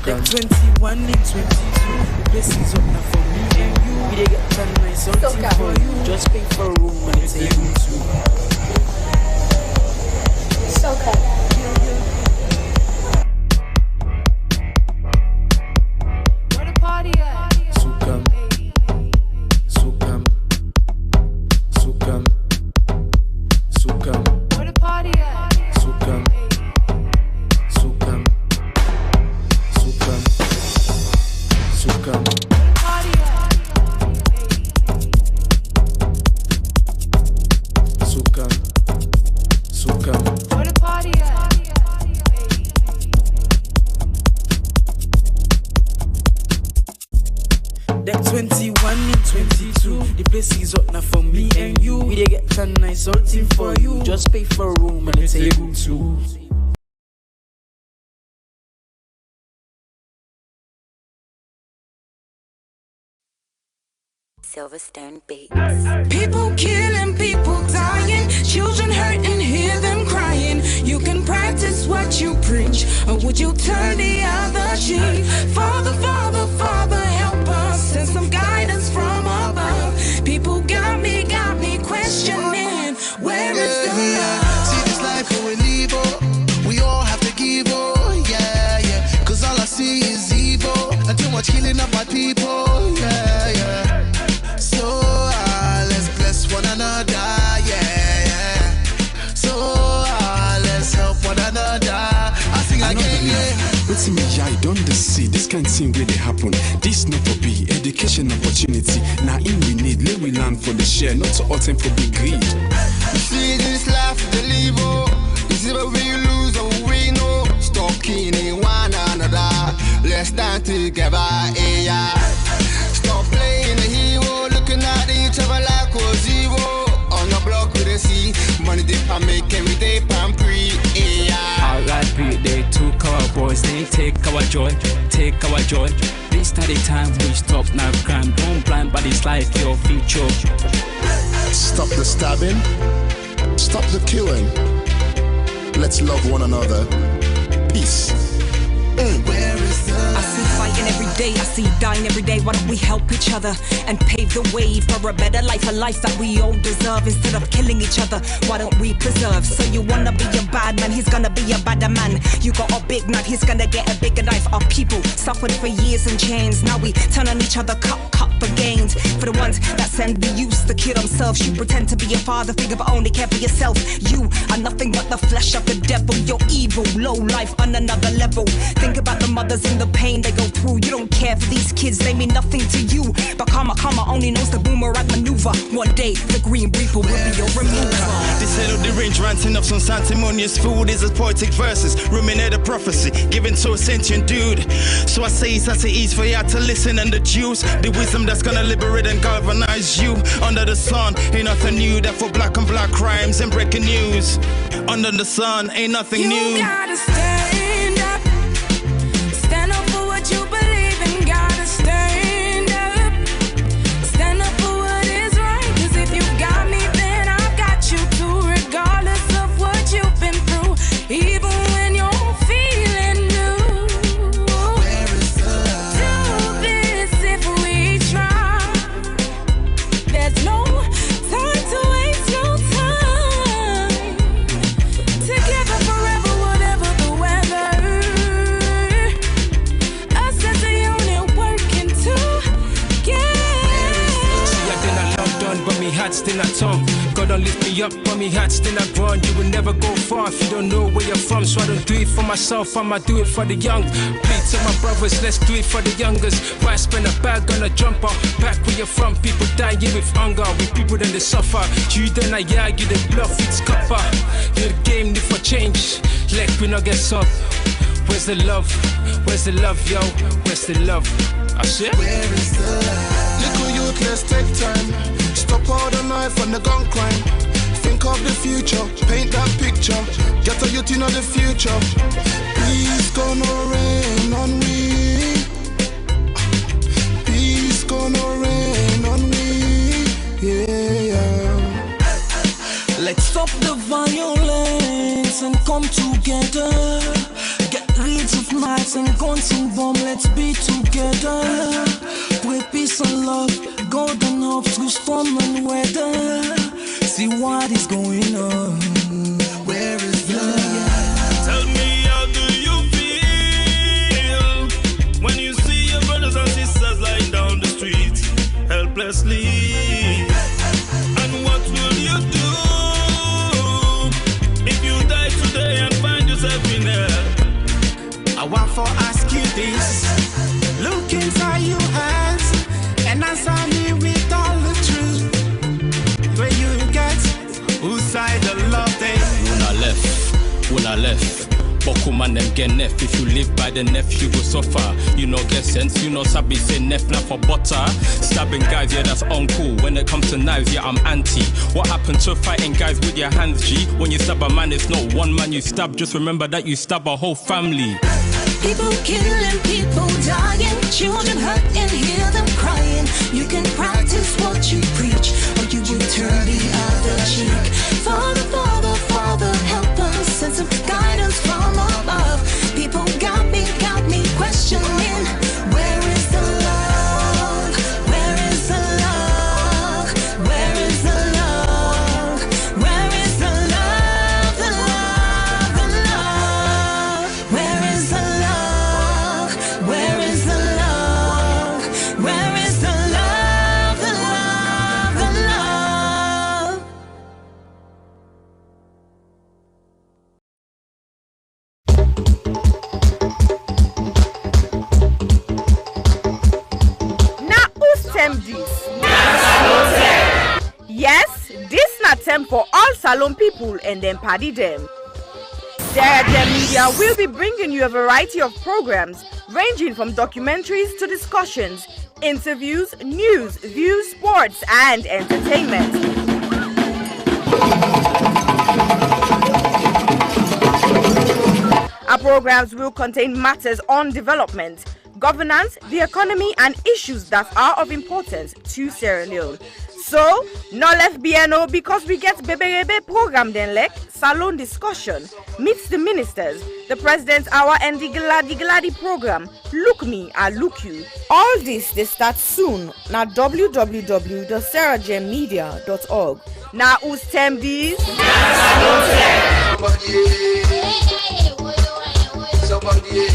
Like 21 and 22, the place is up now for me and you. We dey get some nice something for you. Just pay for a room and a table too. Where the party at? Sukam. Where the party at? Sukam. Where the party at? That 21 and 22, the place is up now for me and you. We dey get some nice something for you. Just pay for a room and a table too. Silverstone Beats. People killing, people dying, children hurting, hear them crying. You can practice what you preach, or would you turn the other cheek? Father, Father, Father, help us, send some guidance from above. People got me questioning, where is the love? See this life we live, oh, we all have to give, oh, yeah. Cause all I see is evil, and too much killing of my people, yeah. So let's bless one another, yeah. So let's help one another. I sing again, yeah. What's me, I don't see this kind of thing where they happen. This not to be education opportunity. Now in we need, let we learn for the share, not to attempt for big greed. You see this life to live, oh, is either we lose or we know. Stop killing one another, let's stand together, yeah. Stop playing the hero, looking at each other like we're zero. On the block with a C, money dip and make every day pan pre, yeah. R.I.P. They took our boys, they take our joy, take our joy. This not the time we stop now crime. Don't blind by this life, your future. Stop the stabbing, stop the killing. Let's love one another. Peace. Where is the love? I see fighting every day, I see dying every day. Why don't we help each other and pave the way for a better life, a life that we all deserve? Instead of killing each other, why don't we preserve? So you wanna be a bad man, he's gonna be a badder man. You got a big knife, he's gonna get a bigger knife. Our people suffered for years in chains. Now we turn on each other, cut for gains. For the ones that send the youth to kill themselves, you pretend to be a father, figure but only care for yourself. You are nothing but the flesh of the devil. You're evil, low life on another level. Think about the mothers in the pain, they go through. You don't care for these kids, they mean nothing to you. But karma only knows the boomerang maneuver. One day, the Green Reaper will be your remover. This head of the range ranting up some sanctimonious food is as poetic verses, ruminate a prophecy given to a sentient dude. So I say it's at ease for you to listen and deduce the wisdom that's gonna liberate and galvanize you. Under the sun, ain't nothing new. That for black on black crimes and breaking news. Under the sun, ain't nothing new. You gotta stand up. Stand up for what you believe in. Gotta stand up. Stand up for what is right. 'Cause if you got me, then I've got you too. Regardless of what you've been through. Even when you're feeling new. Where is the love? Do this if we try. There's no time to waste your time. Together forever, whatever the weather. Us as a unit working together. See, I did not love done, but me heart still not tongue. God don't lift me up, but me heart still not run. You will never go far if you don't know where you're from. So I don't do it for myself, I'ma do it for the young. Plead to my brothers, let's do it for the youngers. Why spend a bag on a jumper? Back where you're from, people dying with hunger. With people then they suffer. You then I you the bluff, it's copper. You're the game, need for change. Let we not get up. Where's the love? Where's the love, yo? Where's the love? I said, where is the love? Little youth, let's take time. Stop all the knife and the gun crime. Think of the future, paint that picture. Get a youth in the future. Peace gonna rain on me. Peace gonna rain on me. Yeah. Let's stop the violence and come together. Get rid of knives and guns and bombs. Let's be together. With peace and love, golden hope through storm and weather. See what is going on. Where is love? Tell me, how do you feel when you see your brothers and sisters lying down the street helplessly? And what will you do if you die today and find yourself in hell? I want to ask you this. Look inside your eyes and answer me with all the truth. Where you get, whose side the love they? when I left. Boku man them get nef. If you live by the nef, you go suffer. You know get sense, you know sabi say nef not for butter. Stabbing guys, yeah that's uncool. When it comes to knives, yeah I'm anti. What happened to fighting guys with your hands, G? When you stab a man, it's not one man you stab. Just remember that you stab a whole family. People killing, people dying, children hurt and hear them crying. You can practice what you preach, or you will turn the other cheek. Father, Father, Father, help us, send some guidance from above. People got me questioning, where is the love? Where is the love? Where is the love? Where is the love? The love, the love. Where is the love? Where is the love? Where is the love? The love, the love. Now who's term this? Yes, this na term for all Salon people and them party them. Sierra Leone Media will be bringing you a variety of programs ranging from documentaries to discussions, interviews, news, views, sports, and entertainment. Our programs will contain matters on development, governance, the economy, and issues that are of importance to Sierra Leone. So, no left BNO because we get Bebe program then like Salon discussion, meets the ministers, the President's Hour and the Gladi program, Look Me, I Look You. All this they start soon na www.sierragemedia.org. Now who's term these? Somebody